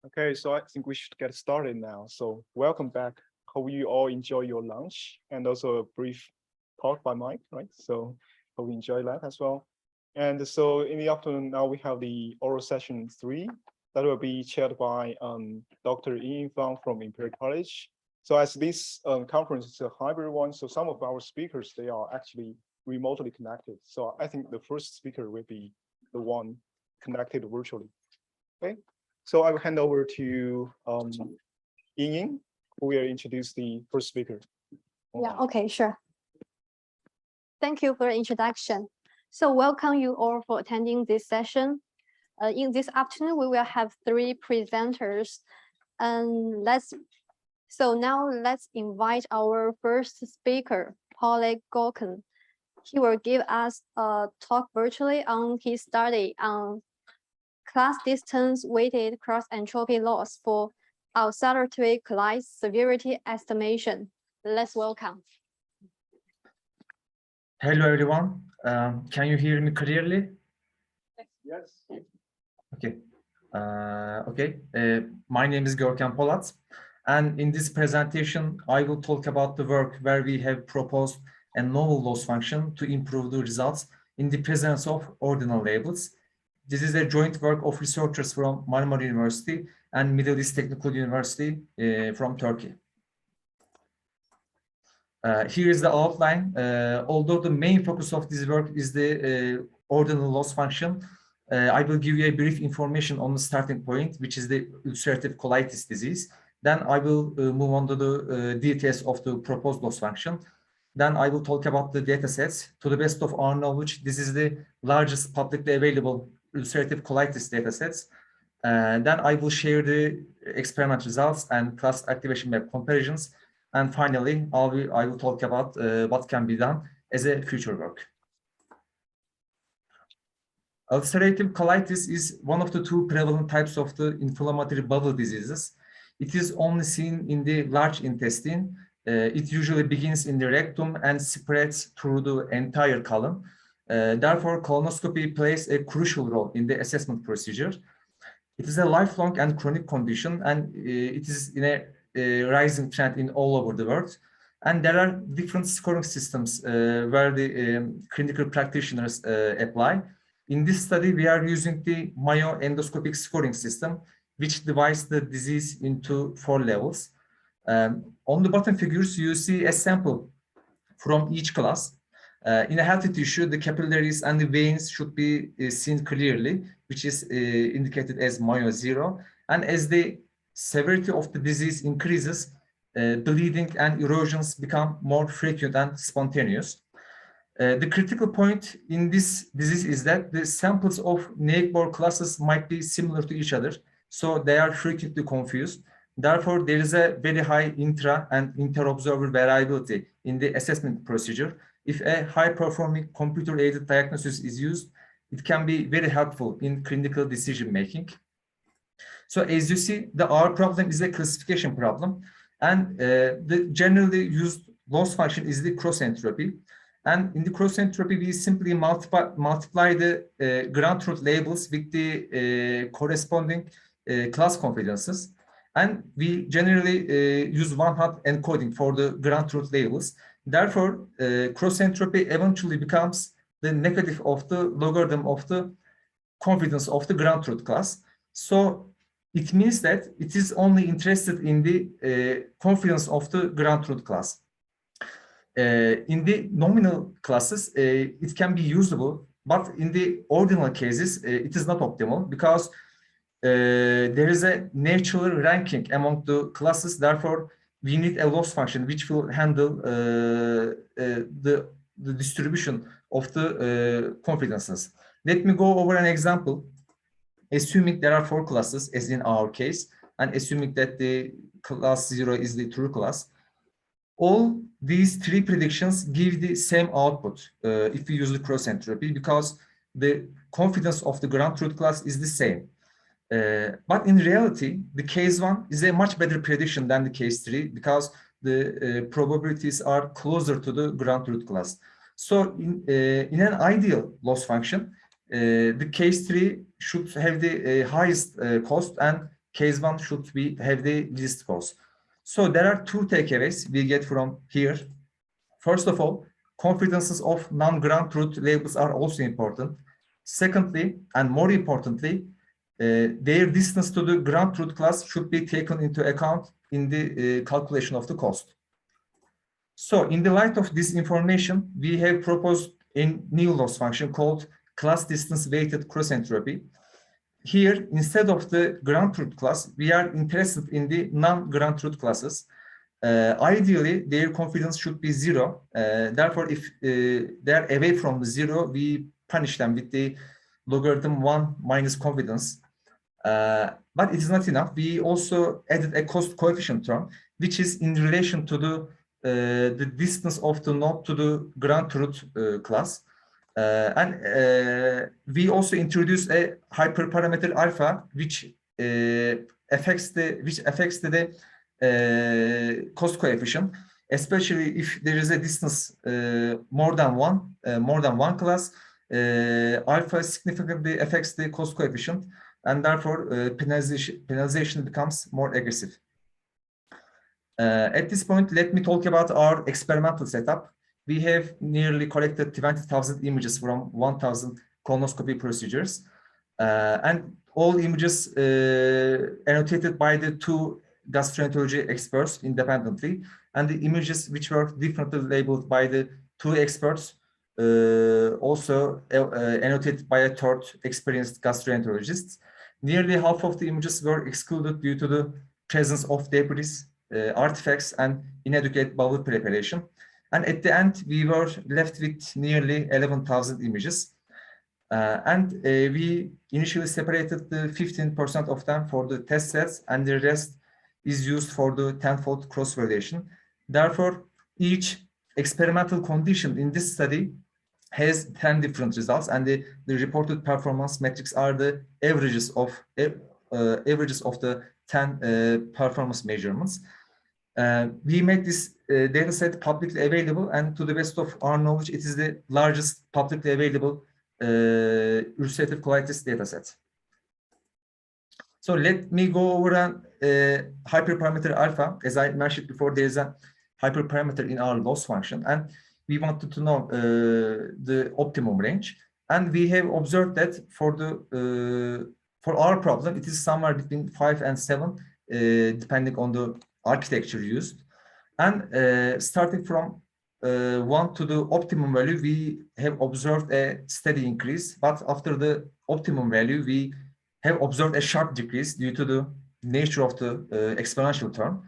Okay, so I think we should get started now. So welcome back. Hope you all enjoy your lunch and also a brief talk by Mike, right? So hope you enjoy that as well. And so in the afternoon now we have the oral session 3 that will be chaired by Dr. Ying Fang from Imperial College. So as this conference is a hybrid one, so some of our speakers, they are actually remotely connected. So I think the first speaker will be the one connected virtually. Okay. So I will hand over to Ying, who will introduce the first speaker. Yeah, okay, sure. Thank you for the introduction. So welcome you all for attending this session. In this afternoon, we will have 3 presenters. And now let's invite our first speaker, Paul Gorkin. He will give us a talk virtually on his study on class distance weighted cross entropy loss for oscillatory Colli severity estimation. Let's welcome. Hello everyone. Can you hear me clearly? Yes. Okay. My name is Görkem Polat, and in this presentation, I will talk about the work where we have proposed a novel loss function to improve the results in the presence of ordinal labels. This is a joint work of researchers from Marmara University and Middle East Technical University from Turkey. Here is the outline. Although the main focus of this work is the ordinal loss function, I will give you a brief information on the starting point, which is the ulcerative colitis disease. Then I will move on to the details of the proposed loss function. Then I will talk about the data sets. To the best of our knowledge, this is the largest publicly available ulcerative colitis data sets. Then I will share the experiment results and class activation map comparisons. And finally, I will talk about what can be done as a future work. Ulcerative colitis is one of the 2 prevalent types of the inflammatory bowel diseases. It is only seen in the large intestine. It usually begins in the rectum and spreads through the entire colon. Therefore, colonoscopy plays a crucial role in the assessment procedure. It is a lifelong and chronic condition, and it is in a rising trend in all over the world. And there are different scoring systems where the clinical practitioners apply. In this study, we are using the Mayo endoscopic scoring system, which divides the disease into 4 levels. On the bottom figures, you see a sample from each class. In a healthy tissue, the capillaries and the veins should be seen clearly, which is indicated as Mayo 0. And as the severity of the disease increases, bleeding and erosions become more frequent and spontaneous. The critical point in this disease is that the samples of Naegbo classes might be similar to each other, so they are frequently confused. Therefore, there is a very high intra and inter-observer variability in the assessment procedure. If a high-performing computer-aided diagnosis is used, it can be very helpful in clinical decision-making. So as you see, our problem is a classification problem, and the generally used loss function is the cross entropy. And in the cross entropy, we simply multiply the ground truth labels with the corresponding class confidences. And we generally use one-hot encoding for the ground truth labels. Therefore, cross entropy eventually becomes the negative of the logarithm of the confidence of the ground truth class. So it means that it is only interested in the confidence of the ground truth class. In the nominal classes, it can be usable, but in the ordinal cases, it is not optimal because there is a natural ranking among the classes. Therefore, we need a loss function which will handle the distribution of the confidences. Let me go over an example. Assuming there are 4 classes, as in our case, and assuming that the class 0 is the true class, all these 3 predictions give the same output if we use the cross entropy, because the confidence of the ground truth class is the same. But in reality, the case 1 is a much better prediction than the case 3 because the probabilities are closer to the ground truth class. So in an ideal loss function, the case 3 should have the highest cost and case 1 should have the least scores. So there are two takeaways we get from here. First of all, confidences of non-ground truth labels are also important. Secondly, and more importantly, their distance to the ground truth class should be taken into account in the calculation of the cost. So in the light of this information, we have proposed a new loss function called class distance weighted cross entropy. Here, instead of the ground truth class, we are interested in the non-ground truth classes. Ideally, their confidence should be 0. Therefore, if they're away from 0, we punish them with the logarithm 1 minus confidence. But it is not enough. We also added a cost coefficient term, which is in relation to the distance of the node to the ground truth class. We also introduced a hyperparameter alpha, which affects the cost coefficient, especially if there is a distance more than one class. Alpha significantly affects the cost coefficient, and therefore penalization becomes more aggressive. At this point, let me talk about our experimental setup. We have nearly collected 20,000 images from 1,000 colonoscopy procedures, and all images annotated by the two gastroenterology experts independently, and the images which were differently labeled by the two experts also annotated by a third experienced gastroenterologist. Nearly half of the images were excluded due to the presence of debris, artifacts, and inadequate bowel preparation. And at the end, we were left with nearly 11,000 images. We initially separated the 15% of them for the test sets, and the rest is used for the tenfold cross-validation. Therefore, each experimental condition in this study has 10 different results, and the reported performance metrics are the averages of the 10 performance measurements. We made this data set publicly available, and to the best of our knowledge, it is the largest publicly available ulcerative colitis data set. So let me go over hyperparameter alpha. As I mentioned before, there is a hyperparameter in our loss function, and we wanted to know the optimum range. And we have observed that for our problem, it is somewhere between 5 and 7, depending on the architecture used. And starting from 1 to the optimum value, we have observed a steady increase. But after the optimum value, we have observed a sharp decrease due to the nature of the exponential term.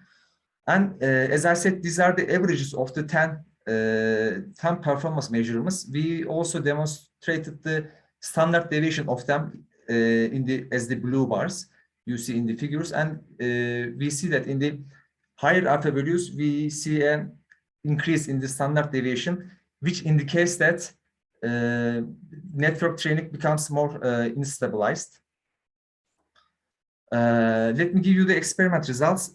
And as I said, these are the averages of the 10 performance measurements. We also demonstrated the standard deviation of them as the blue bars you see in the figures. And we see that in the higher alpha values, we see an increase in the standard deviation, which indicates that network training becomes more instabilized. Let me give you the experiment results.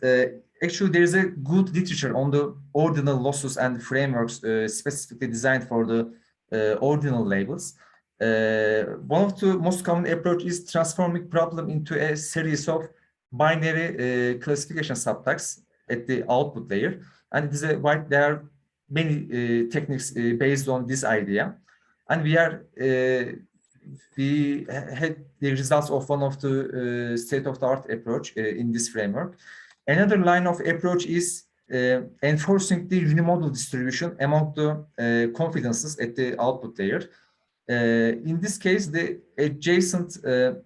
Actually, there is a good literature on the ordinal losses and frameworks specifically designed for the ordinal labels. One of the most common approach is transforming problem into a series of binary classification subtasks at the output layer. And it is there are many techniques based on this idea. And we had the results of one of the state-of-the-art approach in this framework. Another line of approach is enforcing the unimodal distribution among the confidences at the output layer. In this case, the adjacent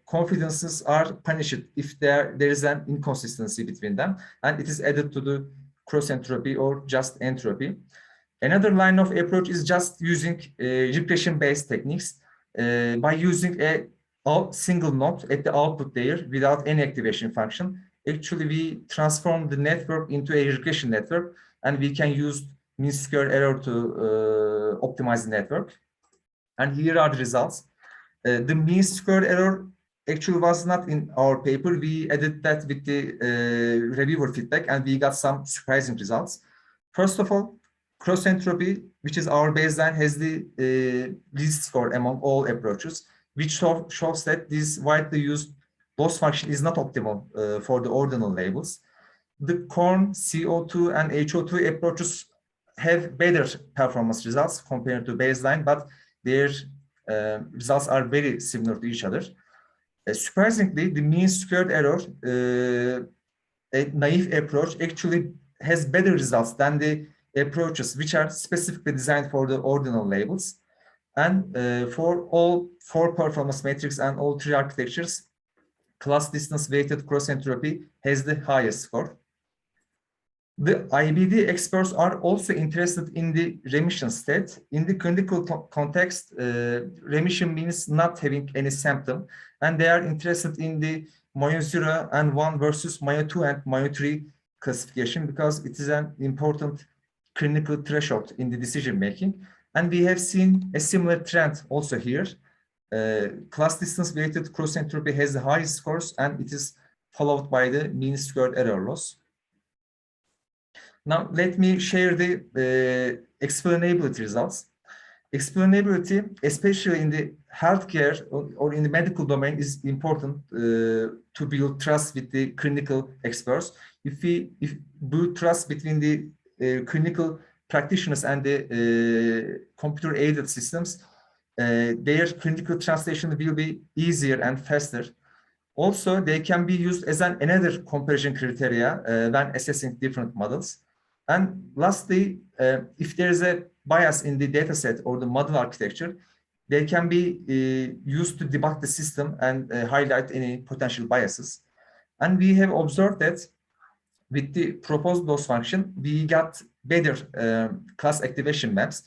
confidences are punished if there is an inconsistency between them, and it is added to the cross entropy or just entropy. Another line of approach is just using regression-based techniques by using a single node at the output layer without any activation function. Actually, we transform the network into a regression network, and we can use mean square error to optimize the network. And here are the results. The mean square error actually was not in our paper. We added that with the reviewer feedback, and we got some surprising results. First of all, cross entropy, which is our baseline, has the least score among all approaches, which shows that these widely used loss function is not optimal for the ordinal labels. The corn, CO2, and HO2 approaches have better performance results compared to baseline, but their results are very similar to each other. Surprisingly, the mean squared error, a naive approach, actually has better results than the approaches which are specifically designed for the ordinal labels. And for all 4 performance metrics and all 3 architectures, class distance weighted cross entropy has the highest score. The IBD experts are also interested in the remission state. In the clinical context, remission means not having any symptom, and they are interested in the Mayo 0 and 1 versus Mayo 2 and Mayo 3 classification, because it is an important clinical threshold in the decision making. And we have seen a similar trend also here. Class distance weighted cross entropy has the highest scores, and it is followed by the mean squared error loss. Now, let me share the explainability results. Explainability, especially in the healthcare or in the medical domain, is important to build trust with the clinical experts. If we build trust between the clinical practitioners and the computer-aided systems, their clinical translation will be easier and faster. Also, they can be used as another comparison criteria when assessing different models. And lastly, if there is a bias in the dataset or the model architecture, they can be used to debug the system and highlight any potential biases. And we have observed that with the proposed loss function, we got better class activation maps.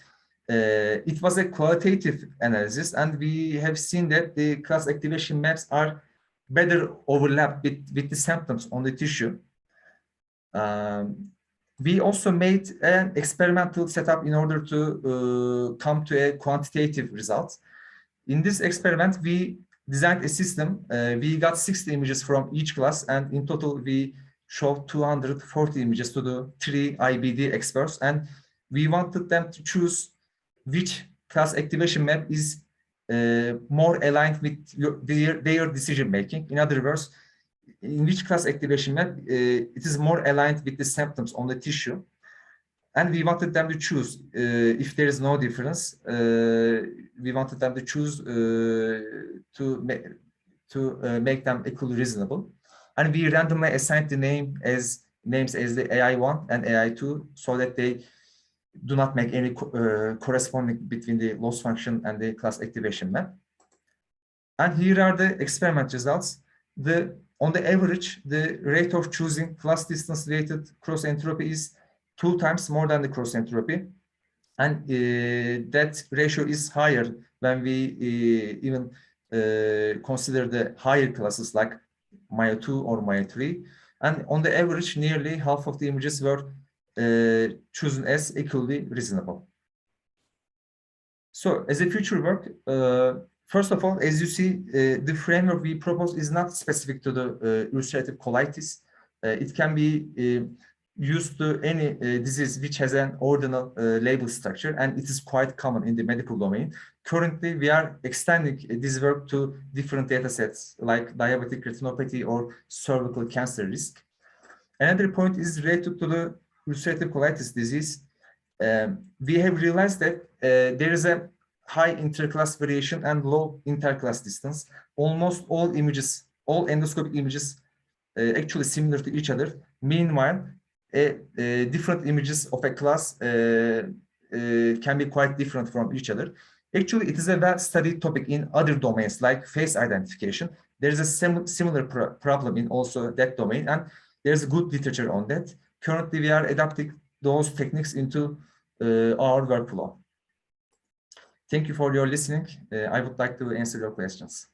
It was a qualitative analysis, and we have seen that the class activation maps are better overlap with the symptoms on the tissue. We also made an experimental setup in order to come to a quantitative result. In this experiment, we designed a system. We got 60 images from each class, and in total, we showed 240 images to the 3 IBD experts, and we wanted them to choose which class activation map is more aligned with their decision making. In other words, in which class activation map it is more aligned with the symptoms on the tissue. And we wanted them to choose, if there is no difference, we wanted them to choose to make them equally reasonable. And we randomly assigned the names as the AI1 and AI2 so that they do not make any corresponding between the loss function and the class activation map. And here are the experiment results. On the average, the rate of choosing class distance weighted cross entropy is 2 times more than the cross entropy. And that ratio is higher when we even consider the higher classes like Mayo 2 or Mayo 3. And on the average, nearly half of the images were chosen as equally reasonable. So as a future work, first of all, as you see, the framework we propose is not specific to the ulcerative colitis. It can be used to any disease which has an ordinal label structure, and it is quite common in the medical domain. Currently, we are extending this work to different data sets like diabetic retinopathy or cervical cancer risk. Another point is related to the ulcerative colitis disease. We have realized that there is a high interclass variation and low interclass distance. Almost all images, all endoscopic images, actually similar to each other. Meanwhile, different images of a class can be quite different from each other. Actually, it is a well-studied topic in other domains like face identification. There is a similar problem in also that domain, and there's good literature on that. Currently, we are adapting those techniques into our workflow. Thank you for your listening. I would like to answer your questions.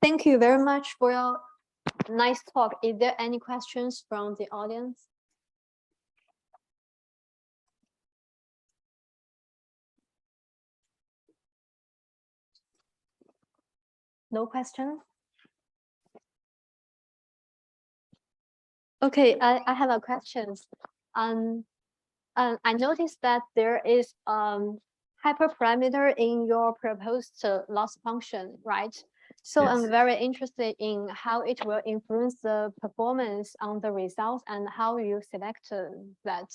Thank you very much for your nice talk. Is there any questions from the audience? No question? Okay, I have a question. I noticed that there is hyperparameter in your proposed loss function, right? So Yes. I'm very interested in how it will influence the performance on the results and how you select that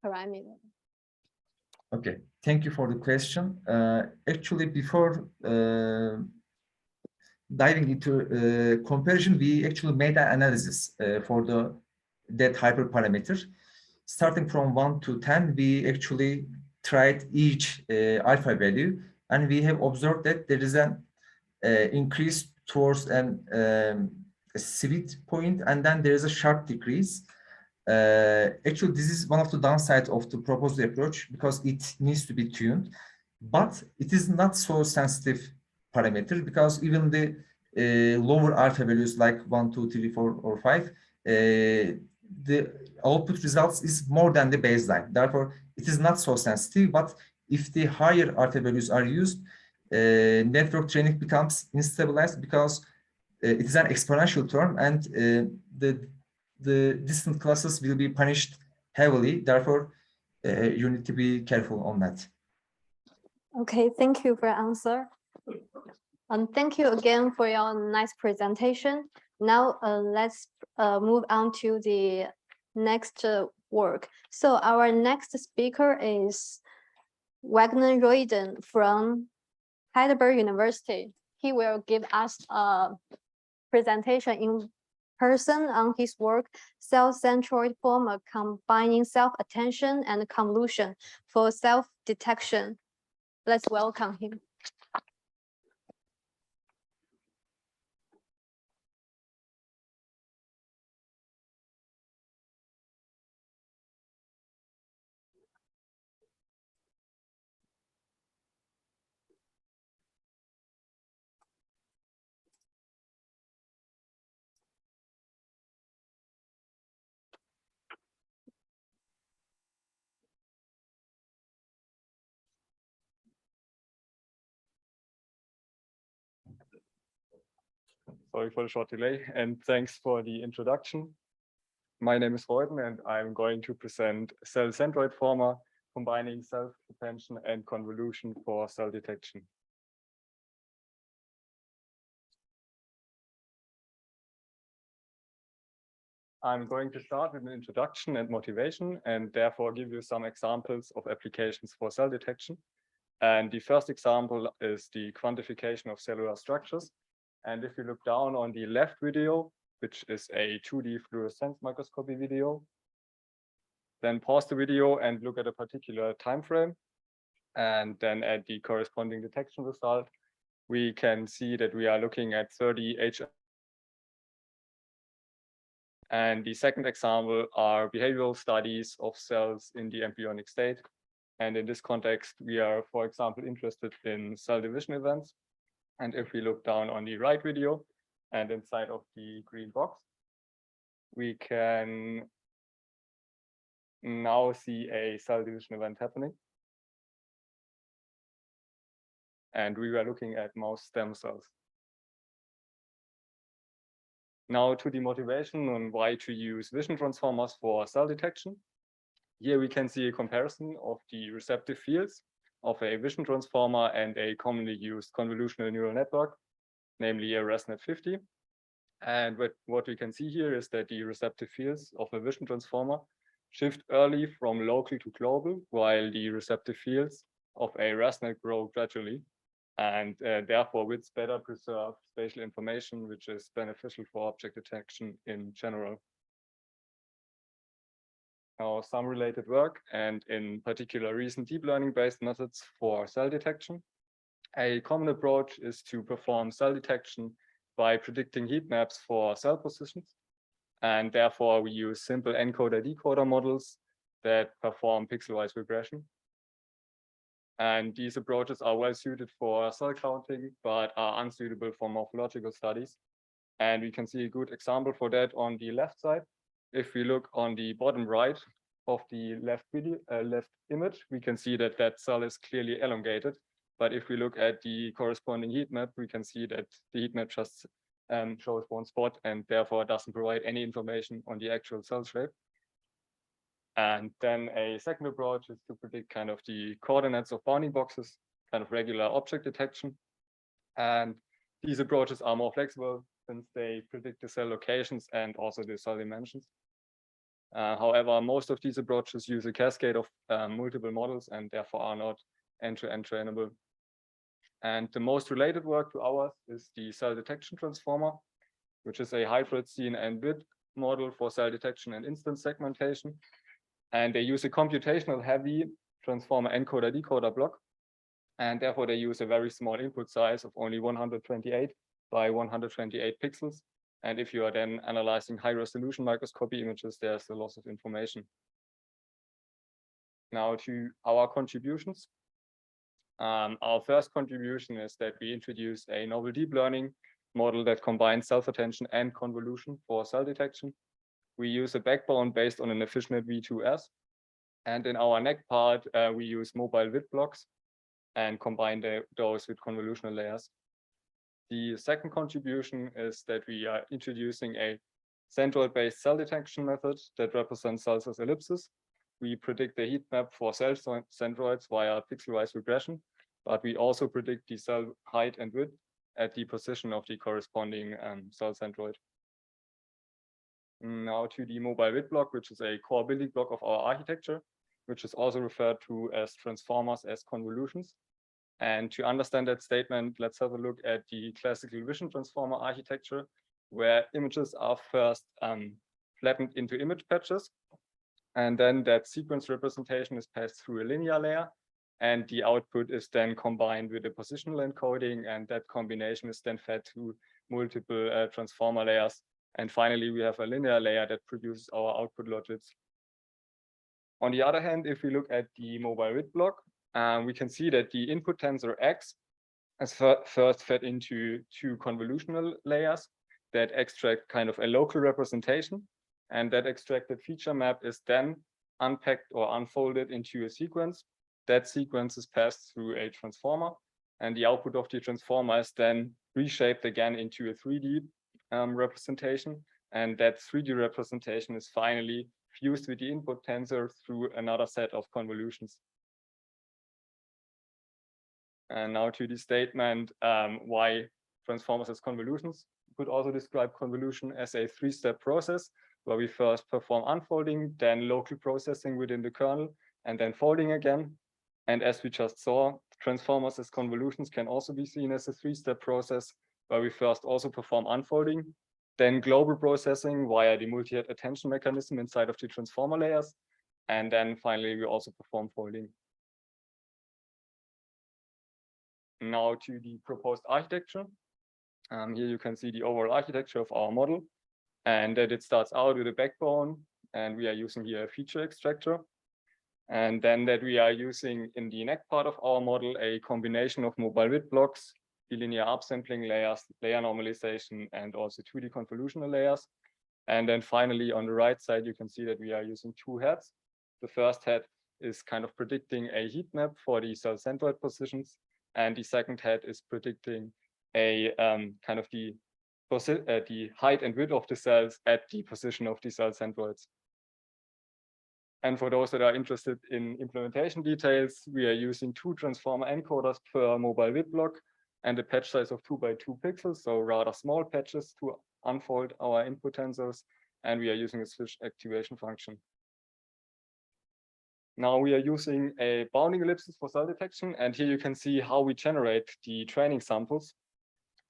parameter. Okay, thank you for the question. Actually, before diving into comparison, we actually made an analysis for that hyperparameter. Starting from 1 to 10, we actually tried each alpha value, and we have observed that there is an increase towards a sweet point, and then there is a sharp decrease. Actually, this is one of the downsides of the proposed approach because it needs to be tuned, but it is not so sensitive parameter because even the lower alpha values like 1, 2, 3, 4, or 5, the output results is more than the baseline. Therefore, it is not so sensitive, but if the higher alpha values are used, network training becomes instabilized because it is an exponential term, and the distant classes will be punished heavily. Therefore, you need to be careful on that. Okay, thank you for your answer. Thank you again for your nice presentation. Now let's move on to the next work. So our next speaker is Wagner Royden from Heidelberg University. He will give us a presentation in person on his work, self-centroid former combining self-attention and convolution for self-detection. Let's welcome him. Sorry for the short delay, and thanks for the introduction. My name is Royden, and I'm going to present cell-centroid former combining self-attention and convolution for cell detection. I'm going to start with an introduction and motivation, and therefore give you some examples of applications for cell detection. And the first example is the quantification of cellular structures. And if you look down on the left video, which is a 2D fluorescence microscopy video, then pause the video and look at a particular time frame, and then at the corresponding detection result, we can see that we are looking at 30 H. And the second example are behavioral studies of cells in the embryonic state. And in this context, we are, for example, interested in cell division events. And if we look down on the right video and inside of the green box, we can now see a cell division event happening. And we were looking at mouse stem cells. Now to the motivation on why to use vision transformers for cell detection. Here we can see a comparison of the receptive fields of a vision transformer and a commonly used convolutional neural network, namely a ResNet-50. And what we can see here is that the receptive fields of a vision transformer shift early from local to global, while the receptive fields of a ResNet grow gradually. And therefore, widths better preserve spatial information, which is beneficial for object detection in general. Now, some related work, and in particular, recent deep learning-based methods for cell detection. A common approach is to perform cell detection by predicting heat maps for cell positions. And therefore, we use simple encoder-decoder models that perform pixel-wise regression. And these approaches are well suited for cell counting, but are unsuitable for morphological studies. And we can see a good example for that on the left side. If we look on the bottom right of the left image, we can see that that cell is clearly elongated. But if we look at the corresponding heat map, we can see that the heat map just shows one spot and therefore doesn't provide any information on the actual cell shape. And then a second approach is to predict kind of the coordinates of bounding boxes, kind of regular object detection. And these approaches are more flexible since they predict the cell locations and also the cell dimensions. However, most of these approaches use a cascade of multiple models and therefore are not end-to-end trainable. And the most related work to ours is the cell detection transformer, which is a hybrid CNN and bit model for cell detection and instance segmentation. And they use a computational heavy transformer encoder decoder block. And therefore they use a very small input size of only 128 by 128 pixels. And if you are then analyzing high resolution microscopy images, there's a loss of information. Now to our contributions. Our first contribution is that we introduced a novel deep learning model that combines self-attention and convolution for cell detection. We use a backbone based on an efficient V2S. And in our neck part, we use mobile width blocks and combine those with convolutional layers. The second contribution is that we are introducing a centroid-based cell detection method that represents cells as ellipses. We predict the heat map for cell centroids via pixel-wise regression, but we also predict the cell height and width at the position of the corresponding cell centroid. Now to the mobile width block, which is a core building block of our architecture, which is also referred to as transformers as convolutions. And to understand that statement, let's have a look at the classical vision transformer architecture, where images are first flattened into image patches. And then that sequence representation is passed through a linear layer. And the output is then combined with a positional encoding. And that combination is then fed to multiple transformer layers. And finally, we have a linear layer that produces our output logics. On the other hand, if we look at the mobile width block, we can see that the input tensor X is first fed into two convolutional layers that extract kind of a local representation. And that extracted feature map is then unpacked or unfolded into a sequence. That sequence is passed through a transformer. And the output of the transformer is then reshaped again into a 3D representation. And that 3D representation is finally fused with the input tensor through another set of convolutions. And now to the statement why transformers as convolutions. We could also describe convolution as a three-step process where we first perform unfolding, then local processing within the kernel, and then folding again. And as we just saw, transformers as convolutions can also be seen as a three-step process where we first also perform unfolding, then global processing via the multi-head attention mechanism inside of the transformer layers, and then finally we also perform folding. Now to the proposed architecture. Here you can see the overall architecture of our model, and that it starts out with a backbone, and we are using here a feature extractor. And then that we are using in the neck part of our model a combination of mobile width blocks, the linear upsampling layers, layer normalization, and also 2D convolutional layers. And then finally on the right side, you can see that we are using two heads. The first head is kind of predicting a heat map for the cell centroid positions. And the second head is predicting a kind of the height and width of the cells at the position of the cell centroids. And for those that are interested in implementation details, we are using two transformer encoders per mobile width block and a patch size of 2 by 2 pixels, so rather small patches to unfold our input tensors. And we are using a switch activation function. Now we are using a bounding ellipses for cell detection. And here you can see how we generate the training samples.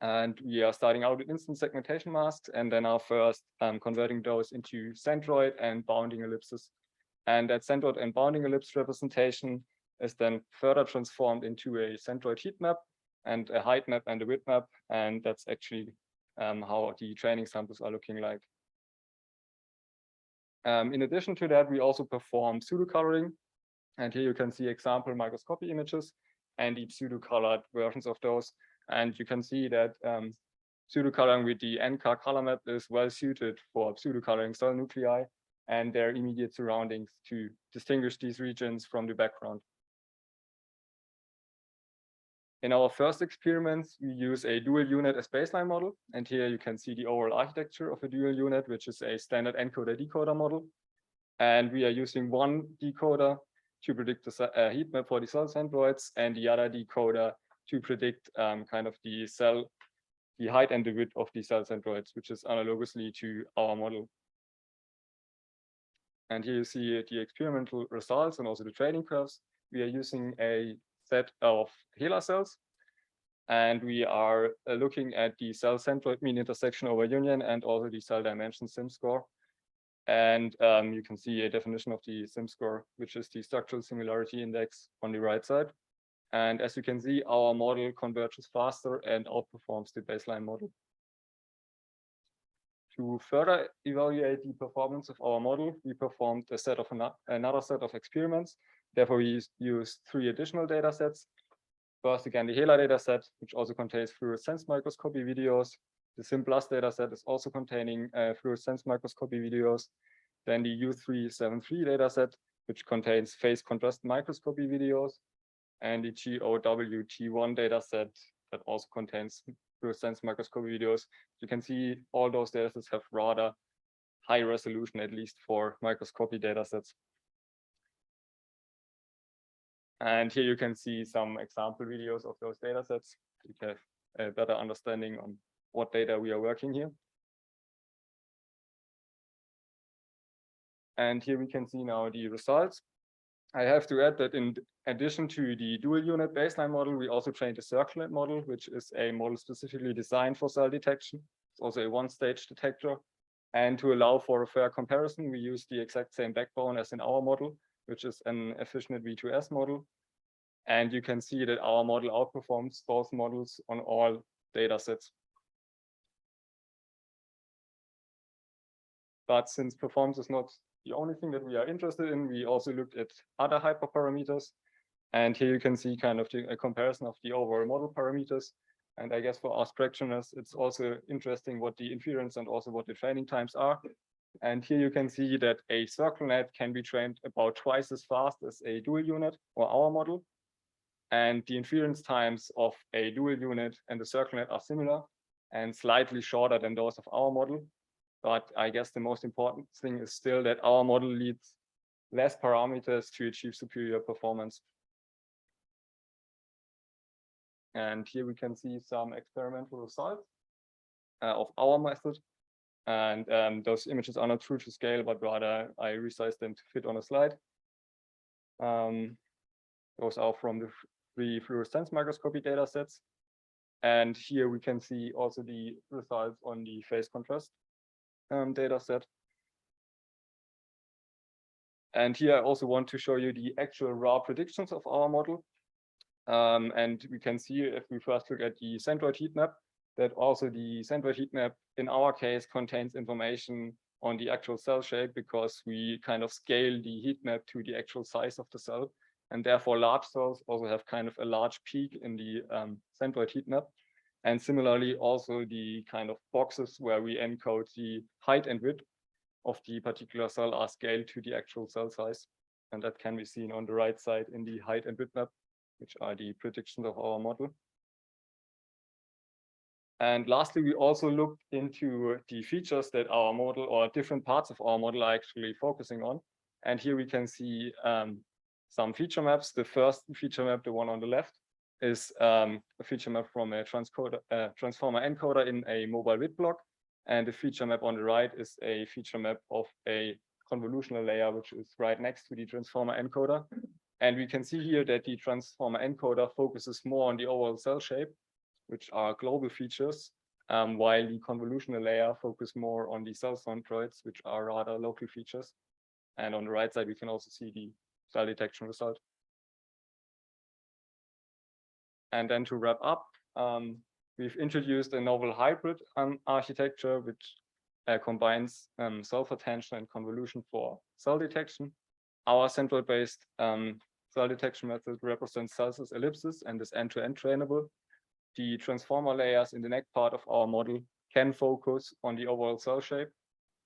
And we are starting out with instance segmentation masks and then are first converting those into centroid and bounding ellipses. And that centroid and bounding ellipse representation is then further transformed into a centroid heat map and a height map and a width map. And that's actually how the training samples are looking like. In addition to that, we also perform pseudo-coloring. And here you can see example microscopy images and the pseudo-colored versions of those. And you can see that pseudo-coloring with the NCAR color map is well suited for pseudo-coloring cell nuclei and their immediate surroundings to distinguish these regions from the background. In our first experiments, we use a dual unit as baseline model. And here you can see the overall architecture of a dual unit, which is a standard encoder decoder model. And we are using one decoder to predict the heat map for the cell centroids, and the other decoder to predict kind of the height and the width of the cell centroids, which is analogously to our model. And here you see the experimental results and also the training curves. We are using a set of HeLa cells, and we are looking at the cell centroid mean intersection over union and also the cell dimension SIM score. And you can see a definition of the SIM score, which is the structural similarity index on the right side. And as you can see, our model converges faster and outperforms the baseline model. To further evaluate the performance of our model, we performed a set of another set of experiments. Therefore, we used 3 additional data sets. First, again, the HeLa data set, which also contains fluorescence microscopy videos. The SIM+ data set is also containing fluorescence microscopy videos. Then the U373 data set, which contains phase contrast microscopy videos. And the GOWT1 data set that also contains fluorescence microscopy videos. You can see all those data sets have rather high resolution, at least for microscopy data sets. And here you can see some example videos of those data sets. You can have a better understanding on what data we are working here. And here we can see now the results. I have to add that in addition to the dual unit baseline model, we also trained a circlet model, which is a model specifically designed for cell detection. It's also a one-stage detector. And to allow for a fair comparison, we use the exact same backbone as in our model, which is an efficient V2S model. And you can see that our model outperforms those models on all data sets. But since performance is not the only thing that we are interested in, we also looked at other hyperparameters. And here you can see kind of a comparison of the overall model parameters. And I guess for us practitioners, it's also interesting what the inference and also what the training times are. And here you can see that a CircleNet can be trained about twice as fast as a dual unit or our model. And the inference times of a dual unit and the CircleNet are similar and slightly shorter than those of our model. But I guess the most important thing is still that our model needs less parameters to achieve superior performance. And here we can see some experimental results of our method. And those images are not true to scale, but rather I resized them to fit on a slide. Those are from the 3 fluorescence microscopy data sets. And here we can see also the results on the phase contrast data set. And here I also want to show you the actual raw predictions of our model. And we can see if we first look at the centroid heat map, that also the centroid heat map in our case contains information on the actual cell shape, because we kind of scale the heat map to the actual size of the cell. And therefore large cells also have kind of a large peak in the centroid heat map. And similarly, also the kind of boxes where we encode the height and width of the particular cell are scaled to the actual cell size. And that can be seen on the right side in the height and width map, which are the predictions of our model. And lastly, we also looked into the features that our model or different parts of our model are actually focusing on. And here we can see some feature maps. The first feature map, the one on the left, is a feature map from a transformer encoder in a mobile bit block. And the feature map on the right is a feature map of a convolutional layer, which is right next to the transformer encoder. And we can see here that the transformer encoder focuses more on the overall cell shape, which are global features, while the convolutional layer focuses more on the cell centroids, which are rather local features. And on the right side, we can also see the cell detection result. And then to wrap up, we've introduced a novel hybrid architecture, which combines self-attention and convolution for cell detection. Our centroid-based cell detection method represents cells as ellipses and is end-to-end trainable. The transformer layers in the next part of our model can focus on the overall cell shape,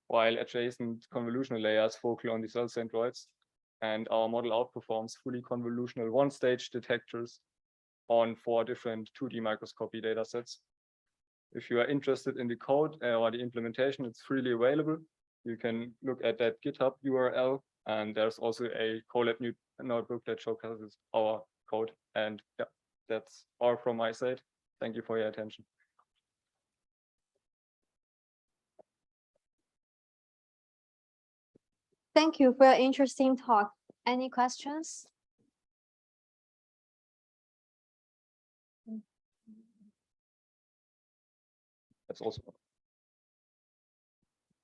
while adjacent convolutional layers focus on the cell centroids. And our model outperforms fully convolutional one-stage detectors on 4 different 2D microscopy datasets. If you are interested in the code or the implementation, it's freely available. you can look at that GitHub URL, and there's also a Colab notebook that showcases our code. And yeah, that's all from my side. Thank you for your attention. Thank you for your interesting talk. Any questions? That's also.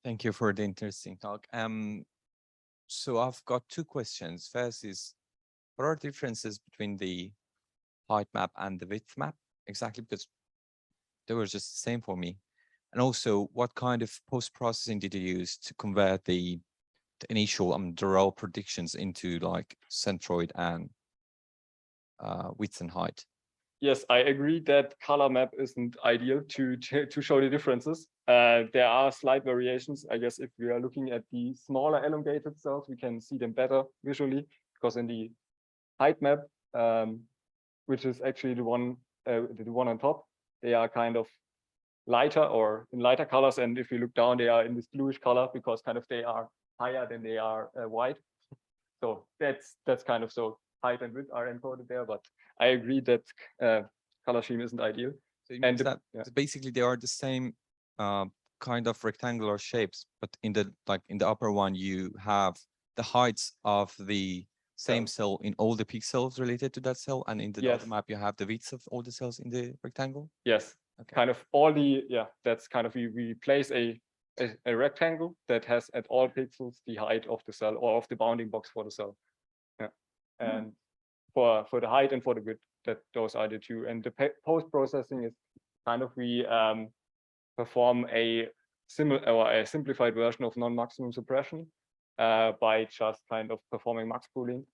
Thank you for the interesting talk. So I've got two questions. First is, what are the differences between the height map and the width map? Exactly, because they were just the same for me. And also, what kind of post-processing did you use to convert the initial the raw predictions into like centroid and width and height? Yes, I agree that color map isn't ideal to show the differences. There are slight variations. I guess if we are looking at the smaller elongated cells, we can see them better visually, because in the height map, which is actually the one on top, they are kind of lighter or in lighter colors. And if you look down, they are in this bluish color because kind of they are higher than they are wide. So that's kind of so height and width are encoded there, but I agree that color scheme isn't ideal. So it And means that basically they are the same kind of rectangular shapes, but in the upper one you have the heights of the same cell in all the pixels related to that cell, and in the other map you have the widths of all the cells in the rectangle. Yes, okay. Kind of all the that's kind of we place a rectangle that has at all pixels the height of the cell or of the bounding box for the cell. Yeah, and for the height and for the width, those are the two. And the post processing is kind of we perform a simplified version of non-maximum suppression by just kind of performing max pooling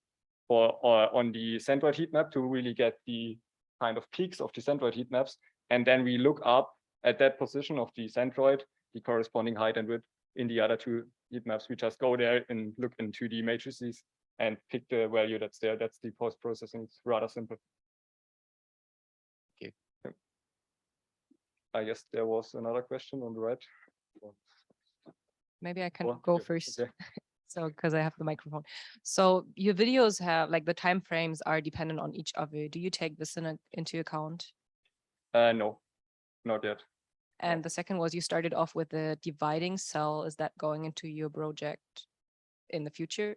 on the centroid heat map to really get the kind of peaks of the centroid heat maps, and then we look up at that position of the centroid the corresponding height and width in the other two heat maps. We just go there and look into the matrices and pick the value that's there. That's the post processing. It's rather simple. Okay. Yeah. I guess there was another question on the right. Maybe I can Oh, go okay. first. Okay. So, because I have the microphone. So your videos have like the time frames are dependent on each other. Do you take this into account? No, not yet. And the second was you started off with the dividing cell. Is that going into your project in the future?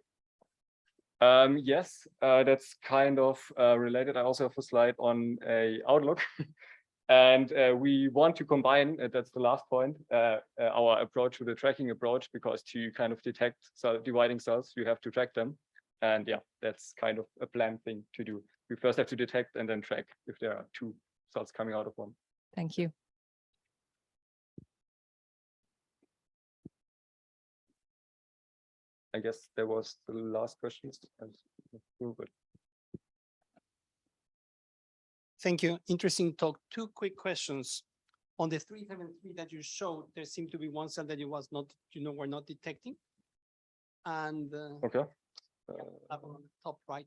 Yes, that's kind of related. I also have a slide on a Outlook. And we want to combine, that's the last point, our approach to the tracking approach, because to kind of detect dividing cells, you have to track them. And yeah, that's kind of a planned thing to do. We first have to detect and then track if there are two cells coming out of one. Thank you. I guess there was the last question. Thank you. Interesting talk. Two quick questions. On the 373 that you showed, there seemed to be one cell that you was not, were not detecting. And Okay. on the top right.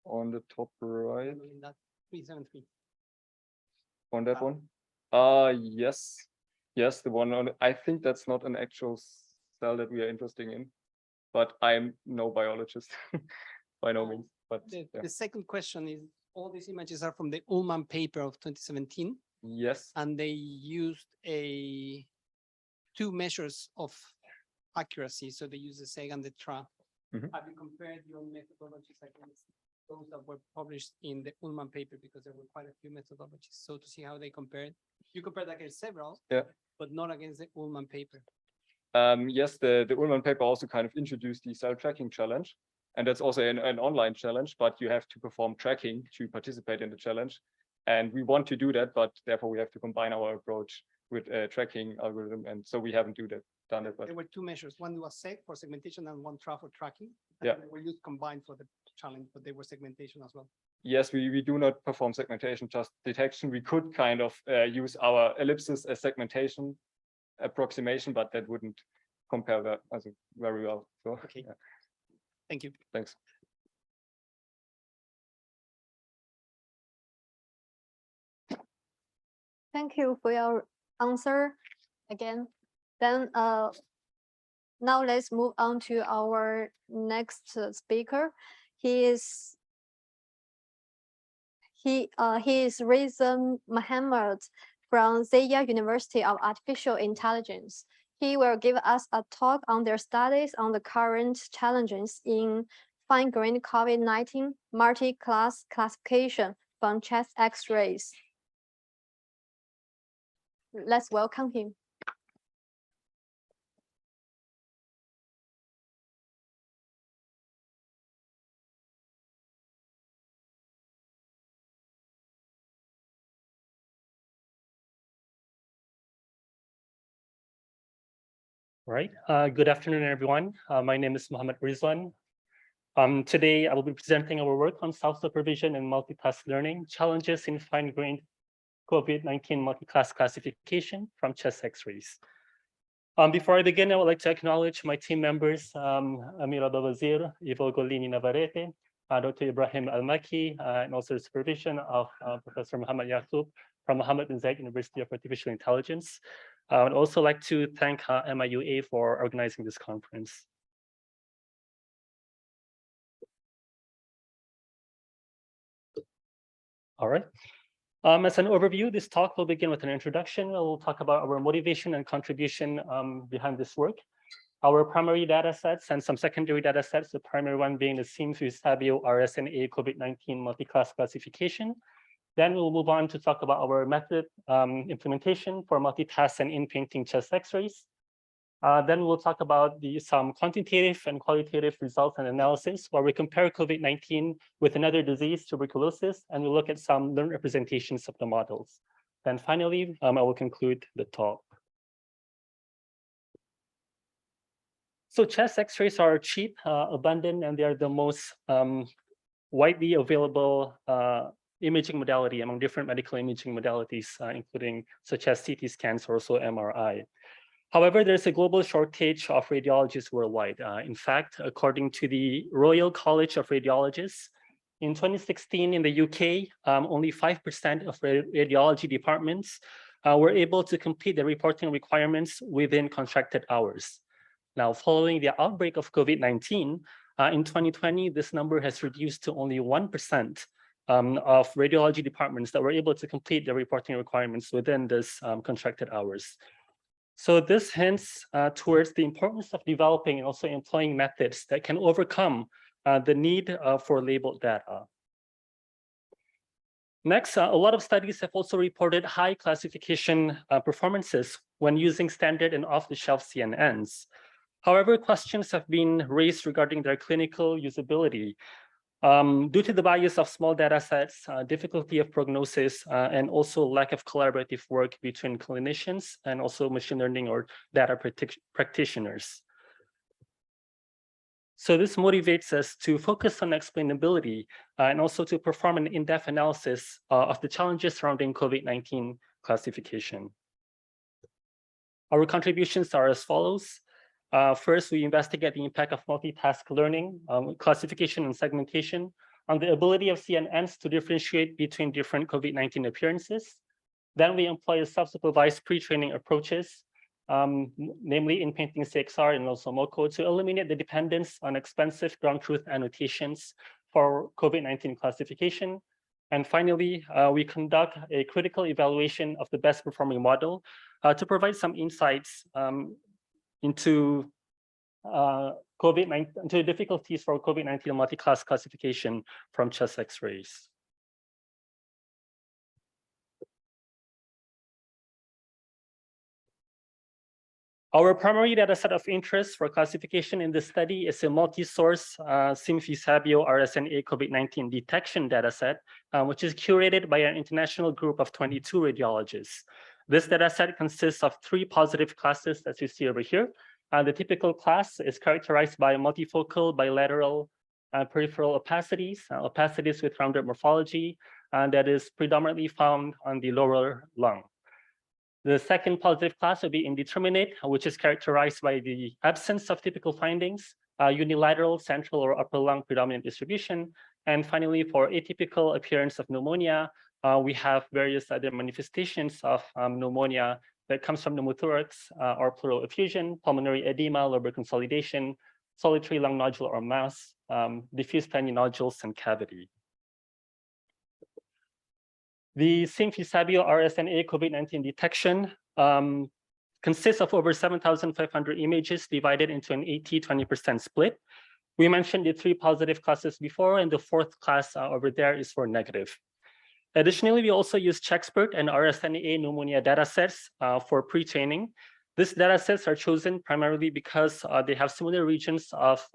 On the top right. In that 373. On that one? Yes. Yes, the one on, I think that's not an actual cell that we are interested in, but I'm no biologist by no means. But The second question is, all these images are from the Ullman paper of 2017. Yes. And they used two measures of accuracy. So they use the seg and the tra. Mhm. Have you compared your methodologies against those that were published in the Ullman paper? Because there were quite a few methodologies. So to see how they compared, you compared against several, but not against the Ullman paper. Yes, the Ullman paper also kind of introduced the cell tracking challenge. And that's also an online challenge, but you have to perform tracking to participate in the challenge. And we want to do that, but therefore we have to combine our approach with a tracking algorithm. And so we haven't done it. But there were two measures. One was seg for segmentation and one tra for tracking. Yeah. They were used combined for the challenge, but they were segmentation as well. Yes, we do not perform segmentation, just detection. We could kind of use our ellipses as segmentation approximation, but that wouldn't compare that as very well. So, okay. Yeah. Thank you. Thanks. Thank you for your answer again. Then Now let's move on to our next speaker. He is Rizan Mohammed from Zaya University of Artificial Intelligence. He will give us a talk on their studies on the current challenges in fine-grained COVID-19 multi-class classification from chest X-rays. Let's welcome him. All right. Good afternoon, everyone. My name is Mohammed Rizwan. Today, I will be presenting our work on self-supervision and multitask learning, challenges in fine-grained COVID-19 multi-class classification from chest X-rays. Before I begin, I would like to acknowledge my team members, Amira Wazir, Ivo Golini Navarrete, Dr. Ibrahim Al-Maki, and also the supervision of Professor Muhammad Yaqub from Mohammed bin Zayed University of Artificial Intelligence. I would also like to thank MIUA for organizing this conference. All right. As an overview, this talk will begin with an introduction. We'll talk about our motivation and contribution behind this work, our primary data sets and some secondary data sets, the primary one being the SIMS-Sabio RSNA COVID-19 multi-class classification. Then we'll move on to talk about our method implementation for multitask and in-painting chest X-rays. Then we'll talk about some quantitative and qualitative results and analysis where we compare COVID-19 with another disease, tuberculosis, and we'll look at some learned representations of the models. Then finally, I will conclude the talk. So chest X-rays are cheap, abundant, and they are the most widely available imaging modality among different medical imaging modalities, including such as CT scans or also MRI. However, there's a global shortage of radiologists worldwide. In fact, according to the Royal College of Radiologists, in 2016 in the UK, only 5% of radiology departments were able to complete the reporting requirements within contracted hours. Now, following the outbreak of COVID-19, in 2020, this number has reduced to only 1% of radiology departments that were able to complete the reporting requirements within this contracted hours. So this hints towards the importance of developing and also employing methods that can overcome the need for labeled data. Next, a lot of studies have also reported high classification performances when using standard and off-the-shelf CNNs. However, questions have been raised regarding their clinical usability. Due to the bias of small data sets, difficulty of prognosis, and also lack of collaborative work between clinicians and also machine learning or data practitioners. So this motivates us to focus on explainability and also to perform an in-depth analysis of the challenges surrounding COVID-19 classification. Our contributions are as follows. First, we investigate the impact of multitask learning, classification and segmentation on the ability of CNNs to differentiate between different COVID-19 appearances. Then we employ self-supervised pre-training approaches, namely in painting CXR and also MoCo to eliminate the dependence on expensive ground truth annotations for COVID-19 classification. And finally, we conduct a critical evaluation of the best performing model to provide some insights into into difficulties for COVID-19 multi-class classification from chest X-rays. Our primary data set of interest for classification in this study is a multi-source SIMS-Sabio RSNA COVID-19 detection data set, which is curated by an international group of 22 radiologists. This data set consists of 3 positive classes, as you see over here. The typical class is characterized by multifocal, bilateral, peripheral opacities, opacities with rounded morphology, and that is predominantly found on the lower lung. The second positive class would be indeterminate, which is characterized by the absence of typical findings, unilateral, central, or upper lung predominant distribution. And finally, for atypical appearance of pneumonia, we have various other manifestations of pneumonia that comes from pneumothorax or pleural effusion, pulmonary edema, lobar consolidation, solitary lung nodule or mass, diffuse tiny nodules, and cavity. The Symphysabio RSNA COVID-19 detection consists of over 7,500 images divided into an 80-20% split. We mentioned the 3 positive classes before, and the 4th class over there is for negative. Additionally, we also use CheckSpurt and RSNA pneumonia datasets for pre-training. These datasets are chosen primarily because they have similar regions of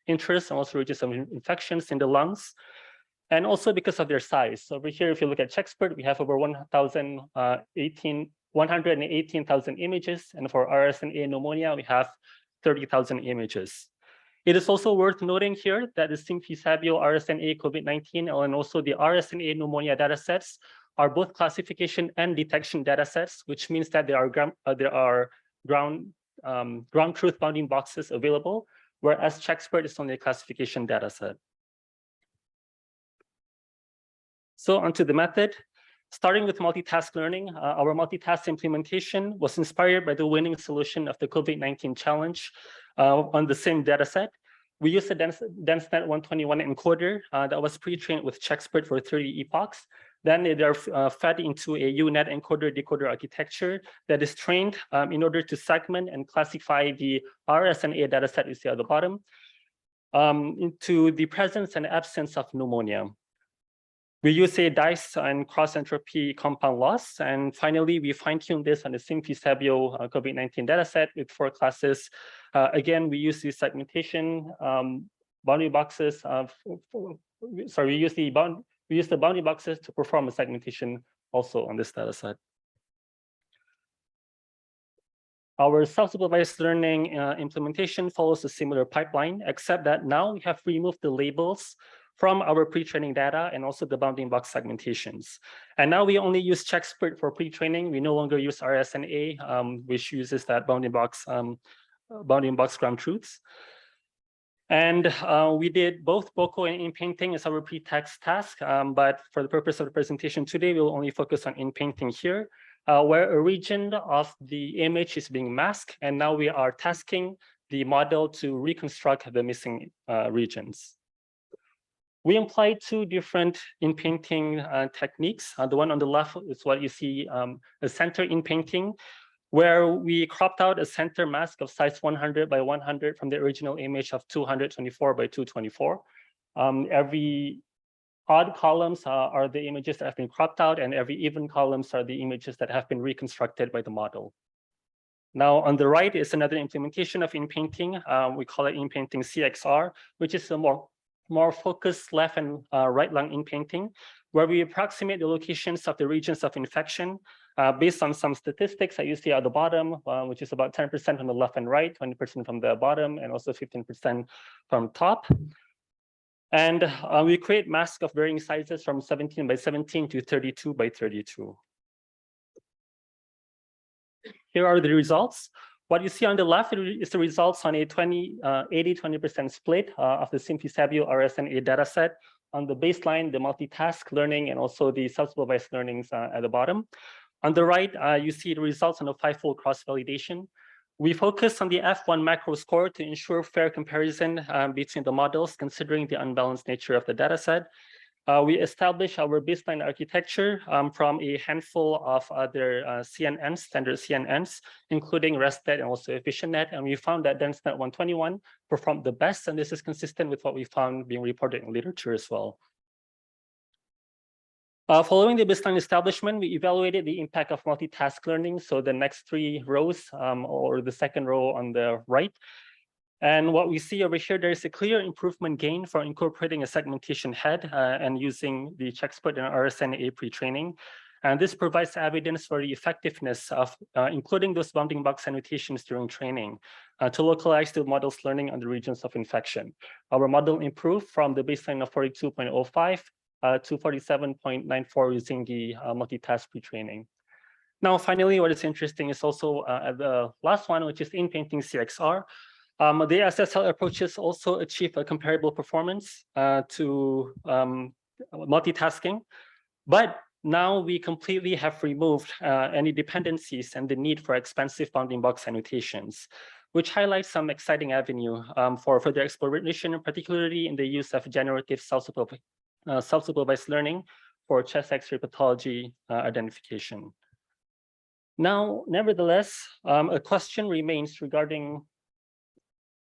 interest and also regions of infections in the lungs, and also because of their size. So over here, if you look at CheckSpurt, we have over 118,000 images, and for RSNA pneumonia, we have 30,000 images. It is also worth noting here that the Symphysabio RSNA COVID-19 and also the RSNA pneumonia datasets are both classification and detection datasets, which means that there are ground truth bounding boxes available, whereas CheckSpurt is only a classification dataset. So onto the method. Starting with multitask learning, our multitask implementation was inspired by the winning solution of the COVID-19 challenge on the same dataset. We used a DenseNet 121 encoder that was pre-trained with CheckSpurt for 30 epochs. Then they are fed into a UNet encoder decoder architecture that is trained in order to segment and classify the RSNA dataset you see at the bottom into the presence and absence of pneumonia. We use a dice and cross-entropy compound loss. And finally, we fine-tune this on the Symphysabio COVID-19 dataset with 4 classes. Again, we use the segmentation boundary boxes. We use the boundary boxes to perform a segmentation also on this dataset. Our self-supervised learning implementation follows a similar pipeline, except that now we have removed the labels from our pre-training data and also the bounding box segmentations. And now we only use CheckSpurt for pre-training. We no longer use RSNA, which uses that bounding box ground truths. And we did both BOCO and in-painting as our pre-text task, but for the purpose of the presentation today, we'll only focus on in-painting here, where a region of the image is being masked, and now we are tasking the model to reconstruct the missing regions. We employed 2 different in-painting techniques. The one on the left is what you see, a center in-painting, where we cropped out a center mask of size 100 by 100 from the original image of 224 by 224. Every odd columns are the images that have been cropped out, and every even columns are the images that have been reconstructed by the model. Now, on the right is another implementation of in-painting. We call it in-painting CXR, which is a more focused left and right lung in-painting, where we approximate the locations of the regions of infection based on some statistics that you see at the bottom, which is about 10% from the left and right, 20% from the bottom, and also 15% from top. And we create masks of varying sizes from 17 by 17 to 32 by 32. Here are the results. What you see on the left is the results on a 80-20% split of the Symphysabio RSNA dataset on the baseline, the multitask learning, and also the self-supervised learnings at the bottom. On the right, you see the results on a 5-fold cross-validation. We focus on the F1 macro score to ensure fair comparison between the models, considering the unbalanced nature of the dataset. We established our baseline architecture from a handful of other CNNs, standard CNNs, including ResNet and also EfficientNet, and we found that DenseNet 121 performed the best, and this is consistent with what we found being reported in literature as well. Following the baseline establishment, we evaluated the impact of multitask learning, so the next 3 rows, or the second row on the right. And what we see over here, there is a clear improvement gain for incorporating a segmentation head and using the CheckSpurt and RSNA pre-training. And this provides evidence for the effectiveness of including those bounding box annotations during training to localize the model's learning on the regions of infection. Our model improved from the baseline of 42.05 to 47.94 using the multitask pre-training. Now, finally, what is interesting is also the last one, which is in-painting CXR. The SSL approaches also achieve a comparable performance to multitasking, but now we completely have removed any dependencies and the need for expensive bounding box annotations, which highlights some exciting avenue for further exploration, particularly in the use of generative self-supervised learning for chest X-ray pathology identification. Now, nevertheless, a question remains regarding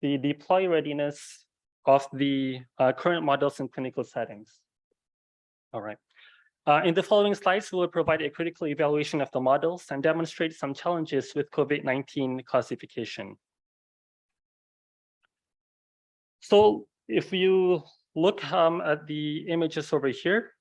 the deploy readiness of the current models in clinical settings. All right. In the following slides, we will provide a critical evaluation of the models and demonstrate some challenges with COVID-19 classification. So if you look at the images over here,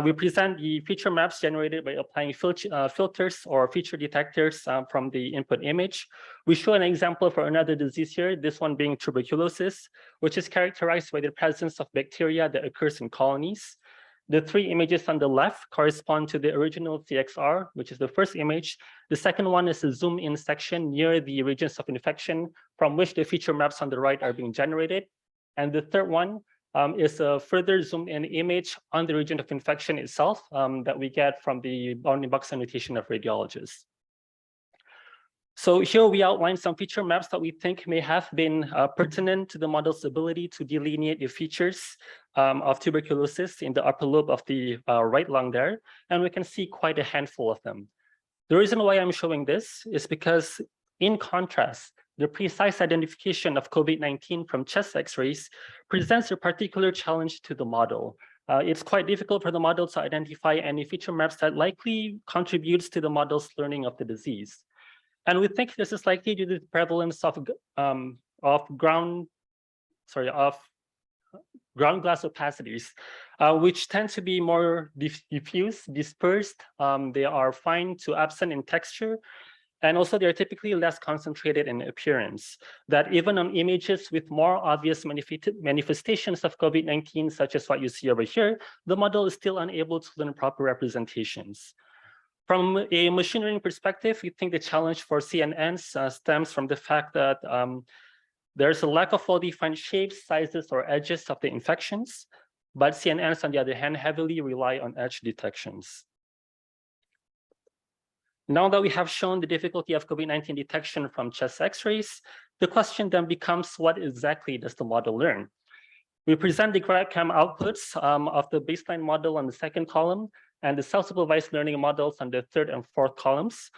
we present the feature maps generated by applying filters or feature detectors from the input image. We show an example for another disease here, this one being tuberculosis, which is characterized by the presence of bacteria that occurs in colonies. The three images on the left correspond to the original CXR, which is the first image. The second one is a zoom in section near the regions of infection from which the feature maps on the right are being generated. And the third one is a further zoomed in image on the region of infection itself that we get from the bounding box annotation of radiologists. So here we outline some feature maps that we think may have been pertinent to the model's ability to delineate the features of tuberculosis in the upper lobe of the right lung there, and we can see quite a handful of them. The reason why I'm showing this is because, in contrast, the precise identification of COVID-19 from chest X-rays presents a particular challenge to the model. It's quite difficult for the model to identify any feature maps that likely contributes to the model's learning of the disease. And we think this is likely due to the prevalence of ground glass opacities, which tend to be more diffuse, dispersed. They are fine to absent in texture, and also they're typically less concentrated in appearance. That even on images with more obvious manifestations of COVID-19, such as what you see over here, the model is still unable to learn proper representations. From a machine learning perspective, we think the challenge for CNNs stems from the fact that there's a lack of well-defined shapes, sizes, or edges of the infections, but CNNs, on the other hand, heavily rely on edge detections. Now that we have shown the difficulty of COVID-19 detection from chest X-rays, the question then becomes, what exactly does the model learn? We present the GradCam outputs of the baseline model on the second column and the self-supervised learning models on the third and fourth columns.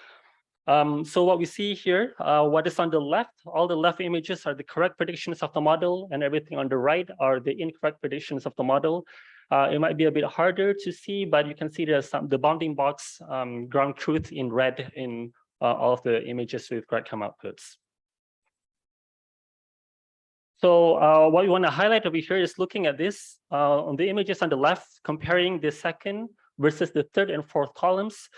So what we see here, what is on the left, all the left images are the correct predictions of the model, and everything on the right are the incorrect predictions of the model. It might be a bit harder to see, but you can see there's the bounding box ground truth in red in all of the images with GradCam outputs. So what we want to highlight over here is looking at this on the images on the left, comparing the second versus the third and fourth columns.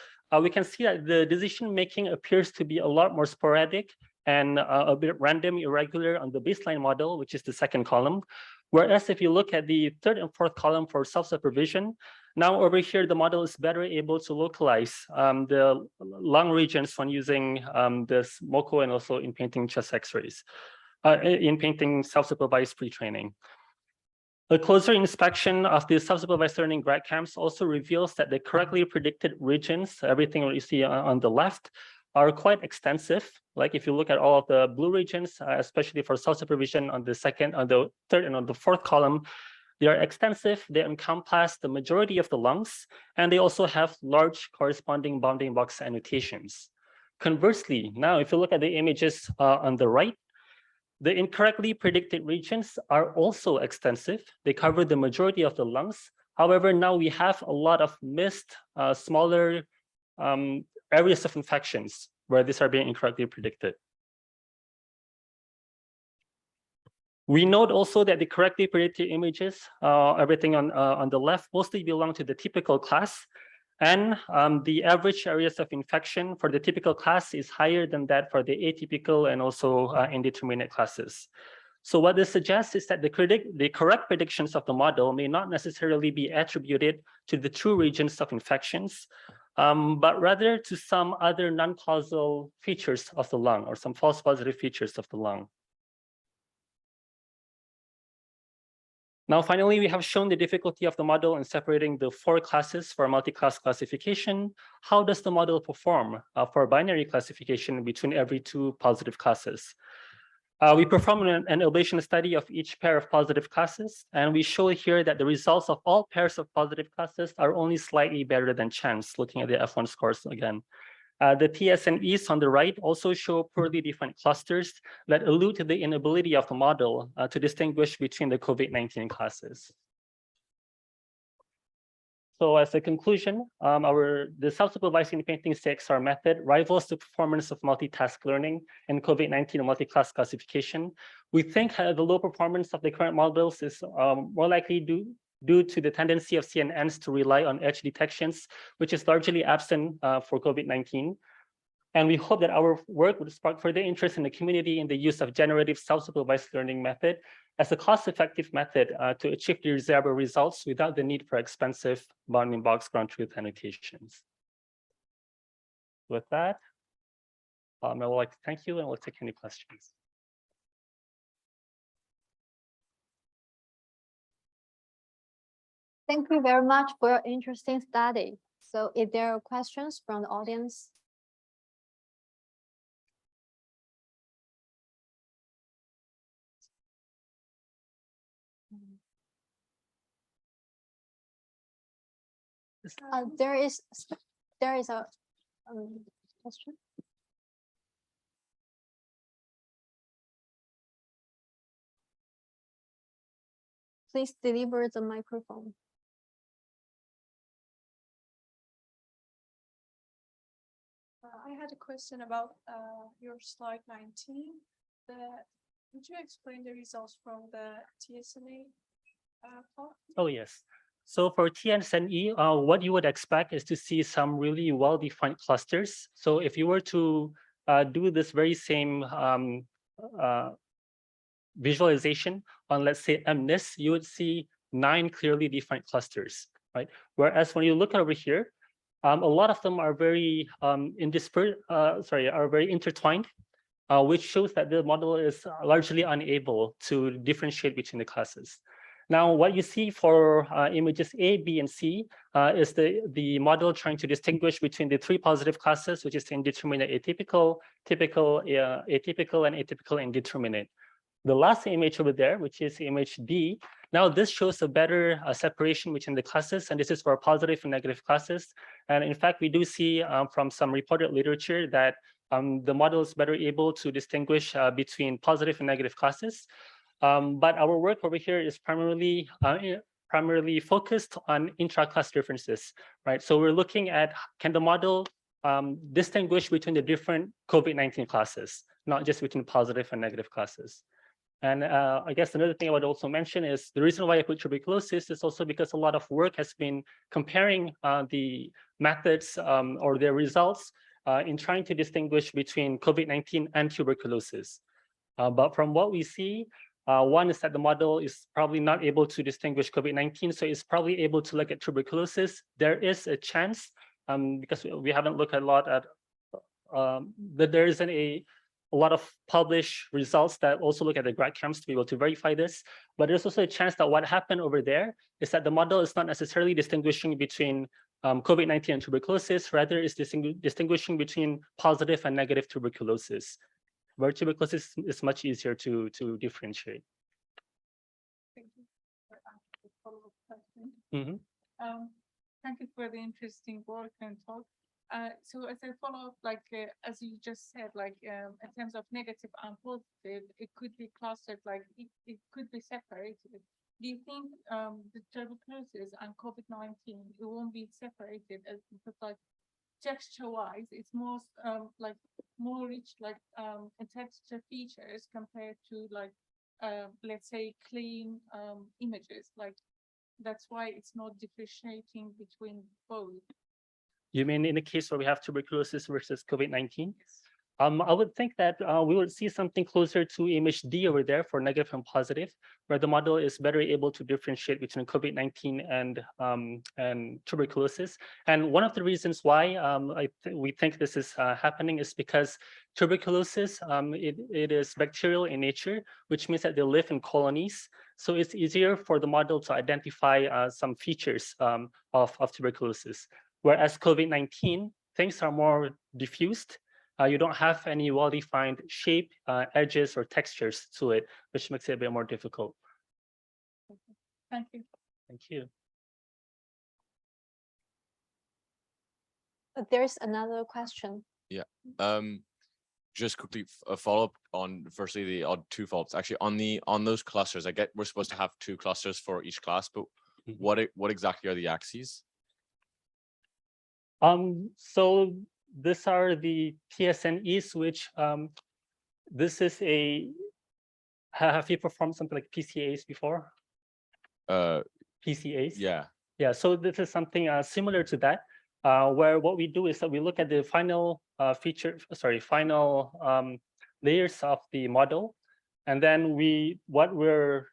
We can see that the decision making appears to be a lot more sporadic and a bit random, irregular on the baseline model, which is the second column. Whereas if you look at the third and fourth column for self-supervision, now over here, the model is better able to localize the lung regions when using the MoCo and also in painting chest X-rays, in painting self-supervised pre-training. A closer inspection of the self-supervised learning GradCams also reveals that the correctly predicted regions, everything that you see on the left, are quite extensive. Like if you look at all of the blue regions, especially for self-supervision on the second, on the third, and on the fourth column, they are extensive. They encompass the majority of the lungs, and they also have large corresponding bounding box annotations. Conversely, now if you look at the images on the right, the incorrectly predicted regions are also extensive. They cover the majority of the lungs. However, now we have a lot of missed smaller areas of infections where these are being incorrectly predicted. We note also that the correctly predicted images, everything on the left, mostly belong to the typical class. And the average areas of infection for the typical class is higher than that for the atypical and also indeterminate classes. So what this suggests is that the correct predictions of the model may not necessarily be attributed to the true regions of infections, but rather to some other non-causal features of the lung or some false positive features of the lung. Now, finally, we have shown the difficulty of the model in separating the 4 classes for multi-class classification. How does the model perform for binary classification between every 2 positive classes? We performed an ablation study of each pair of positive classes, and we show here that the results of all pairs of positive classes are only slightly better than chance, looking at the F1 scores again. The TSNEs on the right also show poorly defined clusters that allude to the inability of the model to distinguish between the COVID-19 classes. So as a conclusion, the self-supervised independent CXR method rivals the performance of multitask learning and COVID-19 multi-class classification. We think the low performance of the current models is more likely due to the tendency of CNNs to rely on edge detections, which is largely absent for COVID-19. And we hope that our work would spark further interest in the community in the use of generative self-supervised learning method as a cost-effective method to achieve desirable results without the need for expensive bounding box ground truth annotations. With that, I would like to thank you, and we'll take any questions. Thank you very much for your interesting study. So if there are questions from the audience. There is a question. Please deliver the microphone. I had a question about your slide 19. Would you explain the results from the TSNE plot? Oh, yes. So for TSNE, what you would expect is to see some really well-defined clusters. So if you were to do this very same visualization on, let's say, MNIST, you would see 9 clearly defined clusters, right? Whereas when you look over here, a lot of them are very very intertwined, which shows that the model is largely unable to differentiate between the classes. Now, what you see for images A, B, and C is the model trying to distinguish between the 3 positive classes, which is the indeterminate atypical, typical, atypical, and atypical indeterminate. The last image over there, which is image D, now this shows a better separation between the classes, and this is for positive and negative classes. And in fact, we do see from some reported literature that the model is better able to distinguish between positive and negative classes. But our work over here is primarily focused on intra-class differences, right? So we're looking at, can the model distinguish between the different COVID-19 classes, not just between positive and negative classes. And I guess another thing I would also mention is the reason why I put tuberculosis is also because a lot of work has been comparing the methods or their results in trying to distinguish between COVID-19 and tuberculosis. But from what we see, one is that the model is probably not able to distinguish COVID-19, so it's probably able to look at tuberculosis. There is a chance, because we haven't looked a lot at, that there isn't a lot of published results that also look at the grad camps to be able to verify this. But there's also a chance that what happened over there is that the model is not necessarily distinguishing between COVID-19 and tuberculosis, rather it's distinguishing between positive and negative tuberculosis, where tuberculosis is much easier to differentiate. Thank you for the follow-up question. Thank you for the interesting work and talk. So as a follow-up, like as you just said, like in terms of negative and positive, it could be clustered, like it could be separated. Do you think the tuberculosis and COVID-19 it won't be separated because like texture-wise, it's most like more rich, like in texture features compared to like let's say clean images, like that's why it's not differentiating between both. You mean in the case where we have tuberculosis versus COVID-19? I would think that we would see something closer to image D over there for negative and positive, where the model is better able to differentiate between COVID-19 and tuberculosis. And one of the reasons why we think this is happening is because tuberculosis, it is bacterial in nature, which means that they live in colonies. So it's easier for the model to identify some features of tuberculosis. Whereas COVID-19, things are more diffused. You don't have any well-defined shape, edges, or textures to it, which makes it a bit more difficult. Thank you. Thank you. There's another question. Yeah. Just quickly a follow-up on firstly the odd two follow-ups. Actually, on those clusters, I get we're supposed to have 2 clusters for each class, but what exactly are the axes? So these are the TSNEs, which this is a. Have you performed something like PCAs before? PCAs? Yeah. Yeah, so this is something similar to that, where what we do is that we look at the final layers of the model, and then what we're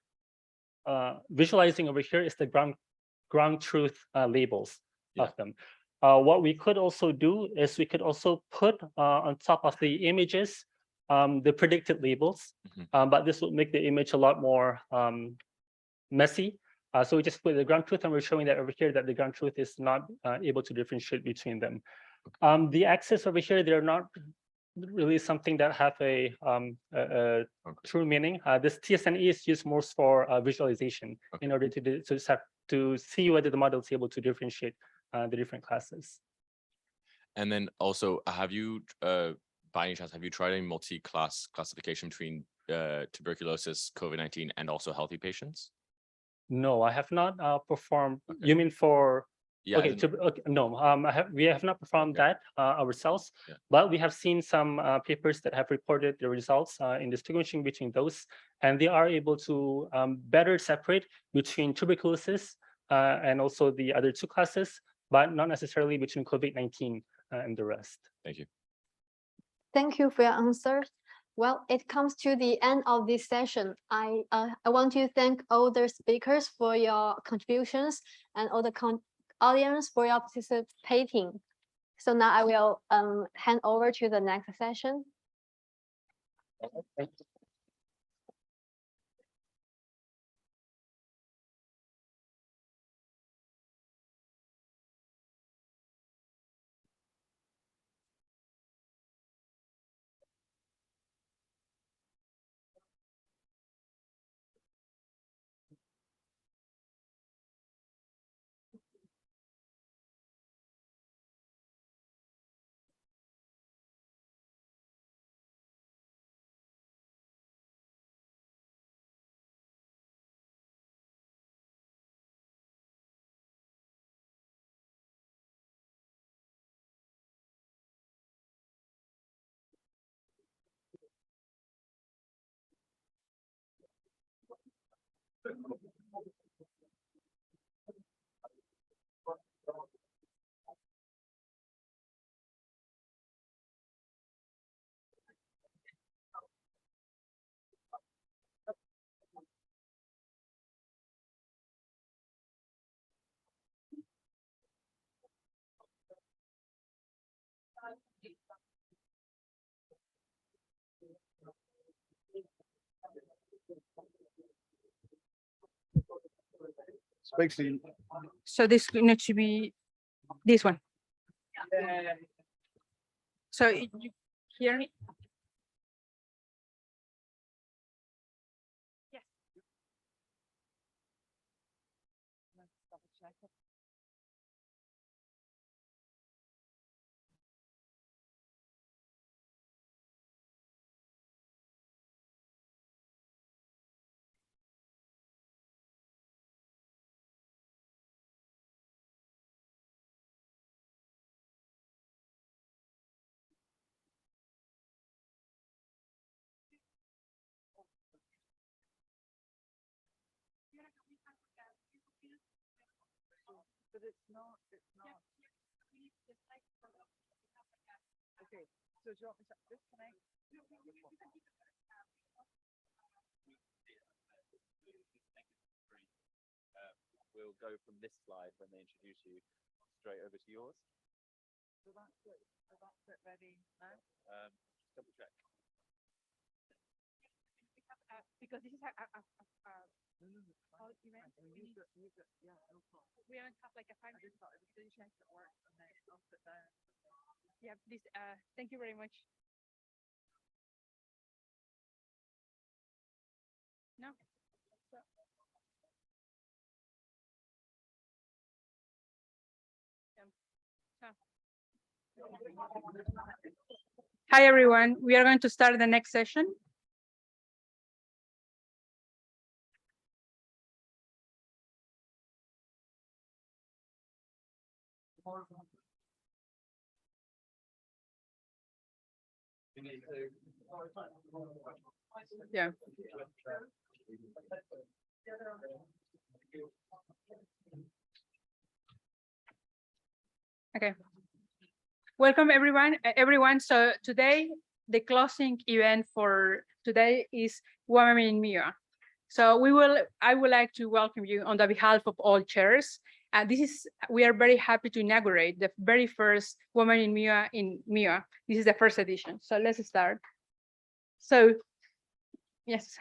visualizing over here is the ground truth labels of them. What we could also do is we could also put on top of the images the predicted labels, but this would make the image a lot more messy. So we just put the ground truth, and we're showing that over here that the ground truth is not able to differentiate between them. The axes over here, they're not really something that have a true meaning. This TSNE is used most for visualization in order to see whether the model is able to differentiate the different classes. And then also, have you, by any chance, have you tried a multi-class classification between tuberculosis, COVID-19, and also healthy patients? No, I have not performed. You mean for? Yeah. Okay. No, we have not performed that ourselves, but we have seen some papers that have reported the results in distinguishing between those, and they are able to better separate between tuberculosis and also the other 2 classes, but not necessarily between COVID-19 and the rest. Thank you. Thank you for your answers. Well, it comes to the end of this session. I want to thank all the speakers for your contributions and all the audience for your participating. So now I will hand over to the next session. So this needs to be this one. So you hear me? Yes. But it's not. Okay, so do you want me to disconnect? We'll go from this slide when they introduce you straight over to yours. So that's it. So that's it ready now? Double check. Because this is We don't have like a 5-minute presentation at work. Yeah, please. Thank you very much. No. Hi, everyone. We are going to start the next session. Yeah. Okay. Welcome everyone. So today, the closing event for today is Women in MIA. So I would like to welcome you on the behalf of all chairs. We are very happy to inaugurate the very first Women in MIA. This is the first edition. So let's start. So, yes.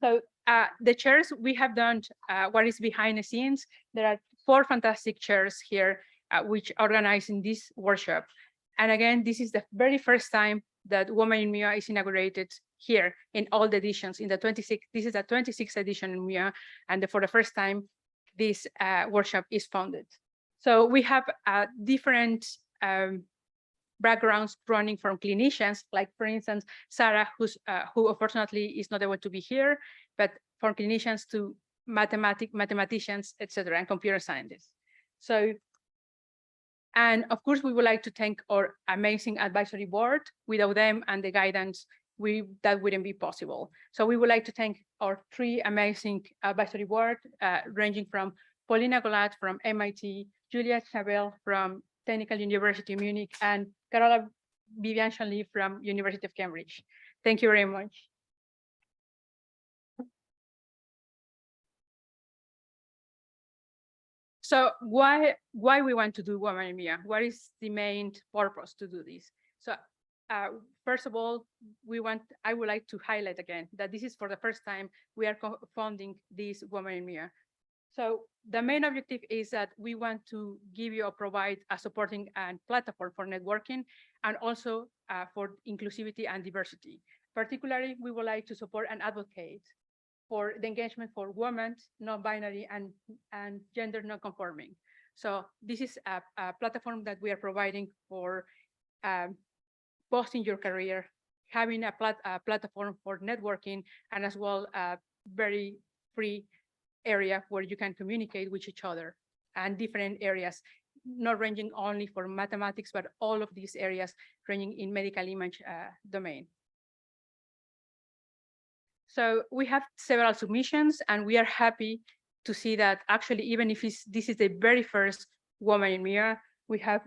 So the chairs, we have done what is behind the scenes. There are 4 fantastic chairs here, which organizing this workshop. And again, this is the very first time that Women in MIA is inaugurated here in all the editions. In the 26th, this is the 26th edition in MIA, and for the first time, this workshop is founded. So we have different backgrounds running from clinicians, like for instance, Sarah, who unfortunately is not able to be here, but from clinicians to mathematicians, etc., and computer scientists. So, and of course, we would like to thank our amazing advisory board. Without them and the guidance, that wouldn't be possible. So we would like to thank our 3 amazing advisory board, ranging from Paulina Golat from MIT, Julia Chabel from Technical University of Munich, and Carola Vivian-Chanly from University of Cambridge. Thank you very much. So why we want to do Women in MIA? What is the main purpose to do this? So first of all, I would like to highlight again that this is for the first time we are funding this Women in MIA. So the main objective is that we want to give you or provide a supporting and platform for networking, and also for inclusivity and diversity. Particularly, we would like to support and advocate for the engagement for women, non-binary, and gender non-conforming. So this is a platform that we are providing for boosting your career, having a platform for networking, and as well a very free area where you can communicate with each other, and different areas, not ranging only for mathematics, but all of these areas ranging in medical image domain. So we have several submissions, and we are happy to see that actually, even if this is the very first Woman in MIA, we have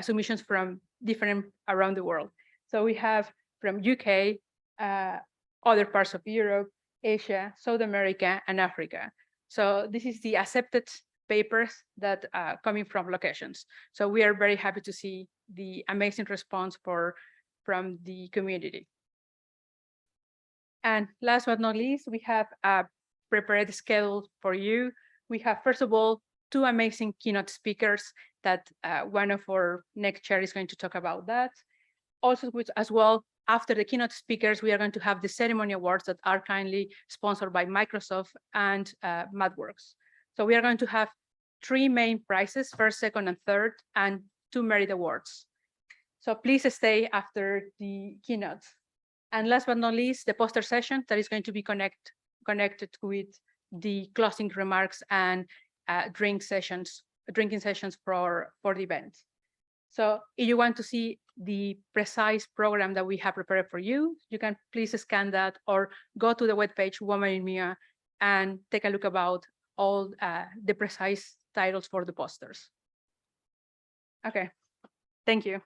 submissions from different around the world. So we have from UK, other parts of Europe, Asia, South America, and Africa. So this is the accepted papers that are coming from locations. So we are very happy to see the amazing response from the community. And last but not least, we have a prepared schedule for you. We have, first of all, 2 amazing keynote speakers that one of our next chair is going to talk about that. Also, as well, after the keynote speakers, we are going to have the ceremony awards that are kindly sponsored by Microsoft and MathWorks. So we are going to have 3 main prizes, first, second, and third, and 2 merit awards. So please stay after the keynote. And last but not least, the poster session that is going to be connected with the closing remarks and drinking sessions for the event. So if you want to see the precise program that we have prepared for you, you can please scan that or go to the webpage Women in MIA and take a look about all the precise titles for the posters. Okay, thank you.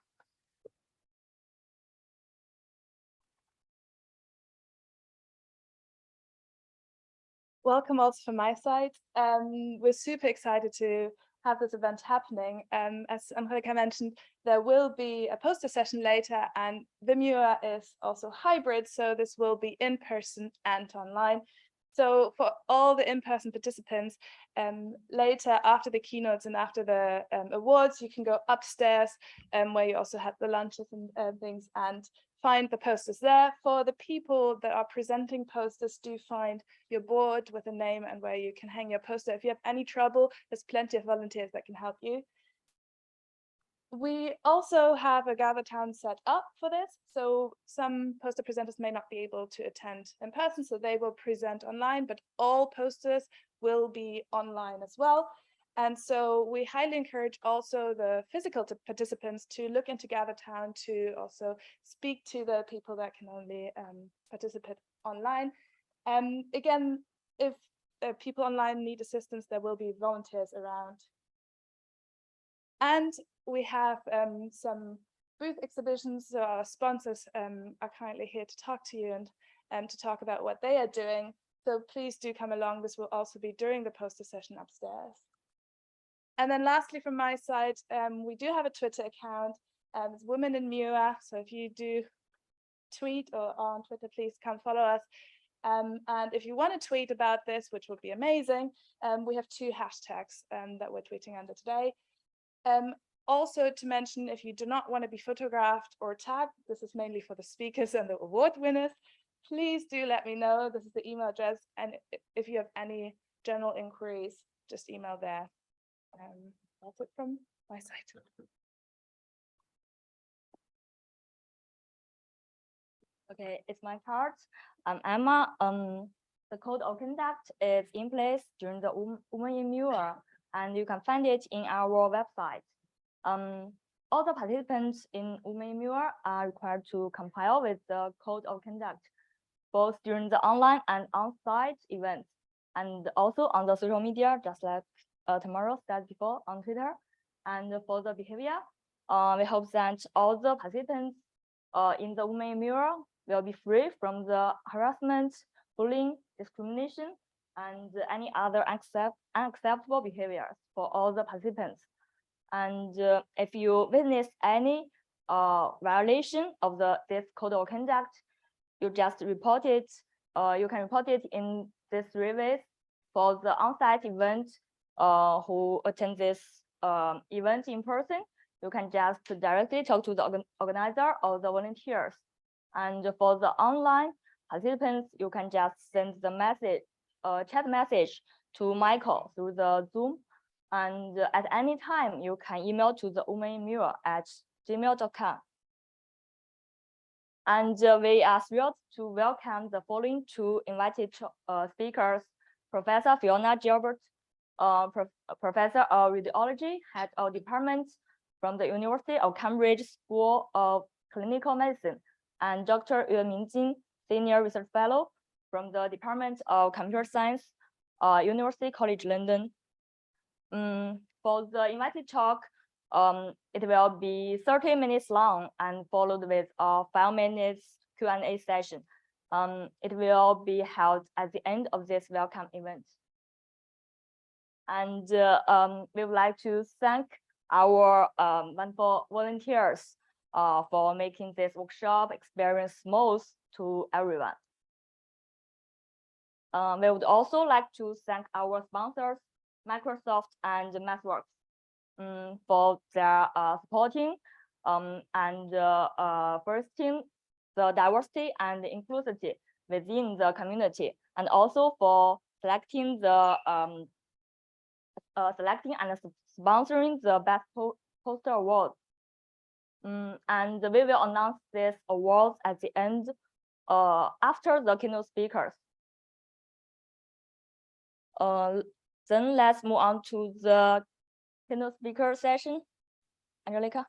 Welcome also from my side. We're super excited to have this event happening. As Angelica mentioned, there will be a poster session later, and the MIA is also hybrid, so this will be in person and online. So for all the in-person participants, later after the keynotes and after the awards, you can go upstairs where you also have the lunches and things and find the posters there. For the people that are presenting posters, do find your board with a name and where you can hang your poster. If you have any trouble, there's plenty of volunteers that can help you. We also have a Gather Town set up for this. So some poster presenters may not be able to attend in person, so they will present online, but all posters will be online as well. And so we highly encourage also the physical participants to look into Gather Town to also speak to the people that can only participate online. Again, if people online need assistance, there will be volunteers around. And we have some booth exhibitions, so our sponsors are currently here to talk to you and to talk about what they are doing. So please do come along. This will also be during the poster session upstairs. And then lastly, from my side, we do have a Twitter account, it's Women in MUA. So if you do tweet or are on Twitter, please come follow us. And if you want to tweet about this, which would be amazing, we have 2 hashtags that we're tweeting under today. Also to mention, if you do not want to be photographed or tagged, this is mainly for the speakers and the award winners, please do let me know. This is the email address. And if you have any general inquiries, just email there. That's it from my side. Okay, it's my part. I'm Emma. The code of conduct is in place during the Women in MUA, and you can find it in our website. All the participants in Women in MUA are required to comply with the code of conduct, both during the online and on-site events, and also on the social media, just like Tamara said before on Twitter. And for the behavior, we hope that all the participants in the Women in MUA will be free from the harassment, bullying, discrimination, and any other unacceptable behaviors for all the participants. And if you witness any violation of this code of conduct, you just report it. You can report it in these 3 ways. For the on-site event, who attend this event in person, you can just directly talk to the organizer or the volunteers. And for the online participants, you can just send the message, chat message to Michael through the Zoom. And at any time, you can email to the womeninmua@gmail.com. And we are thrilled to welcome the following 2 invited speakers: Professor Fiona Gilbert, Professor of Radiology, Head of Department from the University of Cambridge School of Clinical Medicine, and Dr. Yue Mingjing, Senior Research Fellow from the Department of Computer Science, University College London. For the invited talk, it will be 30 minutes long and followed with a 5 minutes Q&A session. It will be held at the end of this welcome event. And we would like to thank our wonderful volunteers for making this workshop experience smooth to everyone. We would also like to thank our sponsors, Microsoft and MathWorks, for their supporting and boosting the diversity and inclusivity within the community, and also for selecting the selecting and sponsoring the best poster award. And we will announce these awards at the end after the keynote speakers. Then let's move on to the keynote speaker session. Angelica.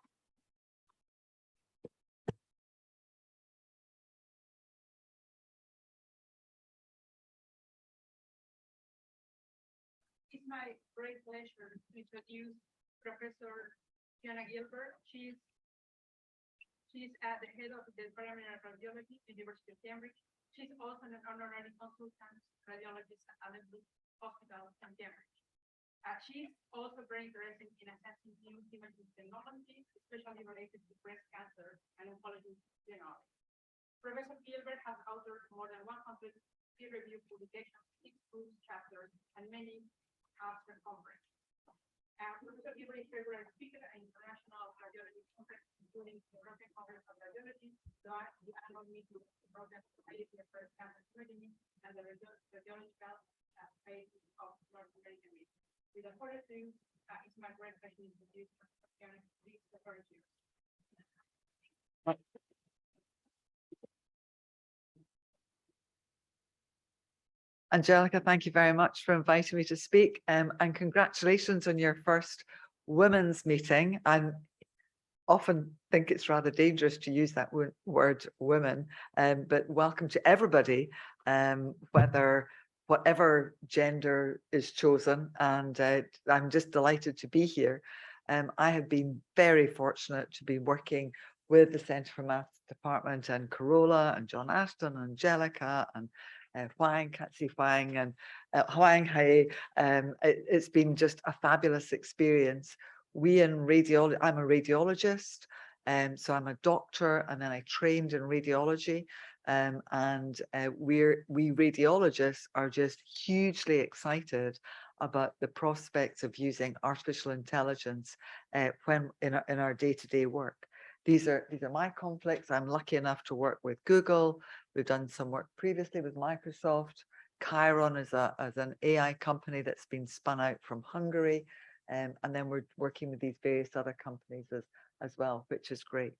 It's my great pleasure to introduce Professor Fiona Gilbert. She's at the head of the Department of Radiology, University of Cambridge. She's also an honorary consultant radiologist at Allen Hospital in Cambridge. She's also very interested in assessing new imaging technology, especially related to breast cancer and oncology generally. Professor Gilbert has authored more than 100 peer-reviewed publications, 6 books, chapters, and many abstract conferences. Professor Gilbert is a regular speaker at international cardiology conferences, including the European Congress of Cardiology, the annual meeting of the European Society of Breast Cancer Screening, and the Radiological Phase of North American meeting. Without further ado, it's my great pleasure to introduce these references. Angelica, thank you very much for inviting me to speak, and congratulations on your first women's meeting. I often think it's rather dangerous to use that word women, but welcome to everybody, whatever gender is chosen, and I'm just delighted to be here. I have been very fortunate to be working with the Centre for Maths Department and Corolla and John Ashton, and Angelica and Huang, Katsi Huang, and Huang Hai. It's been just a fabulous experience. I'm a radiologist, so I'm a doctor, and then I trained in radiology. We radiologists are just hugely excited about the prospects of using artificial intelligence when in our day-to-day work. These are my conflicts. I'm lucky enough to work with Google. We've done some work previously with Microsoft. Chiron is an AI company that's been spun out from Hungary. And then we're working with these various other companies as well, which is great.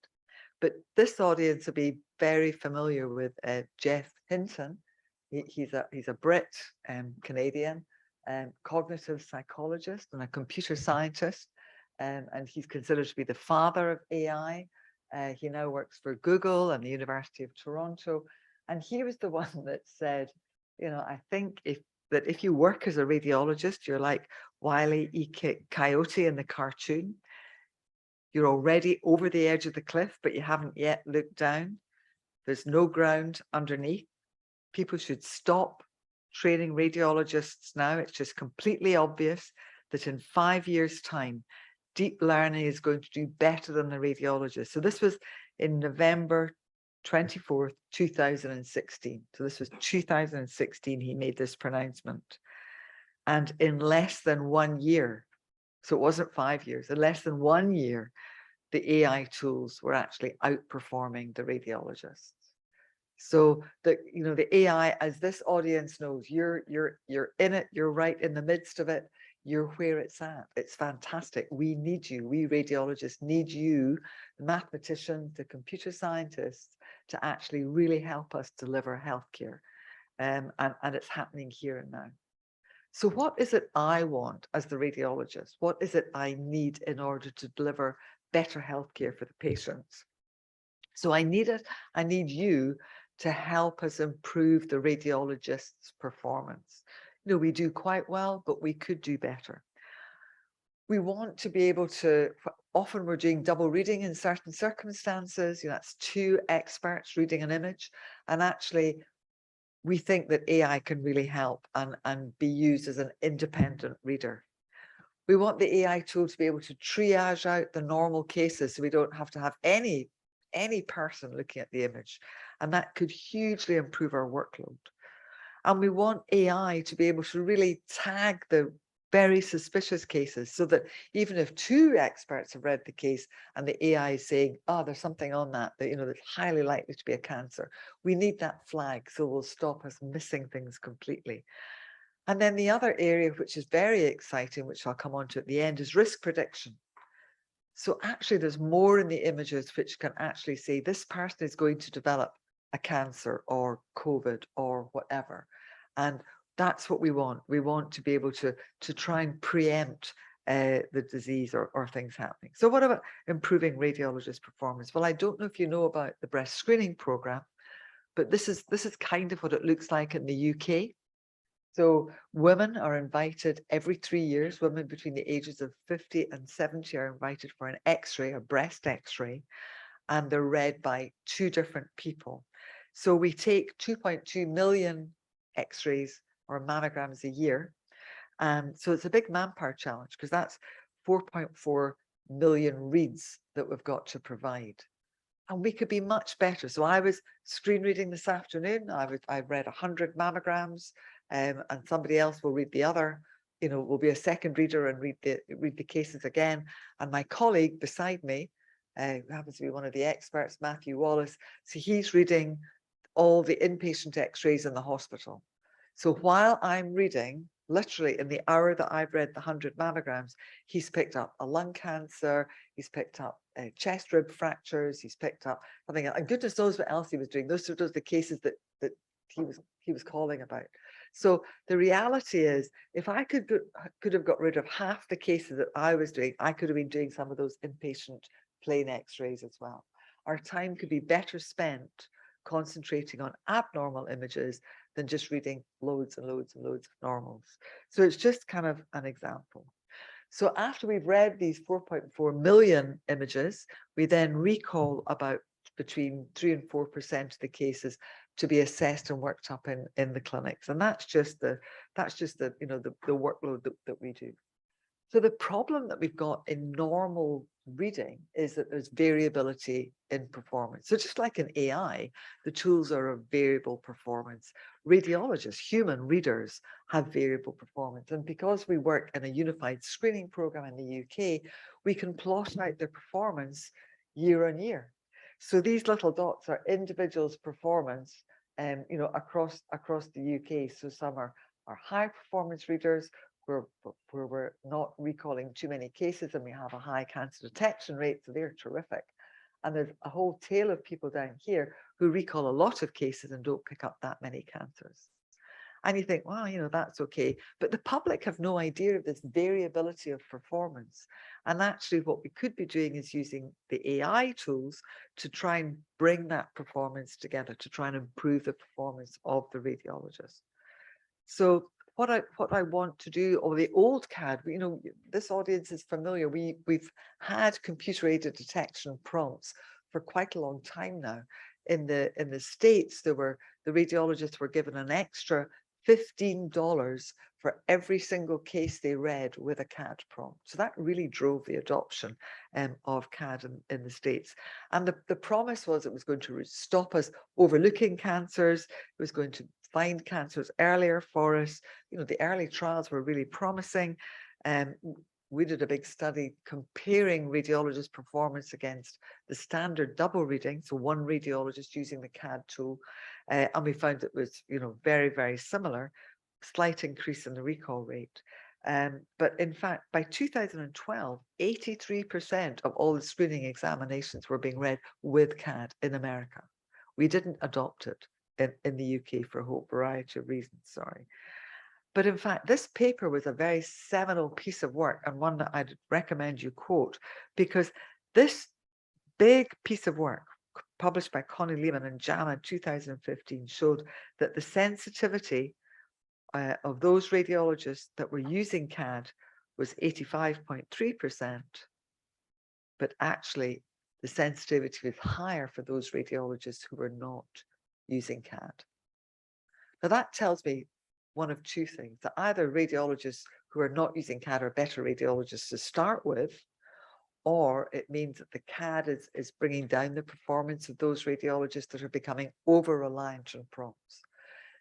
But this audience will be very familiar with Jeff Hinton. He's a Brit, Canadian, cognitive psychologist and a computer scientist. And he's considered to be the father of AI. He now works for Google and the University of Toronto. And he was the one that said, I think if you work as a radiologist, you're like Wile E. Coyote in the cartoon. You're already over the edge of the cliff, but you haven't yet looked down. There's no ground underneath. People should stop training radiologists now. It's just completely obvious that in 5 years' time, deep learning is going to do better than the radiologist. So this was in November 24th, 2016. So this was 2016, he made this pronouncement. And in less than 1 year, so it wasn't 5 years, in less than 1 year, the AI tools were actually outperforming the radiologists. So the AI, as this audience knows, you're in it, you're right in the midst of it. You're where it's at. It's fantastic. We need you. We radiologists need you, the mathematicians, the computer scientists, to actually really help us deliver healthcare. And it's happening here and now. So what is it I want as the radiologist? What is it I need in order to deliver better healthcare for the patients? So I need you to help us improve the radiologist's performance. We do quite well, but we could do better. We want to be able to, often we're doing double reading in certain circumstances, that's 2 experts reading an image, and actually we think that AI can really help and be used as an independent reader. We want the AI tool to be able to triage out the normal cases so we don't have to have any person looking at the image, and that could hugely improve our workload. And we want AI to be able to really tag the very suspicious cases so that even if 2 experts have read the case and the AI is saying, oh, there's something on that, that's highly likely to be a cancer, we need that flag so we'll stop us missing things completely. And then the other area, which is very exciting, which I'll come on to at the end, is risk prediction. So actually there's more in the images which can actually say this person is going to develop a cancer or COVID or whatever. And that's what we want. We want to be able to try and preempt the disease or things happening. So what about improving radiologist performance? Well, I don't know if you know about the breast screening program, but this is kind of what it looks like in the UK. So women are invited every 3 years, women between the ages of 50 and 70 are invited for an X-ray, a breast X-ray, and they're read by 2 different people. So we take 2.2 million X-rays or mammograms a year. So it's a big manpower challenge because that's 4.4 million reads that we've got to provide. And we could be much better. So I was screen reading this afternoon. I've read 100 mammograms, and somebody else will read the other. You know, will be a second reader and read the cases again. And my colleague beside me, who happens to be one of the experts, Matthew Wallace, so he's reading all the inpatient X-rays in the hospital. So while I'm reading, literally in the hour that I've read the 100 mammograms, he's picked up a lung cancer, he's picked up chest rib fractures, he's picked up something else, and goodness knows what else he was doing. Those are the cases that he was calling about. So the reality is, if I could have got rid of half the cases that I was doing, I could have been doing some of those inpatient plain X-rays as well. Our time could be better spent concentrating on abnormal images than just reading loads and loads and loads of normals. So it's just kind of an example. So after we've read these 4.4 million images, we then recall about between 3 and 4% of the cases to be assessed and worked up in the clinics. And that's just the you know, the workload that we do. So the problem that we've got in normal reading is that there's variability in performance. So just like in AI, the tools are of variable performance. Radiologists, human readers, have variable performance. And because we work in a unified screening program in the UK, we can plot out their performance year on year. So these little dots are individuals' performance, you know, across the UK. So some are high performance readers, where we're not recalling too many cases and we have a high cancer detection rate, so they're terrific. And there's a whole tail of people down here who recall a lot of cases and don't pick up that many cancers. And you think, well, you know, that's okay. But the public have no idea of this variability of performance. And actually what we could be doing is using the AI tools to try and bring that performance together, to try and improve the performance of the radiologist. So what I want to do, or the old CAD, you know, this audience is familiar. We've had computer-aided detection prompts for quite a long time now. In the States, the radiologists were given an extra $15 for every single case they read with a CAD prompt. So that really drove the adoption of CAD in the States. And the promise was it was going to stop us overlooking cancers. It was going to find cancers earlier for us. You know, the early trials were really promising. We did a big study comparing radiologists' performance against the standard double reading, so one radiologist using the CAD tool, and we found it was, you know, very, very similar, slight increase in the recall rate. But in fact, by 2012, 83% of all the screening examinations were being read with CAD in America. We didn't adopt it in the UK for a whole variety of reasons, sorry. But in fact, this paper was a very seminal piece of work and one that I'd recommend you quote, because this big piece of work published by Connie Lehman in JAMA 2015 showed that the sensitivity of those radiologists that were using CAD was 85.3%, but actually the sensitivity was higher for those radiologists who were not using CAD. Now that tells me one of two things, that either radiologists who are not using CAD are better radiologists to start with, or it means that the CAD is bringing down the performance of those radiologists that are becoming over-reliant on prompts.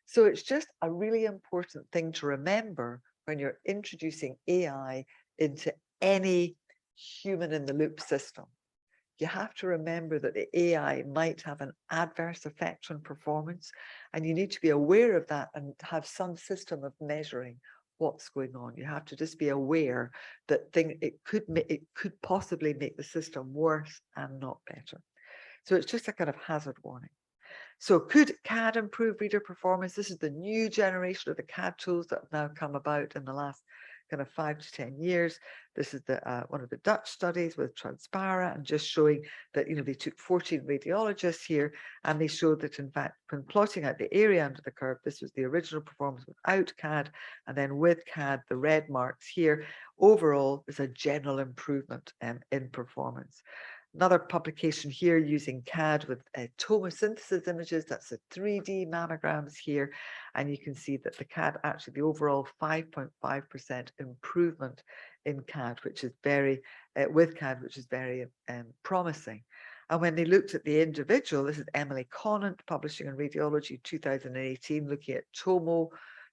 So it's just a really important thing to remember when you're introducing AI into any human-in-the-loop system. You have to remember that the AI might have an adverse effect on performance, and you need to be aware of that and have some system of measuring what's going on. You have to just be aware that it could possibly make the system worse and not better. So it's just a kind of hazard warning. So could CAD improve reader performance? This is the new generation of the CAD tools that have now come about in the last kind of 5 to 10 years. This is one of the Dutch studies with Transpara, and just showing that, you know, they took 14 radiologists here and they showed that in fact when plotting out the area under the curve, this was the original performance without CAD, and then with CAD, the red marks here, overall there's a general improvement in performance. Another publication here using CAD with tomosynthesis images, that's the 3D mammograms here, and you can see that the CAD, actually the overall 5.5% improvement in CAD, which is very, with CAD, which is very promising. And when they looked at the individual, this is Emily Conant publishing in Radiology 2018, looking at tomo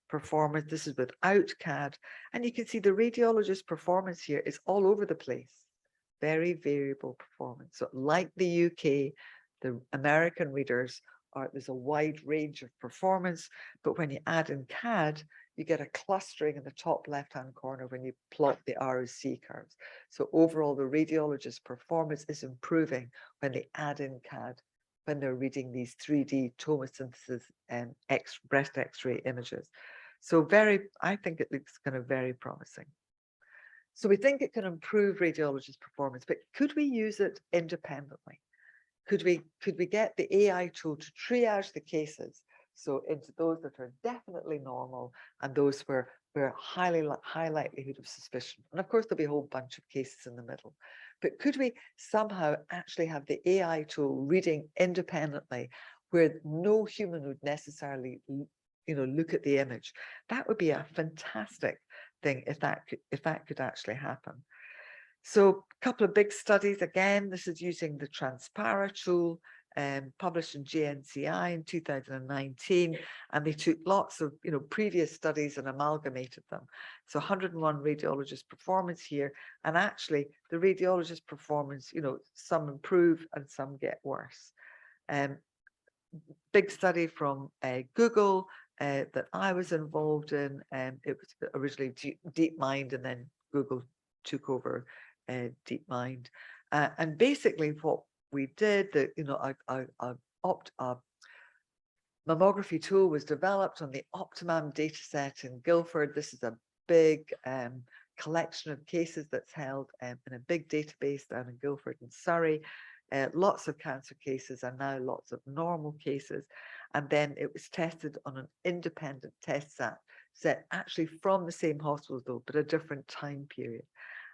performance. This is without CAD. And you can see the radiologist performance here is all over the place. Very variable performance. So like the UK, the American readers there's a wide range of performance, but when you add in CAD, you get a clustering in the top left-hand corner when you plot the ROC curves. So overall, the radiologist's performance is improving when they add in CAD, when they're reading these 3D tomosynthesis and breast X-ray images. So I think it looks kind of very promising. So we think it can improve radiologist performance, but could we use it independently? Could we get the AI tool to triage the cases, so into those that are definitely normal and those where high likelihood of suspicion? And of course, there'll be a whole bunch of cases in the middle. But could we somehow actually have the AI tool reading independently, where no human would necessarily, look at the image? That would be a fantastic thing if that could actually happen. So a couple of big studies. Again, this is using the Transpara tool, published in JNCI in 2019, and they took lots of previous studies and amalgamated them. So 101 radiologist performance here, and actually the radiologist performance, some improve and some get worse. Big study from Google that I was involved in. It was originally DeepMind, and then Google took over DeepMind. And basically what we did, that a mammography tool was developed on the Optimum data set in Guildford. This is a big collection of cases that's held in a big database down in Guildford in Surrey. Lots of cancer cases and now lots of normal cases. And then it was tested on an independent test set actually from the same hospital though, but a different time period.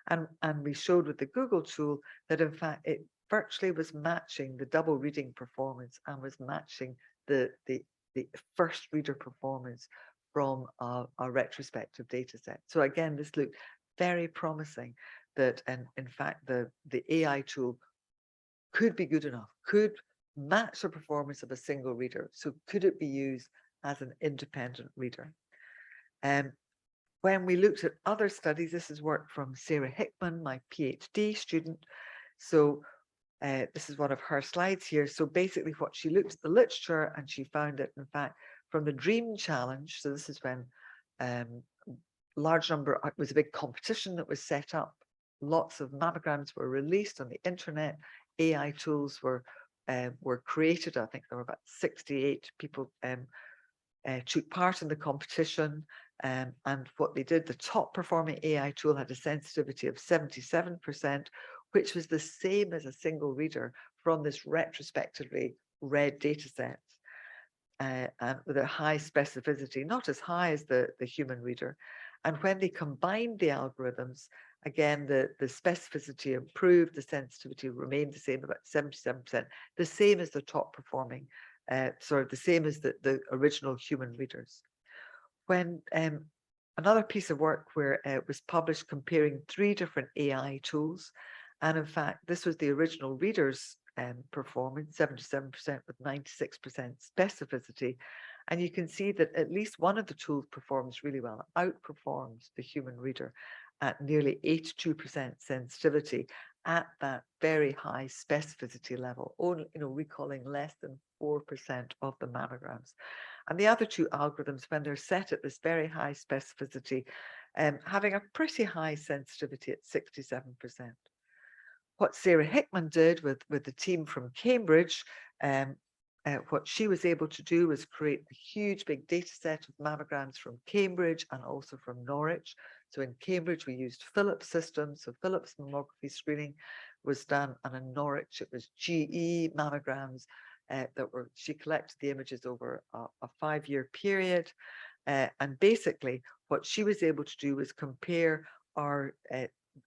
And we showed with the Google tool that in fact it virtually was matching the double reading performance and was matching the first reader performance from a retrospective data set. So again, this looked very promising that, and in fact, the AI tool could be good enough, could match the performance of a single reader. So could it be used as an independent reader? When we looked at other studies, this is work from Sarah Hickman, my PhD student. So this is one of her slides here. So basically what she looked at the literature, and she found that in fact from the DREAM challenge, so this is when large number, it was a big competition that was set up. Lots of mammograms were released on the internet. AI tools were created. I think there were about 68 people took part in the competition. And what they did, the top performing AI tool had a sensitivity of 77%, which was the same as a single reader from this retrospectively read data set, and with a high specificity, not as high as the human reader. And when they combined the algorithms, again, the specificity improved, the sensitivity remained the same, about 77%, the same as the top performing, the same as the original human readers. When another piece of work where it was published comparing 3 different AI tools, and in fact, this was the original reader's performance, 77% with 96% specificity. And you can see that at least one of the tools performs really well, outperforms the human reader at nearly 82% sensitivity at that very high specificity level, only recalling less than 4% of the mammograms. And the other 2 algorithms, when they're set at this very high specificity, having a pretty high sensitivity at 67%. What Sarah Hickman did with the team from Cambridge, what she was able to do was create a huge big data set of mammograms from Cambridge and also from Norwich. So in Cambridge, we used Philips systems. So Philips mammography screening was done, and in Norwich, it was GE mammograms she collected the images over a 5-year period. And basically, what she was able to do was compare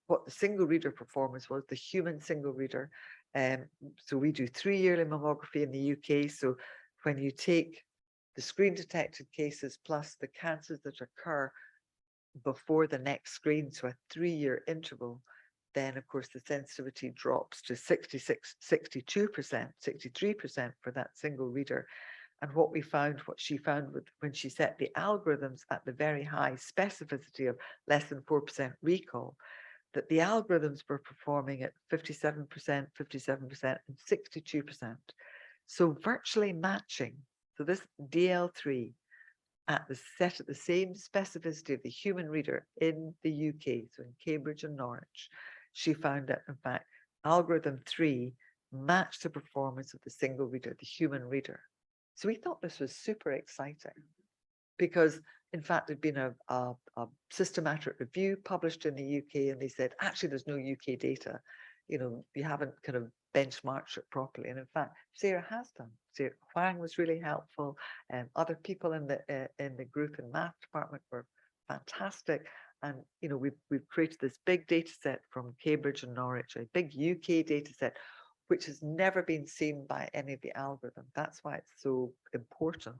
what the single reader performance was, the human single reader. So we do 3 yearly mammography in the UK. So when you take the screen detected cases plus the cancers that occur before the next screen, so a 3-year interval, then of course the sensitivity drops to 66, 62%, 63% for that single reader. And what she found when she set the algorithms at the very high specificity of less than 4% recall, that the algorithms were performing at 57%, 57%, and 62%. So virtually matching. So this DL3 at the same specificity of the human reader in the UK, so in Cambridge and Norwich, she found that in fact algorithm 3 matched the performance of the single reader, the human reader. So we thought this was super exciting because in fact there'd been a systematic review published in the UK, and they said actually there's no UK data, you haven't kind of benchmarked it properly. And in fact Sarah has done. Sarah Huang was really helpful, and other people in the group in math department were fantastic. And we've created this big data set from Cambridge and Norwich, a big UK data set which has never been seen by any of the algorithms. That's why it's so important.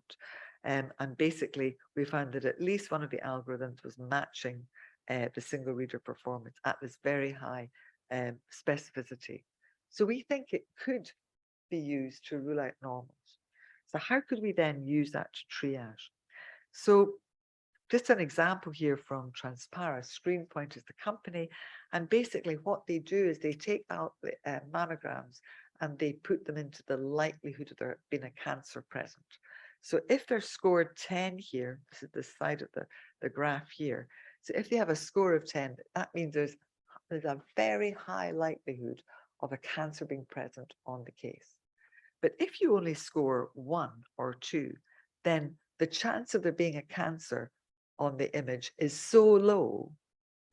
And basically, we found that at least one of the algorithms was matching the single reader performance at this very high specificity. So we think it could be used to rule out normals. So how could we then use that to triage? So just an example here from Transpara. ScreenPoint is the company, and basically what they do is they take out the mammograms and they put them into the likelihood of there being a cancer present. So if they're scored 10 here, this is the side of the graph here. So if they have a score of 10, that means there's a very high likelihood of a cancer being present on the case. But if you only score 1 or 2, then the chance of there being a cancer on the image is so low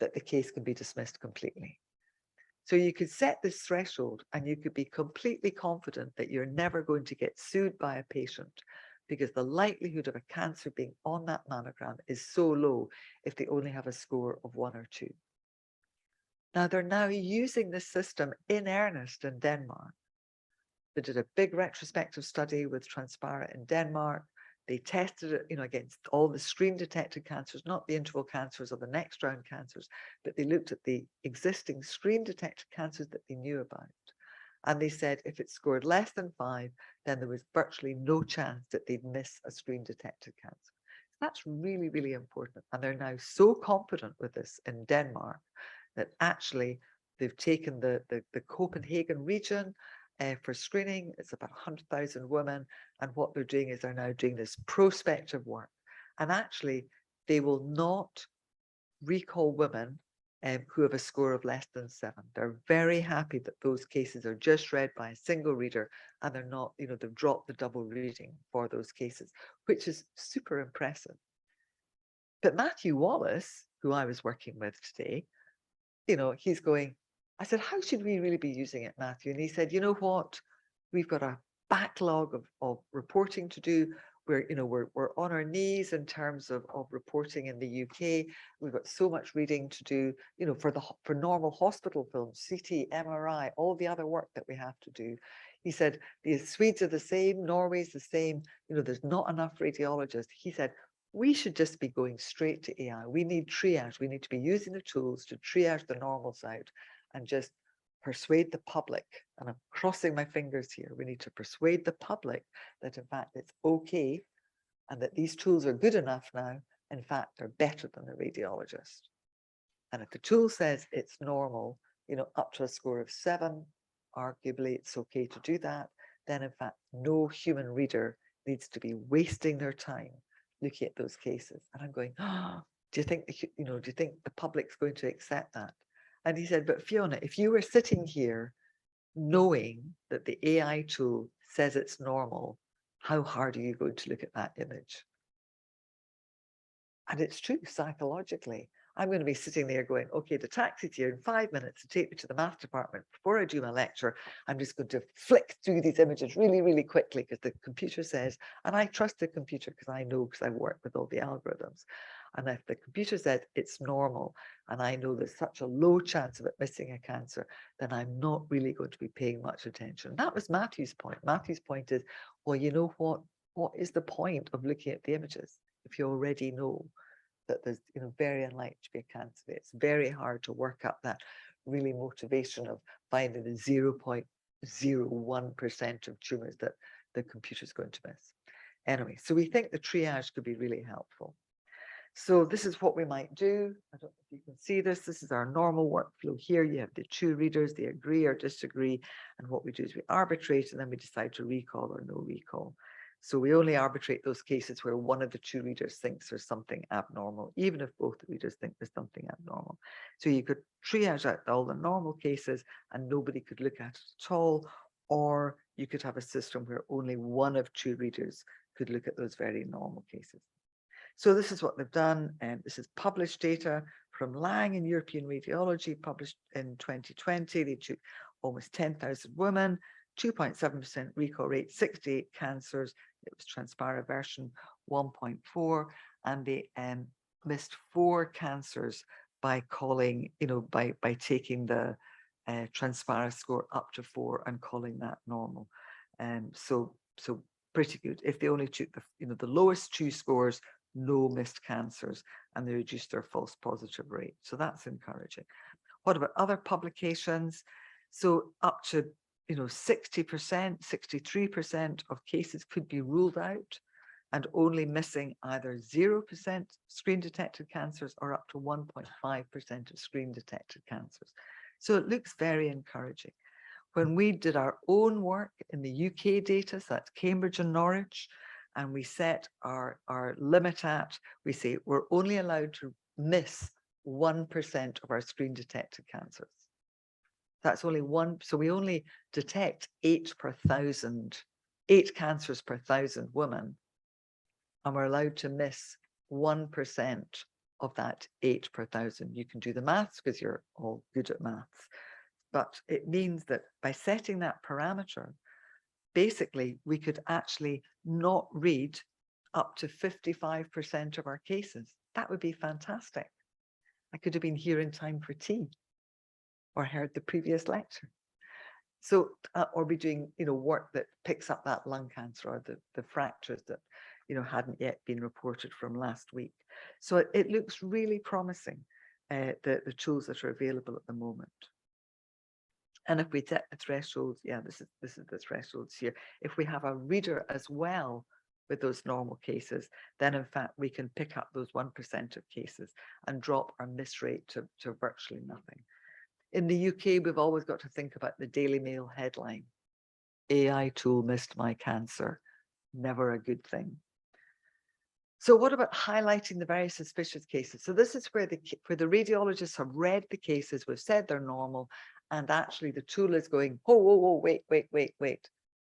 that the case can be dismissed completely. So you could set this threshold and you could be completely confident that you're never going to get sued by a patient because the likelihood of a cancer being on that mammogram is so low if they only have a score of 1 or 2. Now they're now using this system in earnest in Denmark. They did a big retrospective study with Transpara in Denmark. They tested it, against all the screen-detected cancers, not the interval cancers or the next round cancers, but they looked at the existing screen-detected cancers that they knew about. And they said if it scored less than 5, then there was virtually no chance that they'd miss a screen-detected cancer. That's really, really important. And they're now so confident with this in Denmark that actually they've taken the Copenhagen region for screening. It's about 100,000 women. And what they're doing is they're now doing this prospective work. And actually, they will not recall women who have a score of less than 7. They're very happy that those cases are just read by a single reader and they're not, they've dropped the double reading for those cases, which is super impressive. But Matthew Wallace, who I was working with today, he's going, I said, how should we really be using it, Matthew? And he said, you know what? We've got a backlog of reporting to do. We're on our knees in terms of reporting in the UK. We've got so much reading to do, for normal hospital films, CT, MRI, all the other work that we have to do. He said, the Swedes are the same, Norway's the same, there's not enough radiologists. He said, we should just be going straight to AI. We need triage. We need to be using the tools to triage the normals out and just persuade the public. And I'm crossing my fingers here. We need to persuade the public that in fact it's okay and that these tools are good enough now. In fact, they're better than the radiologist. And if the tool says it's normal, up to a score of 7, arguably it's okay to do that, then in fact, no human reader needs to be wasting their time looking at those cases. And I'm going, do you think the public's going to accept that? And he said, but Fiona, if you were sitting here knowing that the AI tool says it's normal, how hard are you going to look at that image? And it's true, psychologically. I'm going to be sitting there going, okay, the taxi's here in 5 minutes to take me to the math department. Before I do my lecture, I'm just going to flick through these images really, really quickly because the computer says, and I trust the computer because I know, because I work with all the algorithms. And if the computer says it's normal, and I know there's such a low chance of it missing a cancer, then I'm not really going to be paying much attention. That was Matthew's point. Matthew's point is, well, you know what? What is the point of looking at the images if you already know that there's very unlikely to be a cancer? It's very hard to work up that really motivation of finding the 0.01% of tumors that the computer's going to miss. Anyway, so we think the triage could be really helpful. So this is what we might do. I don't know if you can see this. This is our normal workflow here. You have the two readers, they agree or disagree. And what we do is we arbitrate and then we decide to recall or no recall. So we only arbitrate those cases where one of the two readers thinks there's something abnormal, even if both the readers think there's something abnormal. So you could triage out all the normal cases and nobody could look at it at all. Or you could have a system where only one of two readers could look at those very normal cases. So this is what they've done, and this is published data from Lang in European Radiology, published in 2020. They took almost 10,000 women, 2.7% recall rate, 68 cancers. It was Transpara version 1.4, and they missed 4 cancers by calling, by taking the Transpara score up to 4 and calling that normal. So pretty good. If they only took the lowest 2 scores, no missed cancers, and they reduced their false positive rate. So that's encouraging. What about other publications? So up to 60%, 63% of cases could be ruled out and only missing either 0% screen detected cancers or up to 1.5% of screen detected cancers. So it looks very encouraging. When we did our own work in the UK data, so that's Cambridge and Norwich, and we set our limit at, we say we're only allowed to miss 1% of our screen detected cancers. That's only one, so we only detect 8 cancers per 1,000 women, and we're allowed to miss 1% of that 8 per 1,000. You can do the maths because you're all good at maths, but it means that by setting that parameter, basically, we could actually not read up to 55% of our cases. That would be fantastic. I could have been here in time for tea or heard the previous lecture. So, or be doing, work that picks up that lung cancer or the fractures that, hadn't yet been reported from last week. So it looks really promising, the tools that are available at the moment. And if we set the thresholds, yeah, this is the thresholds here. If we have a reader as well with those normal cases, then in fact we can pick up those 1% of cases and drop our miss rate to virtually nothing. In the UK, we've always got to think about the Daily Mail headline. AI tool missed my cancer. Never a good thing. So what about highlighting the very suspicious cases? So this is where the radiologists have read the cases, we've said they're normal, and actually the tool is going, oh, wait.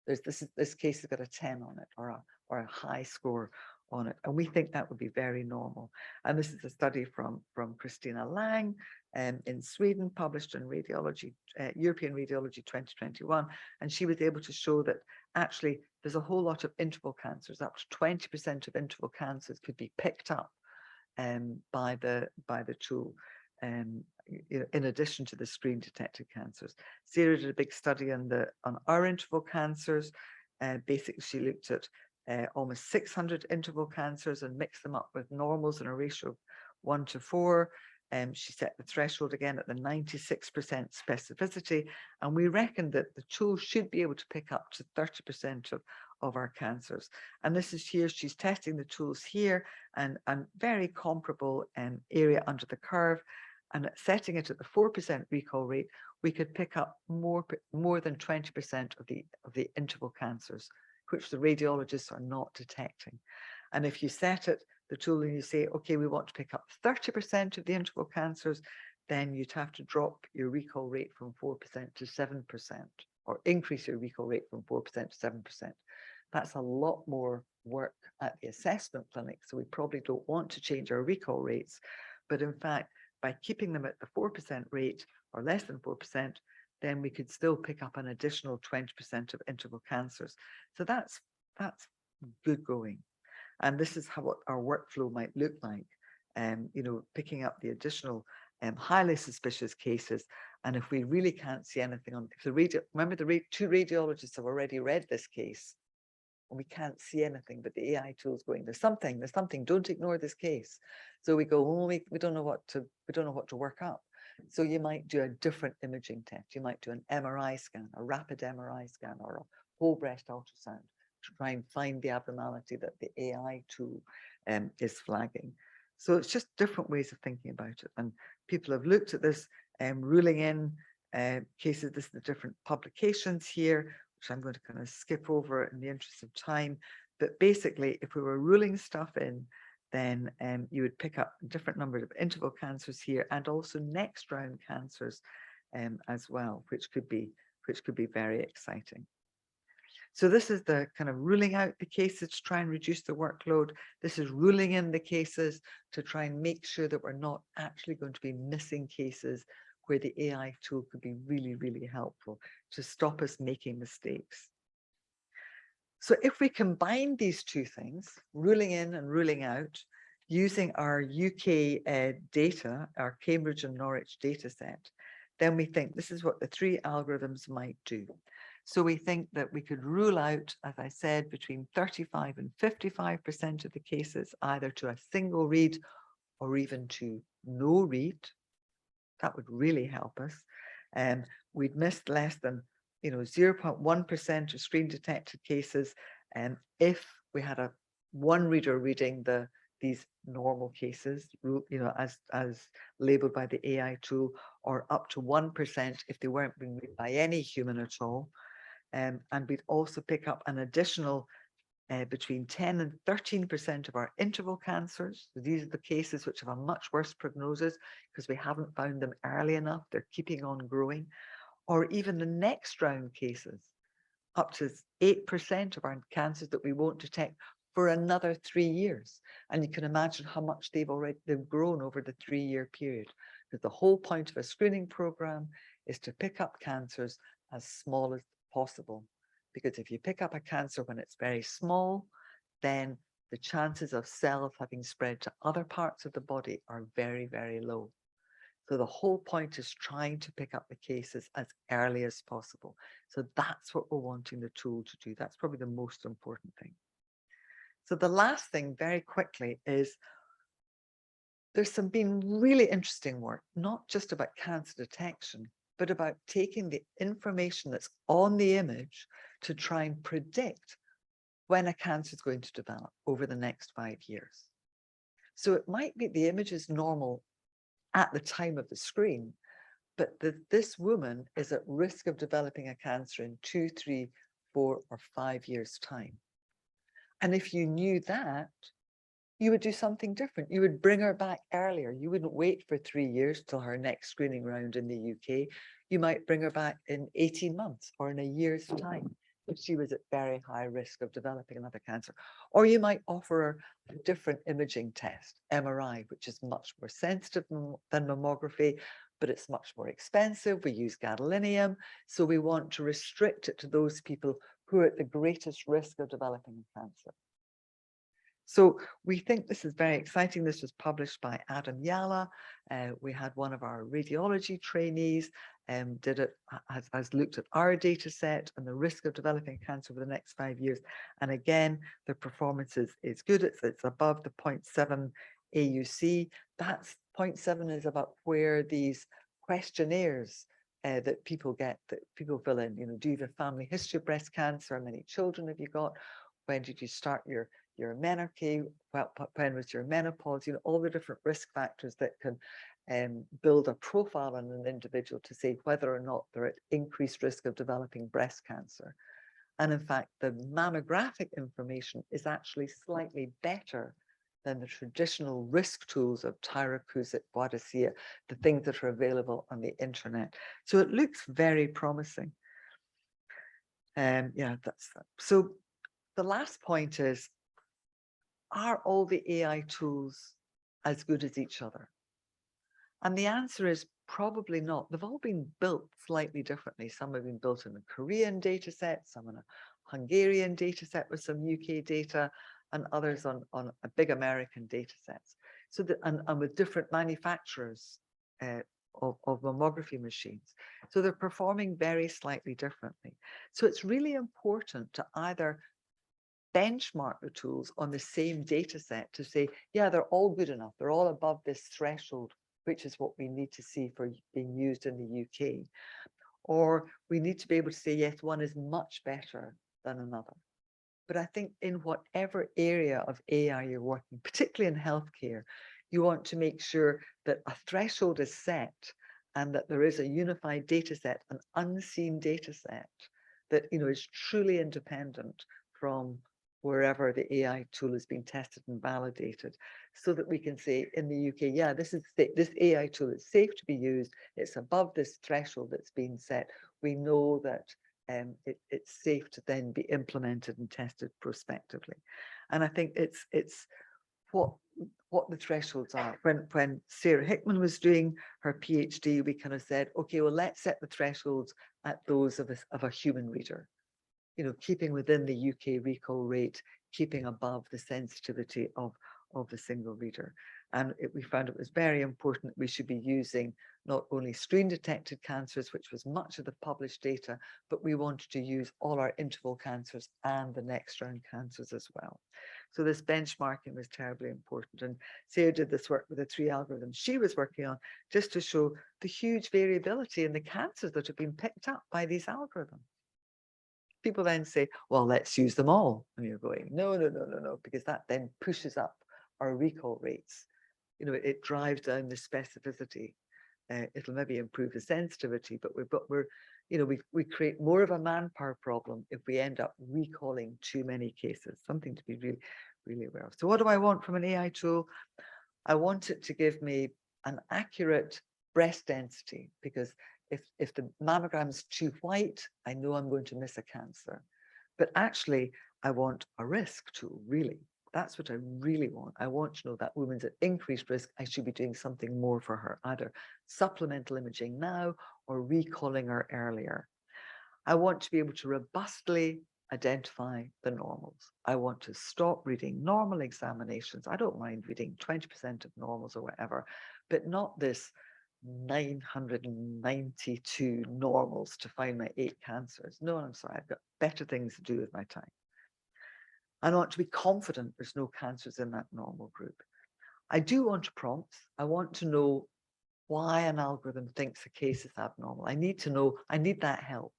This case has got a 10 on it or a high score on it. And we think that would be very normal. And this is a study from Christina Lang in Sweden, published in Radiology, European Radiology 2021. And she was able to show that actually there's a whole lot of interval cancers, up to 20% of interval cancers could be picked up by the tool. In addition to the screen detected cancers. Sarah did a big study on our interval cancers. Basically, she looked at almost 600 interval cancers and mixed them up with normals in a ratio of 1 to 4. She set the threshold again at the 96% specificity, and we reckon that the tool should be able to pick up to 30% of our cancers. And this is here, she's testing the tools here and very comparable area under the curve. And setting it at the 4% recall rate, we could pick up more than 20% of the interval cancers, which the radiologists are not detecting. And if you set it, the tool, and you say, okay, we want to pick up 30% of the interval cancers, then you'd have to drop your recall rate from 4% to 7%, or increase your recall rate from 4% to 7%. That's a lot more work at the assessment clinic, so we probably don't want to change our recall rates. But in fact, by keeping them at the 4% rate or less than 4%, then we could still pick up an additional 20% of interval cancers. So that's good going. And this is what our workflow might look like, picking up the additional highly suspicious cases. And if we really can't see anything on, remember the two radiologists have already read this case, and we can't see anything, but the AI tool is going, there's something, don't ignore this case. So we go, oh, we don't know what to work up. So you might do a different imaging test. You might do an MRI scan, a rapid MRI scan, or a whole breast ultrasound to try and find the abnormality that the AI tool is flagging. So it's just different ways of thinking about it. And people have looked at this ruling in cases. This is the different publications here, which I'm going to kind of skip over in the interest of time. But basically, if we were ruling stuff in, then you would pick up different numbers of interval cancers here and also next round cancers as well, which could be very exciting. So this is the kind of ruling out the cases to try and reduce the workload. This is ruling in the cases to try and make sure that we're not actually going to be missing cases where the AI tool could be really, really helpful to stop us making mistakes. So if we combine these two things, ruling in and ruling out, using our UK data, our Cambridge and Norwich data set, then we think this is what the three algorithms might do. So we think that we could rule out, as I said, between 35 and 55% of the cases, either to a single read or even to no read. That would really help us. We'd missed less than 0.1% of screen detected cases, and if we had a one reader reading these normal cases, as labeled by the AI tool, or up to 1% if they weren't being read by any human at all. And we'd also pick up an additional between 10 and 13% of our interval cancers. So these are the cases which have a much worse prognosis because we haven't found them early enough. They're keeping on growing. Or even the next round cases, up to 8% of our cancers that we won't detect for another 3 years. And you can imagine how much they've grown over the 3-year period. Because the whole point of a screening program is to pick up cancers as small as possible. Because if you pick up a cancer when it's very small, then the chances of cells having spread to other parts of the body are very, very low. So the whole point is trying to pick up the cases as early as possible. So that's what we're wanting the tool to do. That's probably the most important thing. So the last thing very quickly is there's been really interesting work, not just about cancer detection, but about taking the information that's on the image to try and predict when a cancer is going to develop over the next 5 years. So it might be the image is normal at the time of the screen, but this woman is at risk of developing a cancer in 2, 3, 4, or 5 years' time. And if you knew that, you would do something different. You would bring her back earlier. You wouldn't wait for 3 years till her next screening round in the UK. You might bring her back in 18 months or in a year's time if she was at very high risk of developing another cancer. Or you might offer her a different imaging test, MRI, which is much more sensitive than mammography, but it's much more expensive. We use gadolinium, so we want to restrict it to those people who are at the greatest risk of developing a cancer. So we think this is very exciting. This was published by Adam Yala. We had one of our radiology trainees has looked at our data set and the risk of developing cancer over the next 5 years. And again, the performance is good. It's above the 0.7 AUC. That's 0.7 is about where these questionnaires that people get, that people fill in, do you have a family history of breast cancer? How many children have you got? When did you start your menarche? When was your menopause? All the different risk factors that can build a profile on an individual to say whether or not they're at increased risk of developing breast cancer. And in fact, the mammographic information is actually slightly better than the traditional risk tools of Tyrer-Cuzick, Boadicea, the things that are available on the internet. So it looks very promising. Yeah, that's that. So the last point is, are all the AI tools as good as each other? And the answer is probably not. They've all been built slightly differently. Some have been built in a Korean data set, some in a Hungarian data set with some UK data, and others on a big American data sets. So and with different manufacturers of mammography machines. So they're performing very slightly differently. So it's really important to either benchmark the tools on the same data set to say, yeah, they're all good enough. They're all above this threshold which is what we need to see for being used in the UK. Or we need to be able to say, yes, one is much better than another. But I think in whatever area of AI you're working, particularly in healthcare, you want to make sure that a threshold is set and that there is a unified data set, an unseen data set that is truly independent from wherever the AI tool is being tested and validated, so that we can say in the UK, yeah, this AI tool is safe to be used. It's above this threshold that's been set. We know that it's safe to then be implemented and tested prospectively. And I think it's what the thresholds are. When Sarah Hickman was doing her PhD, we kind of said, okay, well, let's set the thresholds at those of a human reader, keeping within the UK recall rate, keeping above the sensitivity of the single reader. And we found it was very important that we should be using not only screen detected cancers, which was much of the published data, but we wanted to use all our interval cancers and the next round cancers as well. So this benchmarking was terribly important. And Sarah did this work with the 3 algorithms she was working on, just to show the huge variability in the cancers that have been picked up by these algorithms. People then say, well, let's use them all. And you're going, no, because that then pushes up our recall rates. It drives down the specificity. It'll maybe improve the sensitivity, but we create more of a manpower problem if we end up recalling too many cases. Something to be really, really aware of. So what do I want from an AI tool? I want it to give me an accurate breast density, because if the mammogram is too white, I know I'm going to miss a cancer. But actually, I want a risk tool, really. That's what I really want. I want to know that woman's at increased risk. I should be doing something more for her, either supplemental imaging now or recalling her earlier. I want to be able to robustly identify the normals. I want to stop reading normal examinations. I don't mind reading 20% of normals or whatever, but not this 992 normals to find my 8 cancers. No, I'm sorry, I've got better things to do with my time. I want to be confident there's no cancers in that normal group. I do want prompts. I want to know why an algorithm thinks a case is abnormal. I need to know, I need that help.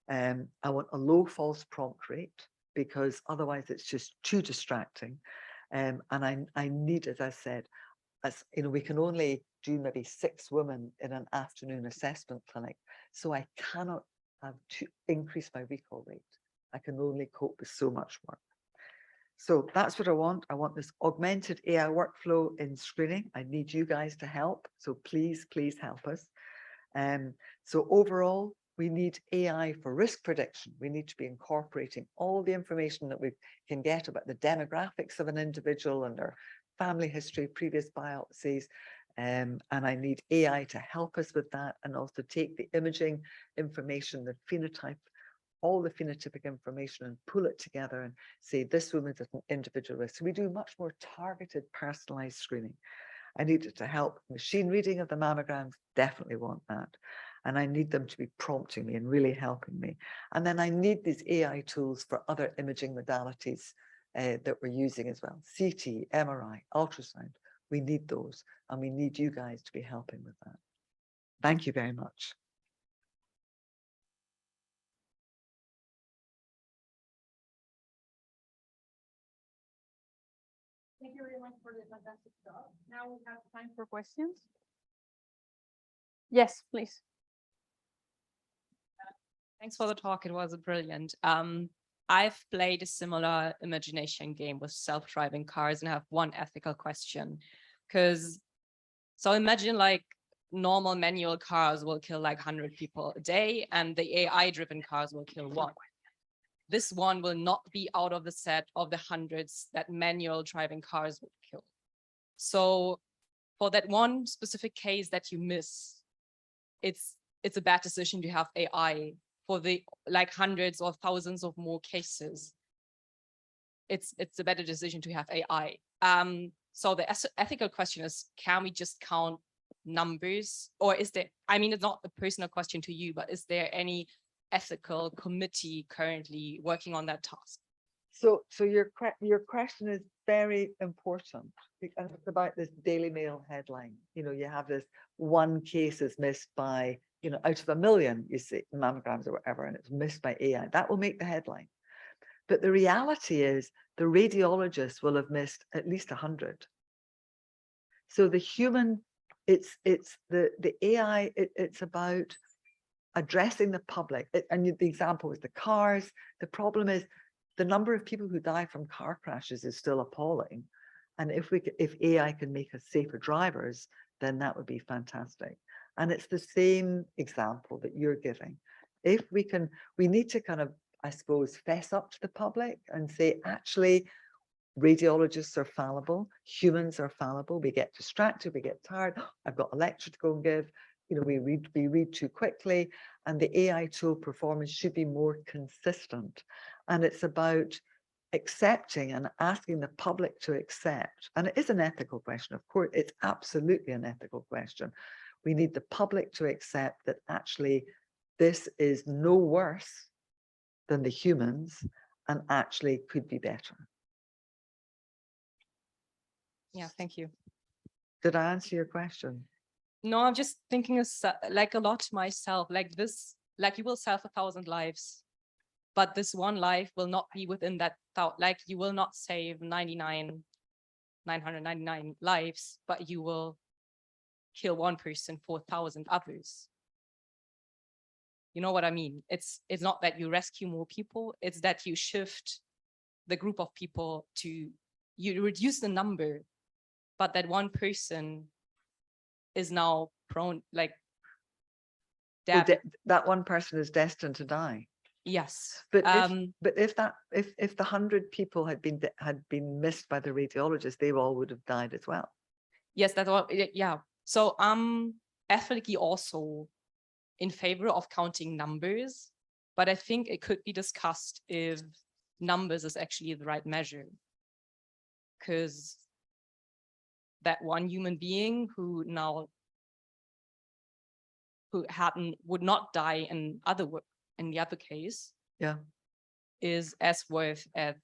I want a low false prompt rate, because otherwise it's just too distracting. And I need, as I said, we can only do maybe 6 women in an afternoon assessment clinic. So I cannot have to increase my recall rate. I can only cope with so much work. So that's what I want. I want this augmented AI workflow in screening. I need you guys to help. So please, please help us. So overall, we need AI for risk prediction. We need to be incorporating all the information that we can get about the demographics of an individual and their family history, previous biopsies. And I need AI to help us with that, and also take the imaging information, the phenotype, all the phenotypic information, and pull it together and say this woman's at an individual risk. So we do much more targeted, personalized screening. I need it to help machine reading of the mammograms, definitely want that. And I need them to be prompting me and really helping me. And then I need these AI tools for other imaging modalities that we're using as well. CT, MRI, ultrasound, we need those. And we need you guys to be helping with that. Thank you very much. Thank you very much for the fantastic talk. Now we have time for questions. Yes, please. Thanks for the talk. It was brilliant. I've played a similar imagination game with self-driving cars, and I have one ethical question. So imagine like normal manual cars will kill like 100 people a day, and the AI-driven cars will kill 1. This one will not be out of the set of the hundreds that manual driving cars would kill. So for that one specific case that you miss, it's a bad decision to have AI. For the like hundreds or thousands of more cases, it's a better decision to have AI. So the ethical question is, can we just count numbers? Or is there, I mean, it's not a personal question to you, but is there any ethical committee currently working on that task? So your question is, very important. And it's about this Daily Mail headline. You know, you have this one case is missed by, you know, out of 1 million, you see mammograms or whatever, and it's missed by AI. That will make the headline. But the reality is the radiologist will have missed at least 100. So the human, it's the AI, it's about addressing the public. And the example is the cars. The problem is the number of people who die from car crashes is still appalling. And if AI can make us safer drivers, then that would be fantastic. And it's the same example that you're giving. If we need to kind of, I suppose, fess up to the public and say, actually, radiologists are fallible, humans are fallible, we get distracted, we get tired, I've got a lecture to go and give, you know, we read too quickly, and the AI tool performance should be more consistent. And it's about accepting and asking the public to accept. And it is an ethical question, of course, it's absolutely an ethical question. We need the public to accept that actually this is no worse than the humans and actually could be better. Yeah, thank you. Did I answer your question? No, I'm just thinking of like a lot myself, like this, like you will save 1,000 lives, but this one life will not be within that thought. Like you will not save 999 lives, but you will kill one person for 1,000 others. You know what I mean? It's not that you rescue more people, it's that you shift the group of people to, you reduce the number, but that one person is now prone, like Well, that one person is destined to die. yes. But if the 100 people had been missed by the radiologist, they all would have died as well. Yes, that's all. Yeah. So I'm ethically also in favor of counting numbers, but I think it could be discussed if numbers is actually the right measure, because that one human being who would not die in the other case, yeah, is as worth as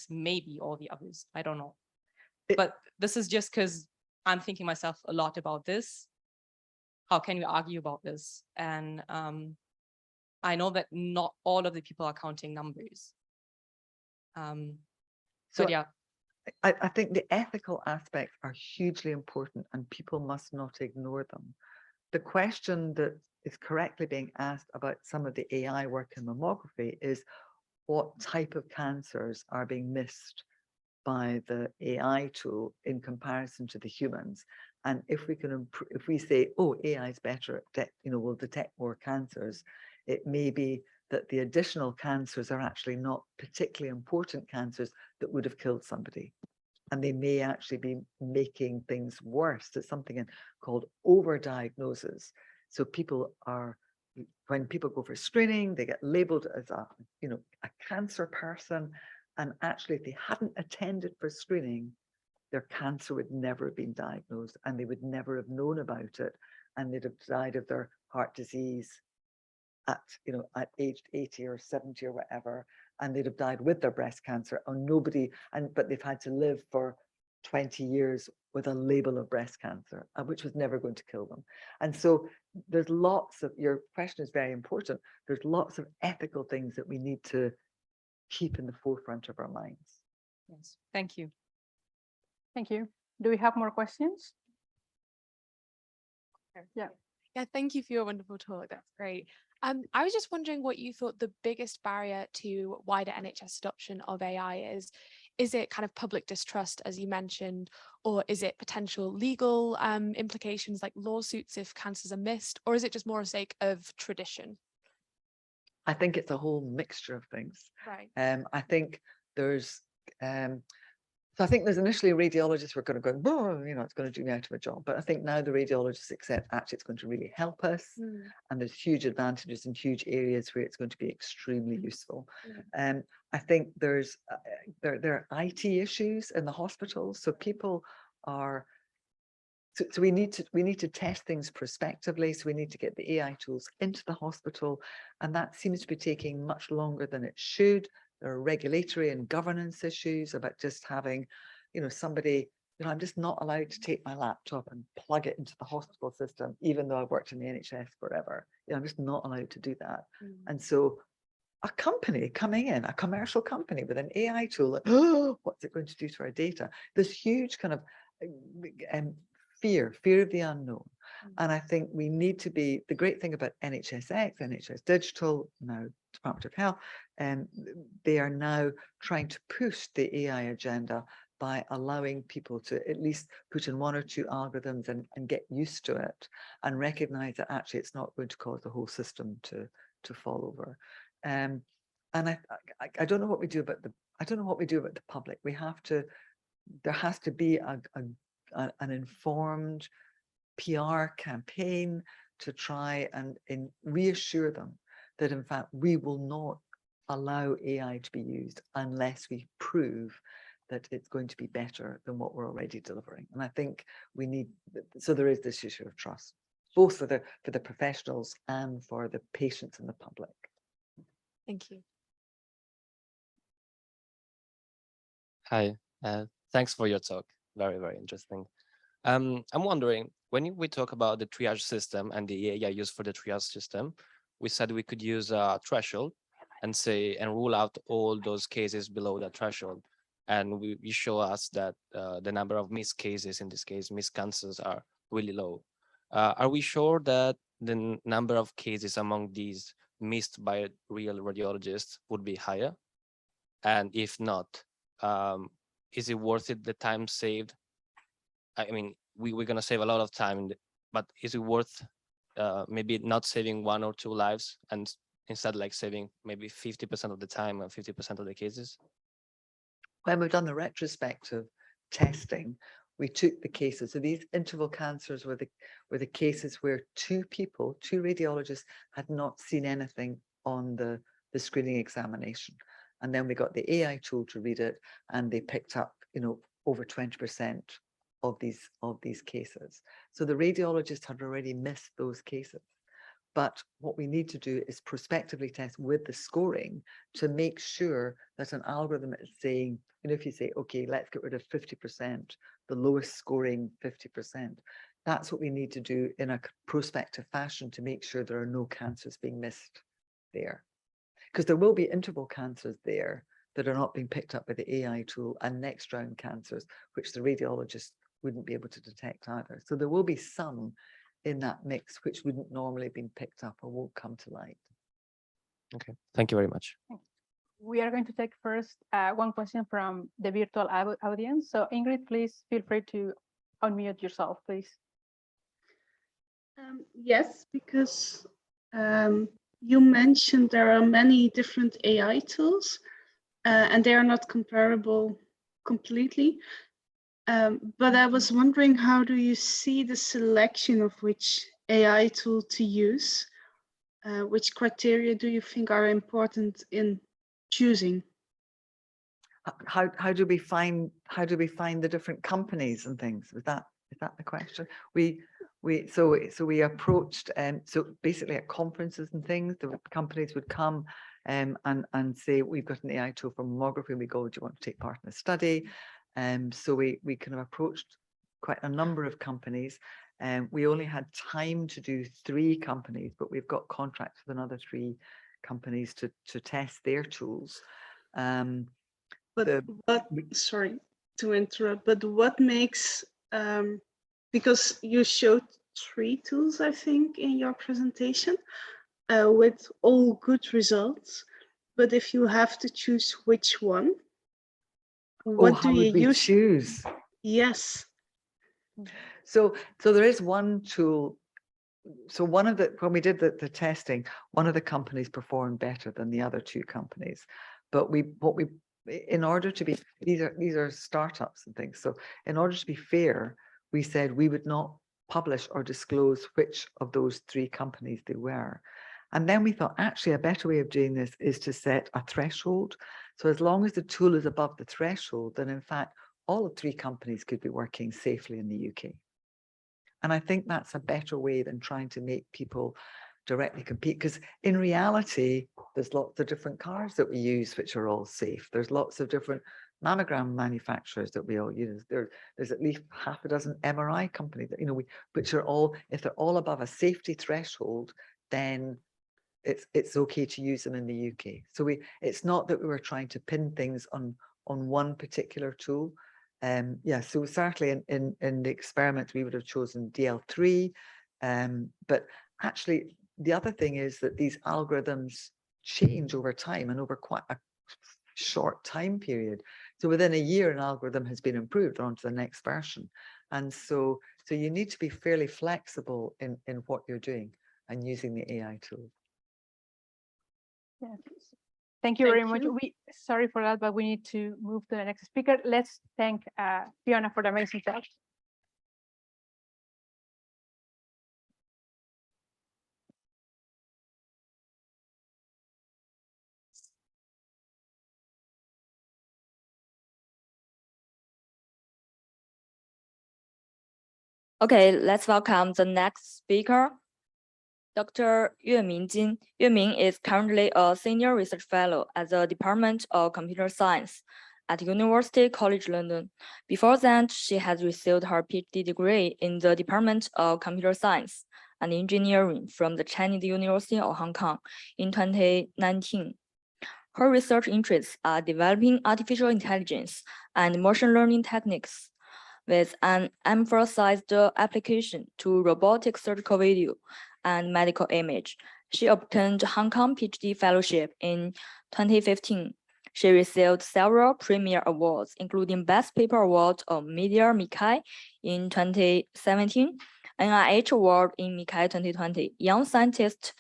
maybe all the others. I don't know. But this is just because I'm thinking myself a lot about this. How can we argue about this? And I know that not all of the people are counting numbers. So but yeah. I think the ethical aspects are hugely important and people must not ignore them. The question that is correctly being asked about some of the AI work in mammography is what type of cancers are being missed by the AI tool in comparison to the humans. And if we can if we say, oh, AI is better at, will detect more cancers, it may be that the additional cancers are actually not particularly important cancers that would have killed somebody. And they may actually be making things worse. There's something called overdiagnosis. So when people go for screening, they get labeled as a cancer person. And actually, if they hadn't attended for screening, their cancer would never have been diagnosed and they would never have known about it. And they'd have died of their heart disease at age 80 or 70 or whatever, and they'd have died with their breast cancer, but they've had to live for 20 years with a label of breast cancer, which was never going to kill them. And so there's lots of, your question is very important, there's lots of ethical things that we need to keep in the forefront of our minds. Yes, thank you. Thank you. Do we have more questions? Yeah. Yeah, thank you for your wonderful talk. That's great. I was just wondering what you thought the biggest barrier to wider NHS adoption of AI is. Is it kind of public distrust, as you mentioned, or is it potential legal implications like lawsuits if cancers are missed, or is it just more a sake of tradition? I think it's a whole mixture of things. Right. I think there's So I think there's initially radiologists were going to go, oh, it's going to do me out of a job. But I think now the radiologists accept actually it's going to really help us. And there's huge advantages in huge areas where it's going to be extremely useful. I think there are IT issues in the hospitals. So people are, so we need to test things prospectively. So we need to get the AI tools into the hospital. And that seems to be taking much longer than it should. There are regulatory and governance issues about just having you know, somebody, you know, I'm just not allowed to take my laptop and plug it into the hospital system, even though I've worked in the NHS forever. You know, I'm just not allowed to do that. And so a company coming in, a commercial company with an AI tool, like, oh, what's it going to do to our data? This huge kind of fear of the unknown. And I think we need to be, the great thing about NHSX, NHS Digital, now Department of Health, and they are now trying to push the AI agenda by allowing people to at least put in 1 or 2 algorithms and get used to it and recognize that actually it's not going to cause the whole system to fall over. And I don't know what we do about the public. We have to, there has to be an informed PR campaign to try and reassure them that in fact we will not allow AI to be used unless we prove that it's going to be better than what we're already delivering. And I think we need, so there is this issue of trust, both for the professionals and for the patients and the public. Thank you. Hi, thanks for your talk. Very, very interesting. I'm wondering, when we talk about the triage system and the AI used for the triage system, we said we could use a threshold and say, and rule out all those cases below that threshold. And you show us that the number of missed cases, in this case, missed cancers, are really low. Are we sure that the number of cases among these missed by real radiologists would be higher? And if not, is it worth it, the time saved? I mean, we're going to save a lot of time, but is it worth maybe not saving 1 or 2 lives and instead like saving maybe 50% of the time and 50% of the cases? When we've done the retrospective testing, we took the cases. So these interval cancers were the cases where 2 radiologists had not seen anything on the screening examination. And then we got the AI tool to read it, and they picked up, you know, over 20% of these cases. So the radiologist had already missed those cases. But what we need to do is prospectively test with the scoring to make sure that an algorithm is saying, you know, if you say, okay, let's get rid of 50%, the lowest scoring 50%, that's what we need to do in a prospective fashion to make sure there are no cancers being missed there. Because there will be interval cancers there that are not being picked up by the AI tool, and next round cancers, which the radiologist wouldn't be able to detect either. So there will be some in that mix which wouldn't normally have been picked up or won't come to light. Okay, thank you very much. We are going to take first one question from the virtual audience. So Ingrid, please feel free to unmute yourself, please. Yes, because you mentioned there are many different AI tools and they are not comparable completely. But I was wondering, how do you see the selection of which AI tool to use? Which criteria do you think are important in choosing? How do we find the different companies and things? Is that the question? So we approached, so basically at conferences and things, the companies would come and say, we've got an AI tool for mammography. We go, do you want to take part in the study? So we kind of approached quite a number of companies. We only had time to do 3 companies, but we've got contracts with another 3 companies to test their tools. Sorry to interrupt, but what makes, because you showed 3 tools, I think, in your presentation, with all good results, but if you have to choose which one, what do you choose? Yes. So there is one tool. So when we did the testing, one of the companies performed better than the other 2 companies. But in order to be, these are startups and things. So in order to be fair, we said we would not publish or disclose which of those 3 companies they were. And then we thought, actually, a better way of doing this is to set a threshold. So as long as the tool is above the threshold, then in fact, all of 3 companies could be working safely in the UK. And I think that's a better way than trying to make people directly compete, because in reality, there's lots of different cars that we use which are all safe. There's lots of different mammogram manufacturers that we all use. There's at least half a dozen MRI companies that, which are all, if they're all above a safety threshold, then it's okay to use them in the UK. So it's not that we were trying to pin things on one particular tool. Yeah, so certainly in the experiments we would have chosen DL3, but actually the other thing is that these algorithms change over time and over quite a short time period. So within a year, an algorithm has been improved on to the next version. And so you need to be fairly flexible in what you're doing and using the AI tool. Yes. Thank you very much. Sorry for that, but we need to move to the next speaker. Let's thank Fiona for the amazing talk. Okay, let's welcome the next speaker, Dr. Yueming Jin. Yueming is currently a senior research fellow at the Department of Computer Science at University College London. Before that, she has received her PhD degree in the Department of Computer Science and Engineering from the Chinese University of Hong Kong in 2019. Her research interests are developing artificial intelligence and machine learning techniques with an emphasized application to robotic surgical video and medical image. She obtained Hong Kong PhD fellowship in 2015. She received several premier awards, including Best Paper Award of Media MICAI in 2017, NIH Award in MICAI 2020, Young Scientist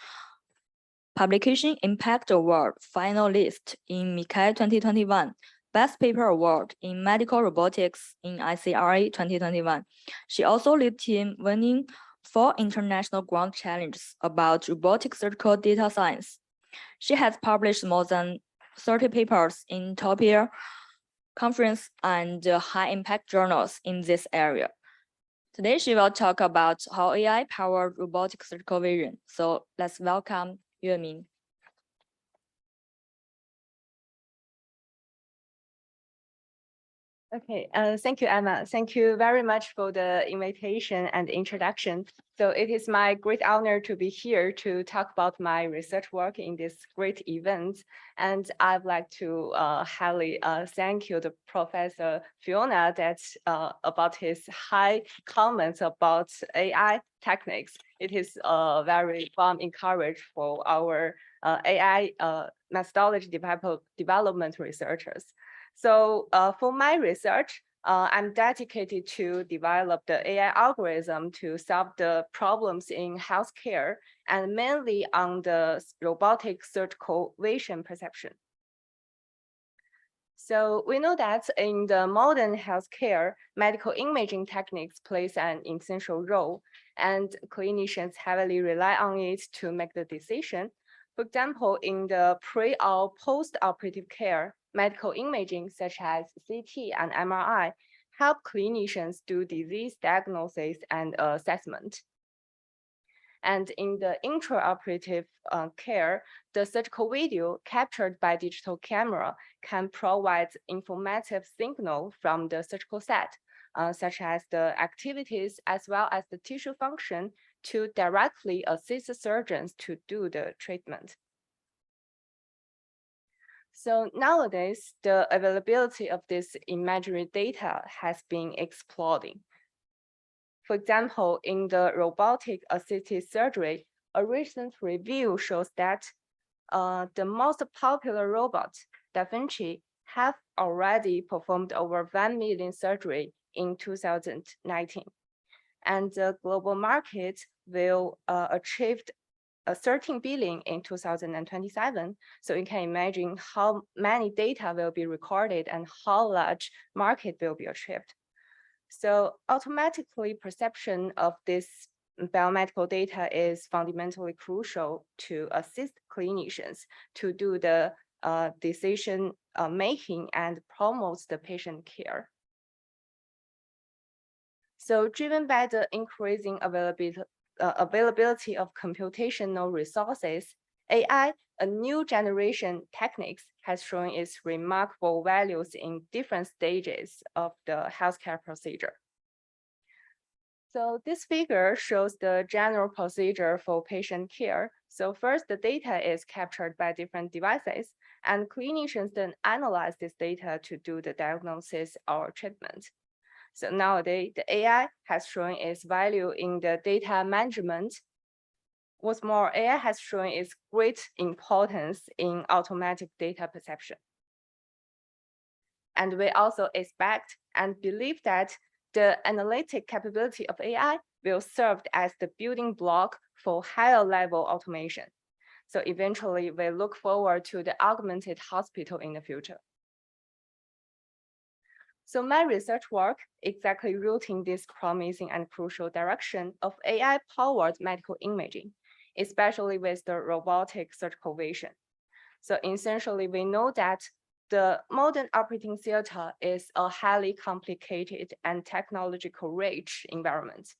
Publication Impact Award finalist in MICAI 2021, Best Paper Award in Medical Robotics in ICRA 2021. She also led team winning 4 international grant challenges about robotic surgical data science. She has published more than 30 papers in top-tier conference and high-impact journals in this area. Today, she will talk about how AI powered robotic surgical vision. So let's welcome Yueming. Okay, thank you, Emma. Thank you very much for the invitation and introduction. So it is my great honor to be here to talk about my research work in this great event. And I'd like to highly thank you, the Professor Fiona, about his high comments about AI techniques. It is very warm encouragement for our AI methodology development researchers. So for my research, I'm dedicated to develop the AI algorithm to solve the problems in healthcare and mainly on the robotic surgical vision perception. So we know that in the modern healthcare, medical imaging techniques plays an essential role, and clinicians heavily rely on it to make the decision. For example, in the pre or post-operative care, medical imaging such as CT and MRI help clinicians do disease diagnosis and assessment. And in the intraoperative care, the surgical video captured by digital camera can provide informative signal from the surgical set, such as the activities as well as the tissue function to directly assist the surgeons to do the treatment. So nowadays, the availability of this imagery data has been exploding. For example, in the robotic assisted surgery, a recent review shows that the most popular robot, Da Vinci, have already performed over 1 million surgery in 2019. And the global market will achieve 13 billion in 2027. So you can imagine how many data will be recorded and how large market will be achieved. So automatically perception of this biomedical data is fundamentally crucial to assist clinicians to do the decision making and promotes the patient care. So driven by the increasing availability of computational resources, AI, a new generation techniques, has shown its remarkable values in different stages of the healthcare procedure. So this figure shows the general procedure for patient care. So first, the data is captured by different devices, and clinicians then analyze this data to do the diagnosis or treatment. So nowadays, the AI has shown its value in the data management. What's more, AI has shown its great importance in automatic data perception. And we also expect and believe that the analytic capability of AI will serve as the building block for higher level automation. So eventually, we look forward to the augmented hospital in the future. So my research work exactly rooting this promising and crucial direction of AI-powered medical imaging, especially with the robotic surgical vision. So essentially, we know that the modern operating theater is a highly complicated and technological rich environment.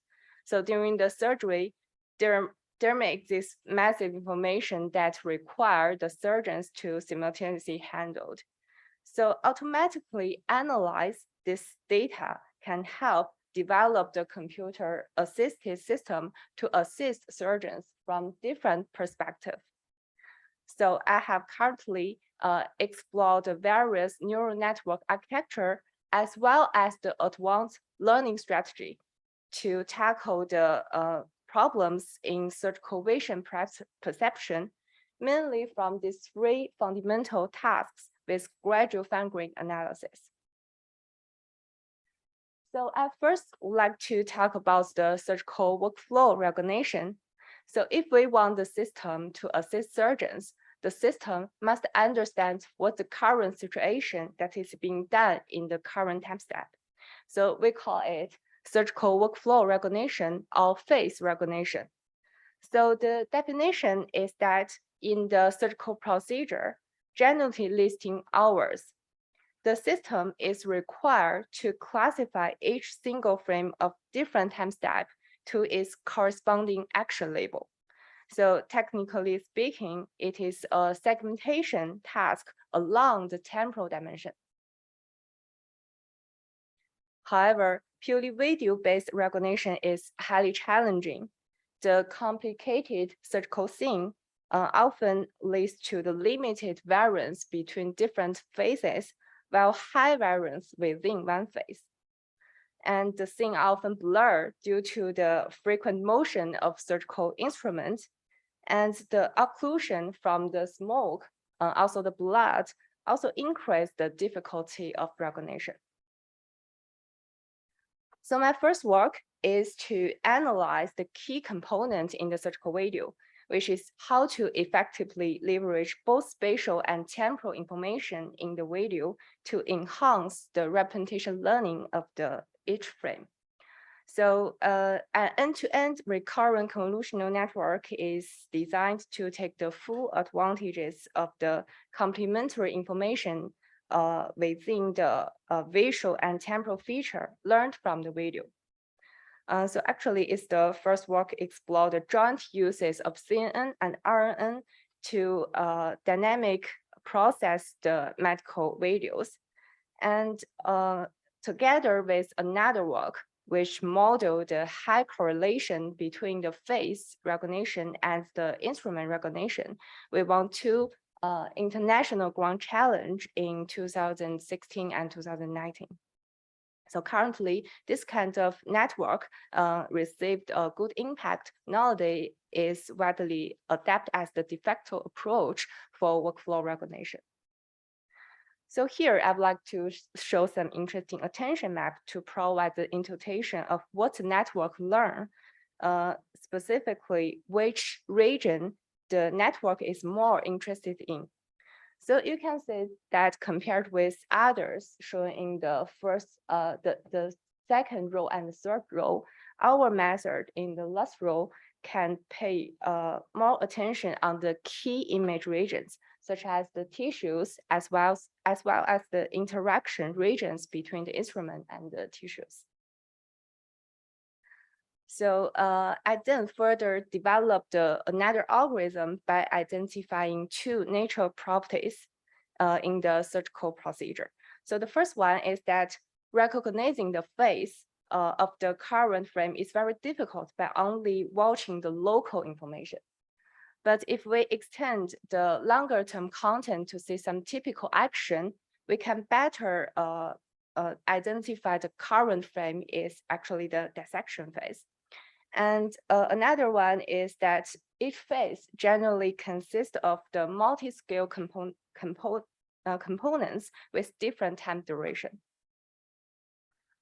So during the surgery, there may exist massive information that require the surgeons to simultaneously handle. So automatically analyze this data can help develop the computer-assisted system to assist surgeons from different perspectives. So I have currently explored the various neural network architecture as well as the advanced learning strategy to tackle the problems in surgical vision perception, mainly from these three fundamental tasks with gradual fine-grained analysis. So I first would like to talk about the surgical workflow recognition. So if we want the system to assist surgeons, the system must understand what the current situation that is being done in the current time step. So we call it surgical workflow recognition or face recognition. So the definition is that in the surgical procedure, generally listing hours, the system is required to classify each single frame of different time step to its corresponding action label. So technically speaking, it is a segmentation task along the temporal dimension. However, purely video-based recognition is highly challenging. The complicated surgical scene often leads to the limited variance between different phases, while high variance within one phase. And the scene often blur due to the frequent motion of surgical instruments, and the occlusion from the smoke, also the blood, also increase the difficulty of recognition. So my first work is to analyze the key component in the surgical video, which is how to effectively leverage both spatial and temporal information in the video to enhance the representation learning of each frame. So an end-to-end recurrent convolutional network is designed to take the full advantages of the complementary information within the visual and temporal feature learned from the video. So actually, it's the first work explore the joint uses of CNN and RNN to dynamic process the medical videos. And together with another work, which model the high correlation between the face recognition and the instrument recognition, we won two international grand challenge in 2016 and 2019. So currently, this kind of network received a good impact. Nowadays, is widely adapted as the de facto approach for workflow recognition. So here, I'd like to show some interesting attention map to provide the interpretation of what the network learn, specifically which region the network is more interested in. So you can see that compared with others shown in the first, the second row and the third row, our method in the last row can pay more attention on the key image regions, such as the tissues, as well as the interaction regions between the instrument and the tissues. So I then further developed another algorithm by identifying two natural properties in the search code procedure. So the first one is that recognizing the face of the current frame is very difficult by only watching the local information. But if we extend the longer term content to see some typical action, we can better identify the current frame is actually the dissection phase. And another one is that each phase generally consists of the multi-scale components with different time duration.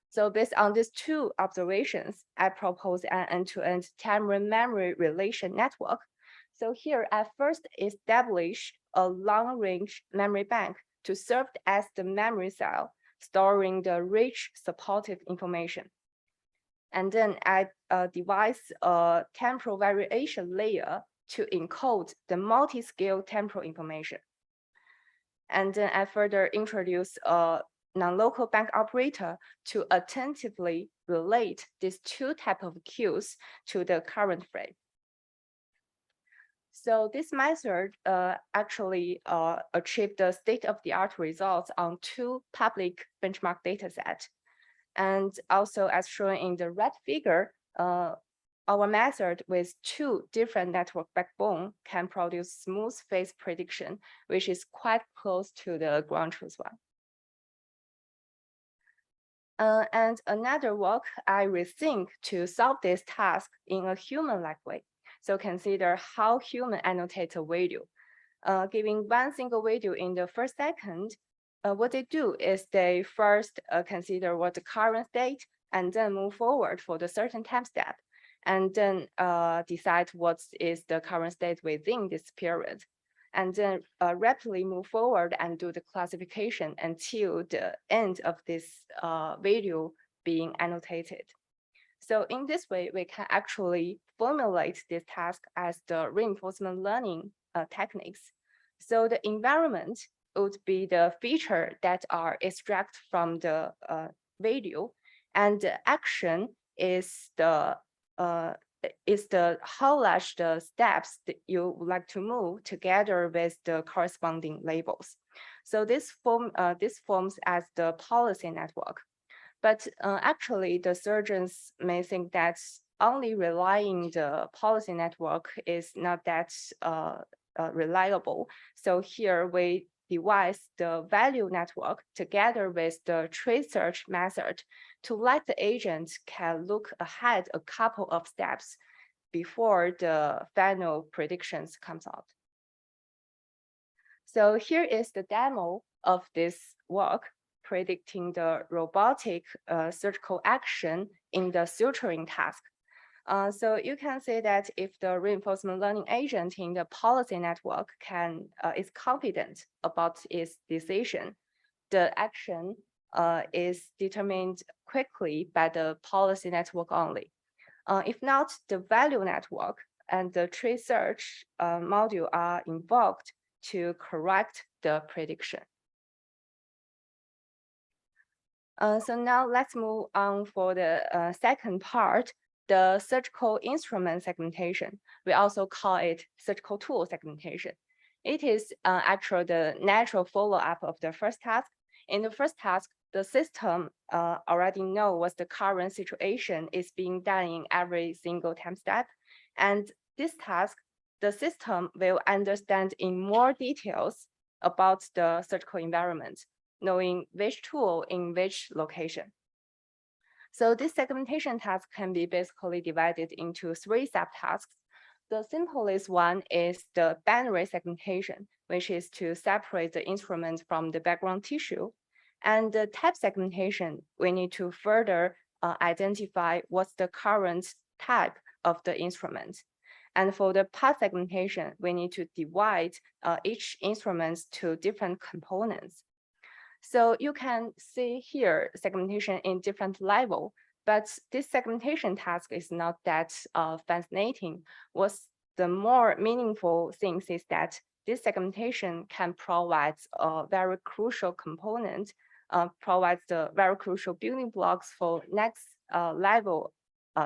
So based on these two observations, I propose an end-to-end time-memory relation network. So here I first establish a long-range memory bank to serve as the memory cell, storing the rich supportive information. And then I devise a temporal variation layer to encode the multi-scale temporal information. And then I further introduce a non-local bank operator to attentively relate these two types of queues to the current frame. So this method actually achieved the state-of-the-art results on two public benchmark datasets. And also, as shown in the red figure, our method with two different network backbone can produce smooth phase prediction, which is quite close to the ground truth one. And another work, I rethink to solve this task in a human-like way. So consider how human annotate a video. Giving one single video in the first second, what they do is they first consider what the current state and then move forward for the certain time step, and then decide what is the current state within this period, and then rapidly move forward and do the classification until the end of this video being annotated. So in this way, we can actually formulate this task as the reinforcement learning techniques. So the environment would be the feature that are extracted from the video, and the action is the how large the steps that you would like to move together with the corresponding labels. So this forms as the policy network. But actually, the surgeons may think that only relying the policy network is not that reliable. So here we devise the value network together with the tree search method to let the agent can look ahead a couple of steps before the final predictions comes out. So here is the demo of this work, predicting the robotic surgical action in the suturing task. So you can say that if the reinforcement learning agent in the policy network is confident about its decision, the action is determined quickly by the policy network only. If not, the value network and the tree search module are invoked to correct the prediction. So now let's move on for the second part, the surgical instrument segmentation. We also call it surgical tool segmentation. It is actually the natural follow-up of the first task. In the first task, the system already know what the current situation is being done in every single time step. And this task, the system will understand in more details about the surgical environment, knowing which tool in which location. So this segmentation task can be basically divided into three subtasks. The simplest one is the binary segmentation, which is to separate the instrument from the background tissue. And the type segmentation, we need to further identify what's the current type of the instrument. And for the path segmentation, we need to divide each instrument to different components. So you can see here segmentation in different level, but this segmentation task is not that fascinating. What's the more meaningful things is that this segmentation can provide a very crucial component, provides the very crucial building blocks for next level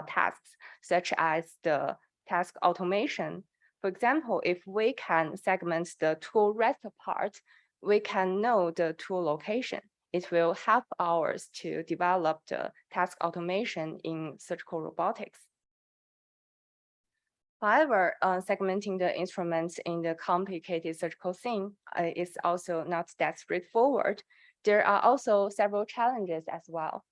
tasks, such as the task automation. For example, if we can segment the tool rest part, we can know the tool location. It will help us to develop the task automation in surgical robotics. However, segmenting the instruments in the complicated surgical scene is also not that straightforward. There are also several challenges as well.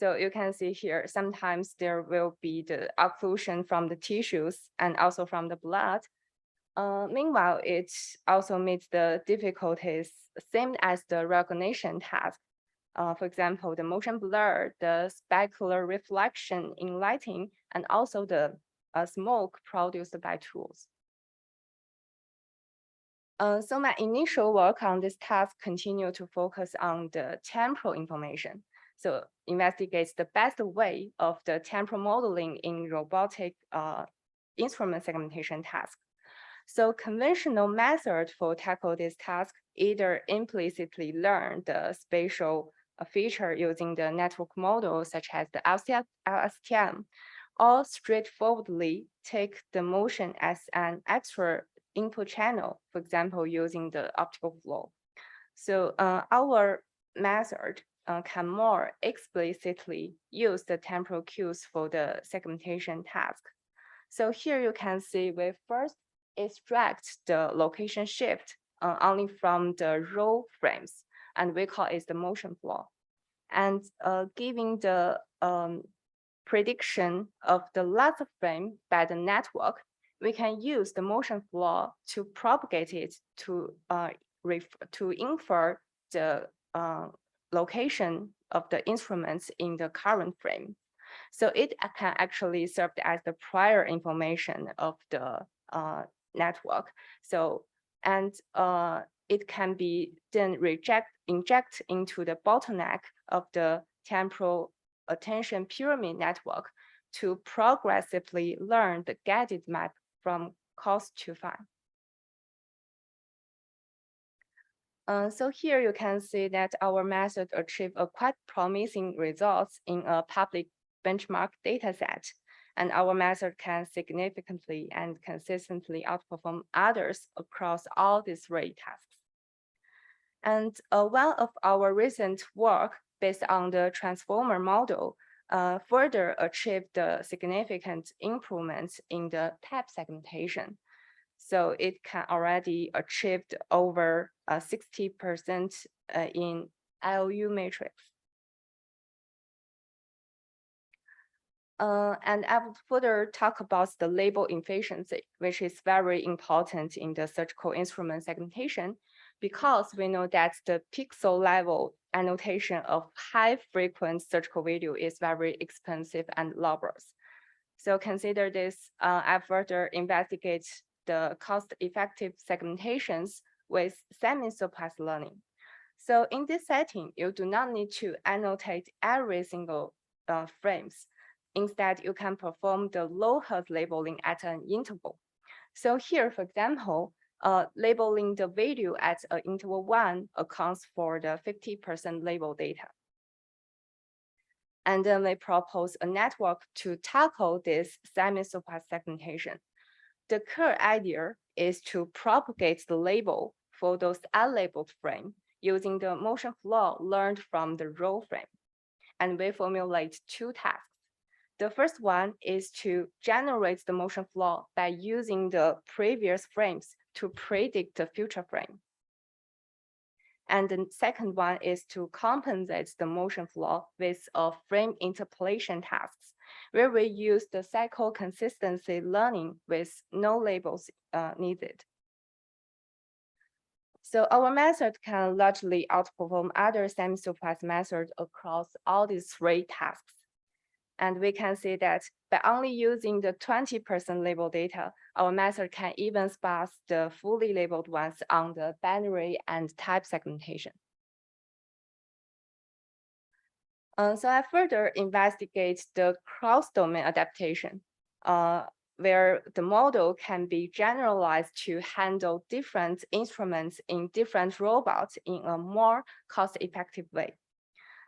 So you can see here, sometimes there will be the occlusion from the tissues and also from the blood. Meanwhile, it also meets the difficulties same as the recognition task. For example, the motion blur, the specular reflection in lighting, and also the smoke produced by tools. So my initial work on this task continued to focus on the temporal information. So investigates the best way of the temporal modeling in robotic instrument segmentation task. So conventional method for tackle this task either implicitly learn the spatial feature using the network model such as the LSTM, or straightforwardly take the motion as an extra input channel, for example, using the optical flow. So our method can more explicitly use the temporal cues for the segmentation task. So here you can see we first extract the location shift only from the row frames, and we call it the motion flow. And giving the prediction of the last frame by the network, we can use the motion flow to propagate it to infer the location of the instruments in the current frame. So it can actually serve as the prior information of the network. So, and it can be then inject into the bottleneck of the temporal attention pyramid network to progressively learn the guided map from cause to find. So here you can see that our method achieved a quite promising results in a public benchmark dataset, and our method can significantly and consistently outperform others across all these three tasks. And one of our recent work based on the transformer model further achieved the significant improvements in the type segmentation. So it can already achieve over 60% in IOU matrix. And I will further talk about the label efficiency, which is very important in the surgical instrument segmentation, because we know that the pixel level annotation of high frequency surgical video is very expensive and laborious. So consider this, I further investigate the cost-effective segmentations with semi-supervised learning. So in this setting, you do not need to annotate every single frames. Instead, you can perform the low Hertz labeling at an interval. So here, for example, labeling the video at interval 1 accounts for the 50% label data. And then we propose a network to tackle this semi-supervised segmentation. The core idea is to propagate the label for those unlabeled frames using the motion flow learned from the row frame. And we formulate two tasks. The first one is to generate the motion flow by using the previous frames to predict the future frame. And the second one is to compensate the motion flow with a frame interpolation tasks, where we use the cycle consistency learning with no labels needed. So our method can largely outperform other semi-supervised methods across all these three tasks. And we can see that by only using the 20% label data, our method can even surpass the fully labeled ones on the binary and type segmentation. So I further investigate the cross-domain adaptation, where the model can be generalized to handle different instruments in different robots in a more cost-effective way.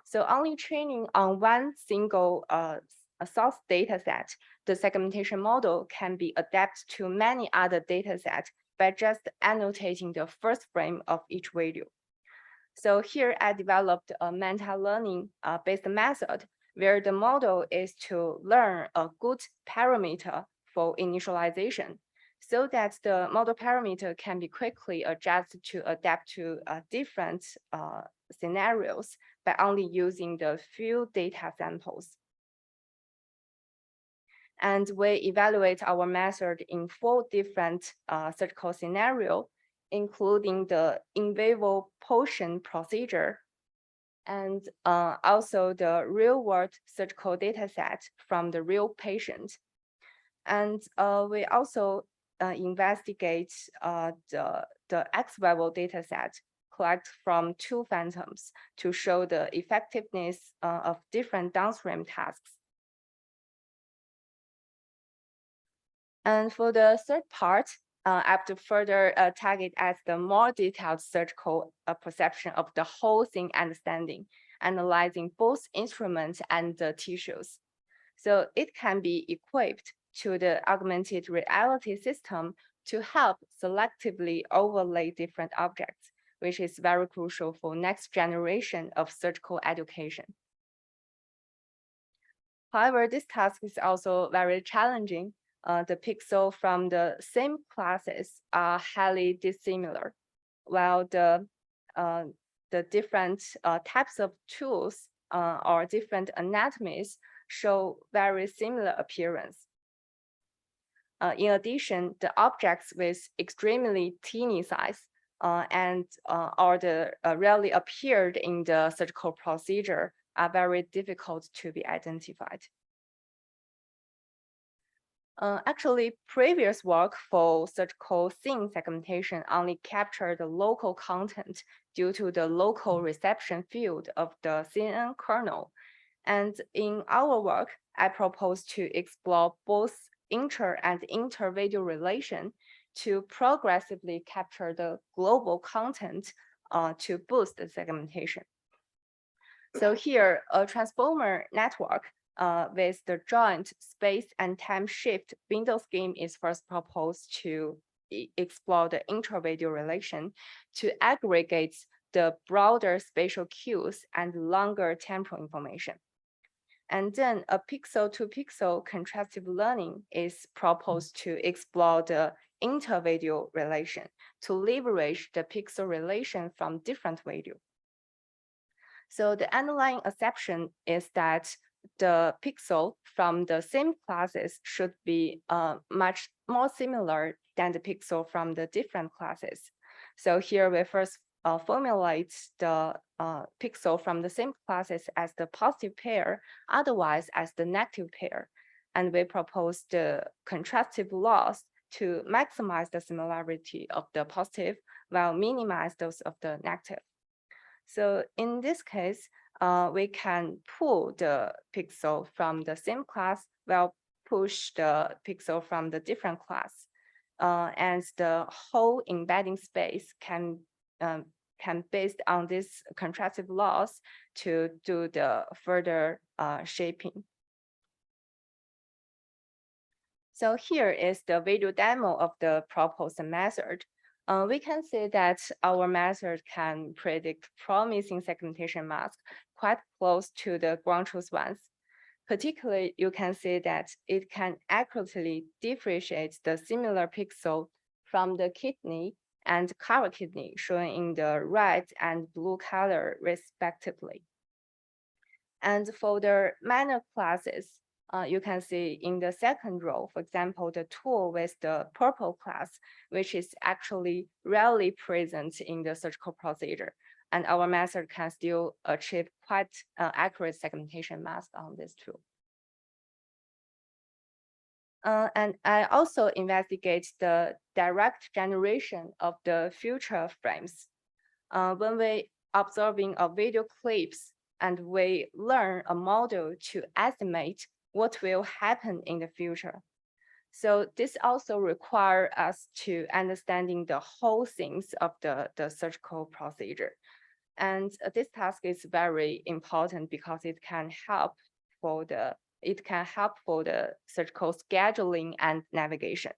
So only training on one single source data set, the segmentation model can be adapted to many other data sets by just annotating the first frame of each value. So here I developed a meta-learning based method where the model is to learn a good parameter for initialization so that the model parameter can be quickly adjusted to adapt to different scenarios by only using the few data samples. And we evaluate our method in 4 different surgical scenarios, including the in vivo potion procedure, and also the real-world surgical data set from the real patient. And we also investigate the ex vivo data set collect from 2 phantoms to show the effectiveness of different downstream tasks. And for the third part, I have to further target at the more detailed surgical perception of the whole thing understanding, analyzing both instruments and the tissues. So it can be equipped to the augmented reality system to help selectively overlay different objects, which is very crucial for next generation of surgical education. However, this task is also very challenging. The pixels from the same classes are highly dissimilar, while the different types of tools or different anatomies show very similar appearance. In addition, the objects with extremely teeny size and or the rarely appeared in the surgical procedure are very difficult to be identified. Actually, previous work for surgical scene segmentation only captured the local content due to the local reception field of the CNN kernel. And in our work, I propose to explore both inter and inter-video relation to progressively capture the global content to boost the segmentation. So here, a transformer network with the joint space and time shift window scheme is first proposed to explore the inter-video relation to aggregate the broader spatial cues and longer temporal information. And then a pixel-to-pixel contrastive learning is proposed to explore the inter-video relation to leverage the pixel relation from different video. So the underlying assumption is that the pixel from the same classes should be much more similar than the pixel from the different classes. So here we first formulate the pixel from the same classes as the positive pair, otherwise as the negative pair. And we propose the contrastive loss to maximize the similarity of the positive while minimize those of the negative. So in this case, we can pull the pixel from the same class while push the pixel from the different class. And the whole embedding space can based on this contrastive loss to do the further shaping. So here is the video demo of the proposed method. We can see that our method can predict promising segmentation masks quite close to the ground truth ones. Particularly, you can see that it can accurately differentiate the similar pixel from the kidney and cover kidney shown in the red and blue color respectively. And for the minor classes, you can see in the second row, for example, the tool with the purple class, which is actually rarely present in the surgical procedure. And our method can still achieve quite accurate segmentation mask on this tool. And I also investigate the direct generation of the future frames. When we observing a video clips and we learn a model to estimate what will happen in the future. So this also requires us to understanding the whole things of the surgical procedure. And this task is very important because it can help for the it can help for the surgical scheduling and navigation.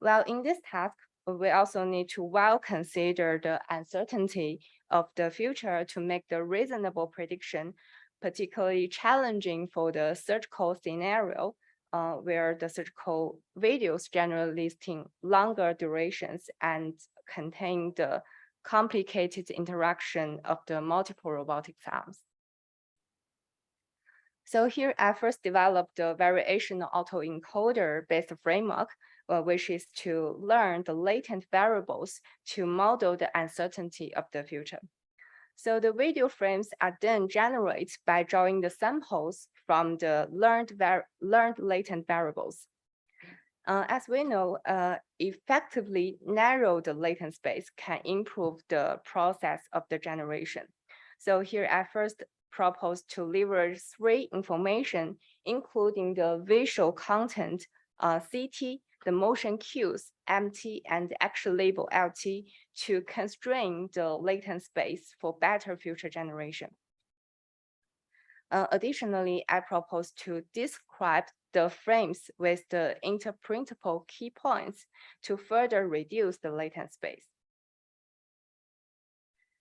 Well, in this task, we also need to well consider the uncertainty of the future to make the reasonable prediction, particularly challenging for the surgical scenario, where the surgical videos generally listing longer durations and contain the complicated interaction of the multiple robotic arms. So here I first developed the variational autoencoder-based framework, which is to learn the latent variables to model the uncertainty of the future. So the video frames are then generated by drawing the samples from the learned latent variables. As we know, effectively narrow the latent space can improve the process of the generation. So here I first propose to leverage 3 information, including the visual content, CT, the motion cues, MT, and action label, LT, to constrain the latent space for better future generation. Additionally, I propose to describe the frames with the interprintable key points to further reduce the latent space.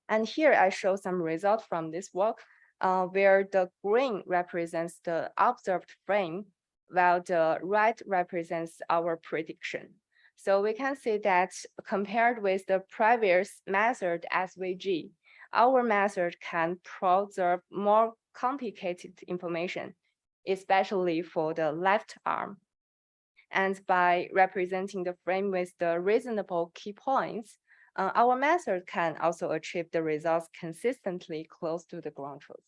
And here I show some results from this work, where the green represents the observed frame, while the red represents our prediction. So we can see that compared with the previous method SVG, our method can preserve more complicated information, especially for the left arm. And by representing the frame with the reasonable key points, our method can also achieve the results consistently close to the ground truth.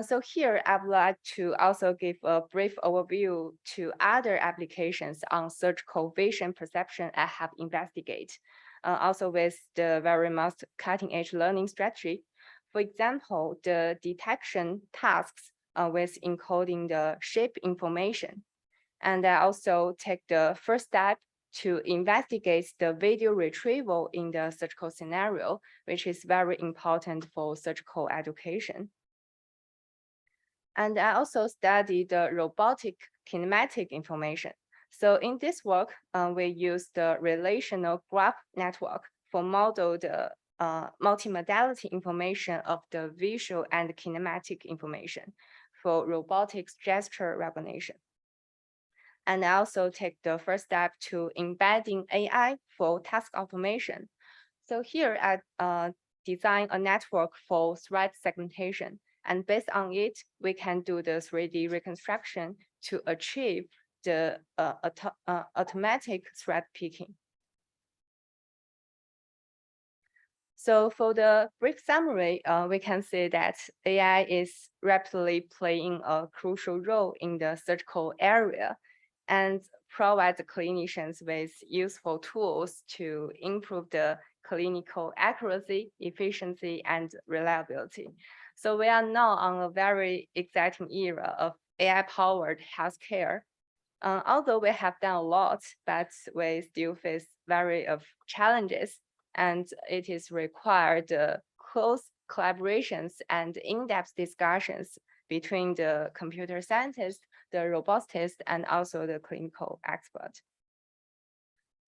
So here I would like to also give a brief overview to other applications on surgical vision perception I have investigated, also with the very most cutting edge learning strategy. For example, the detection tasks with encoding the shape information. And I also take the first step to investigate the video retrieval in the surgical scenario, which is very important for surgical education. And I also study the robotic kinematic information. So in this work, we use the relational graph network for model the multimodality information of the visual and kinematic information for robotics gesture recognition. And I also take the first step to embedding AI for task automation. So here I design a network for thread segmentation. And based on it, we can do the 3D reconstruction to achieve the automatic thread picking. So for the brief summary, we can say that AI is rapidly playing a crucial role in the surgical area and provides clinicians with useful tools to improve the clinical accuracy, efficiency, and reliability. So we are now on a very exciting era of AI-powered healthcare. Although we have done a lot, but we still face various of challenges, and it is required close collaborations and in-depth discussions between the computer scientists, the robotist, and also the clinical expert.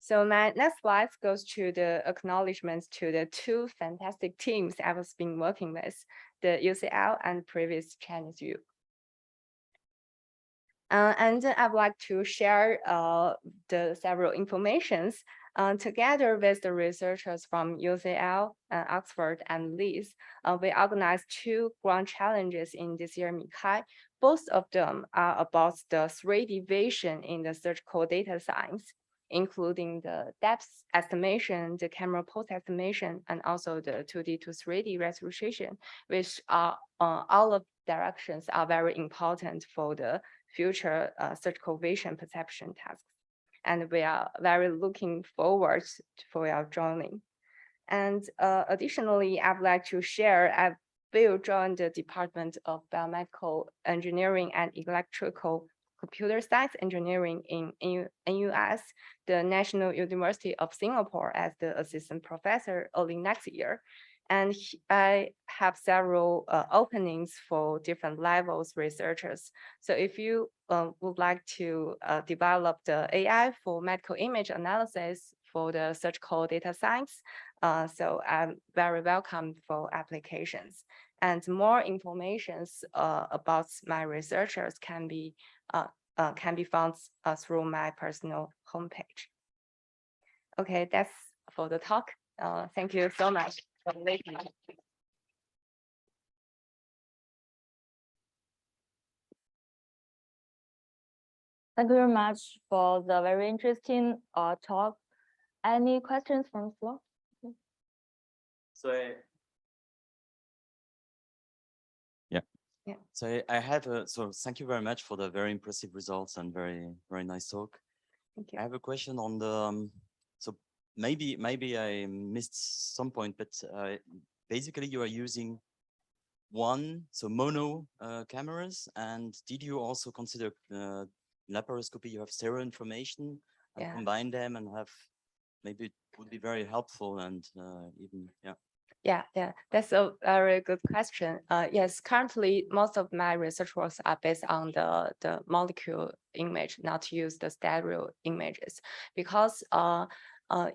So my next slide goes to the acknowledgements to the 2 fantastic teams I was been working with, the UCL and previous Chinese U. And I would like to share the several informations together with the researchers from UCL, Oxford, and Leeds. We organized 2 grand challenges in this year MICAI. Both of them are about the 3D vision in the surgical data science, including the depth estimation, the camera pose estimation, and also the 2D to 3D resolution, which are all of directions are very important for the future surgical vision perception tasks. And we are very looking forward for your joining. And additionally, I would like to share, I will join the Department of Biomedical Engineering and Electrical Computer Science Engineering in NUS, the National University of Singapore, as the assistant professor early next year. And I have several openings for different levels researchers. So if you would like to develop the AI for medical image analysis for the surgical data science, so I'm very welcome for applications. And more informations about my researchers can be found through my personal homepage. Okay, that's for the talk. Thank you so much for listening. Thank you very much for the very interesting talk. Any questions from the floor? So Yeah. So I had so thank you very much for the very impressive results and very nice talk. Thank you. I have a question on the so maybe I missed some point, but basically you are using mono cameras, and did you also consider laparoscopy? You have stereo information and Yeah. combine them and have maybe it would be very helpful and even Yeah, that's a very good question. Yes, currently most of my research works are based on the molecule image, not use the stereo images, because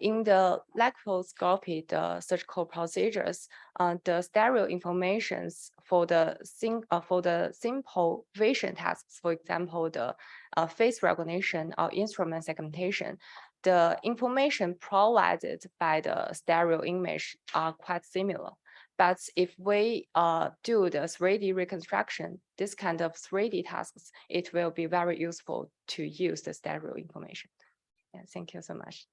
in the laparoscopy, the surgical procedures, the stereo informations for the simple vision tasks, for example, the face recognition or instrument segmentation, the information provided by the stereo image are quite similar. But if we do the 3D reconstruction, this kind of 3D tasks, it will be very useful to use the stereo information. Yeah, thank you so much.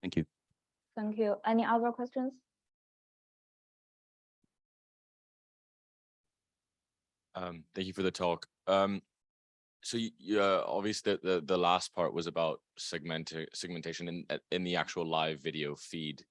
Thank you. Thank you. Any other questions? Thank you for the talk. So obviously the last part was about segmentation in the actual live video feed.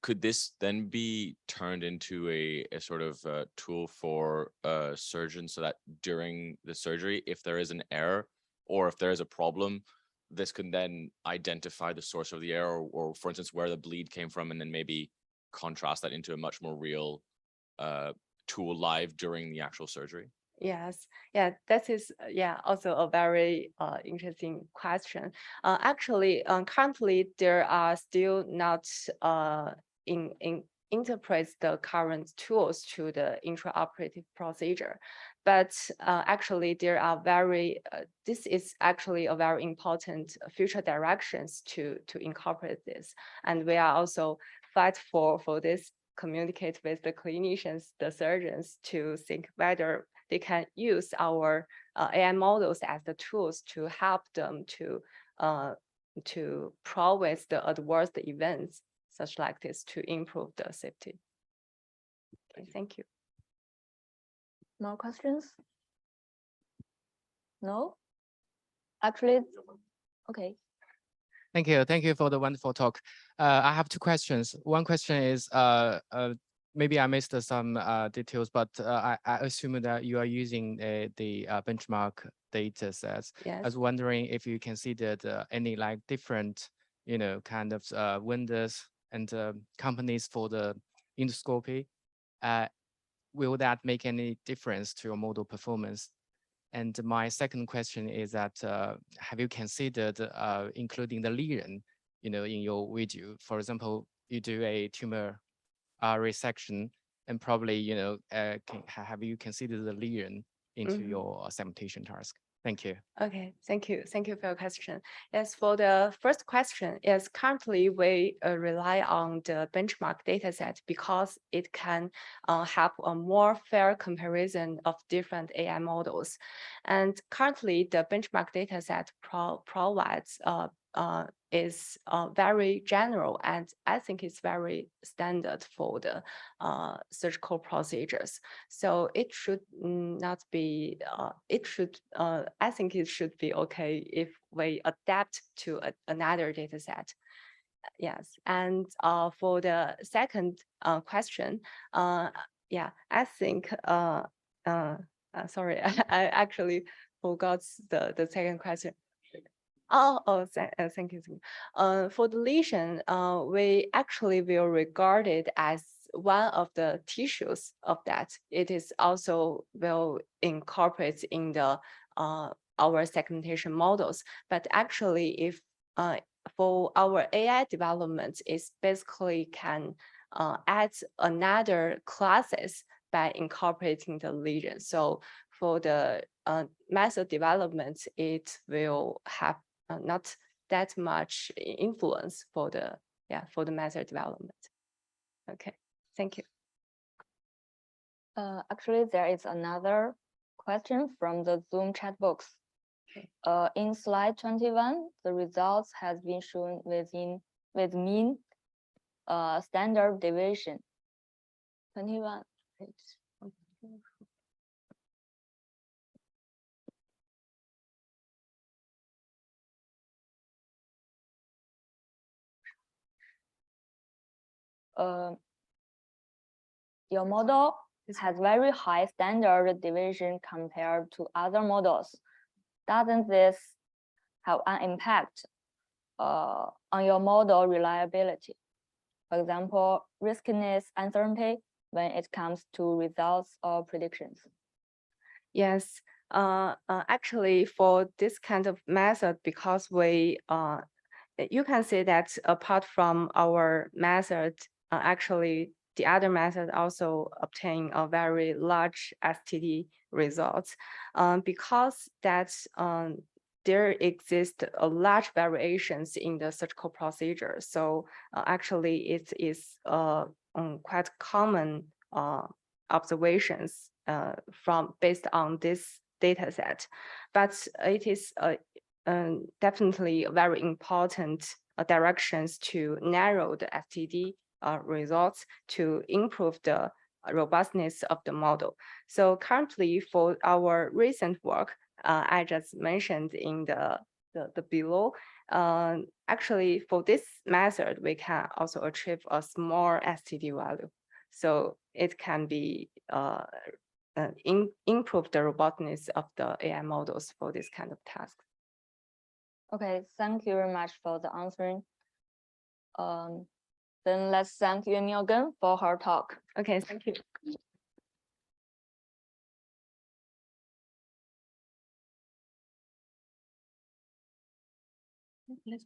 Could this then be turned into a sort of tool for surgeons, so that during the surgery, if there is an error or if there is a problem, this can then identify the source of the error, or for instance, where the bleed came from, and then maybe contrast that into a much more real tool live during the actual surgery? Yes, yeah, that is also a very interesting question. Actually, currently there are still not interpret the current tools to the intraoperative procedure, but actually there are this is actually a very important future directions to incorporate this, and we are also fight for this, communicate with the clinicians, the surgeons, to think whether they can use our AI models as the tools to help them to prevent the adverse events such like this, to improve the safety. Okay, thank you. More questions? No? Actually, okay. Thank you. Thank you for the wonderful talk. I have two questions. One question is, maybe I missed some details, but I assume that you are using the benchmark data sets. Yes. I was wondering if you considered any like different, kind of vendors and companies for the endoscopy. Will that make any difference to your model performance? And my second question is that have you considered including the lesion, in your video? For example, you do a tumor resection, and probably, have you considered the lesion into your segmentation task? Thank you. Okay, thank you. Thank you for your question. Yes, for the first question, yes, currently we rely on the benchmark dataset because it can have a more fair comparison of different AI models. And currently the benchmark dataset provides is very general, and I think it's very standard for the surgical procedures. So it should not be, I think it should be okay if we adapt to another data set. Yes, and for the second question, yeah, I think, sorry, I actually forgot the second question. Thank you. For the lesion, we actually will regard it as one of the tissues of that. It is also will incorporate in the our segmentation models. But actually, if for our AI development, is basically can add another classes by incorporating the lesion. So for the method development, it will have not that much influence for the method development. Okay, thank you. Actually, there is another question from the Zoom chat box. In slide 21, the results has been shown with mean standard deviation. 21. Your model has very high standard deviation compared to other models. Doesn't this have an impact on your model reliability? For example, riskiness, uncertainty when it comes to results or predictions? Yes, actually for this kind of method, because we you can say that apart from our method, actually the other method also obtain a very large STD results, because that there exist a large variations in the surgical procedure. So actually it is quite common observations from based on this data set, but it is definitely very important directions to narrow the STD results to improve the robustness of the model. So currently for our recent work, I just mentioned in the below, actually for this method, we can also achieve a small STD value. So it can be improve the robustness of the AI models for this kind of task. Okay, thank you very much for the answering. Then let's thank Yuemi again for her talk. Okay, thank you. Let's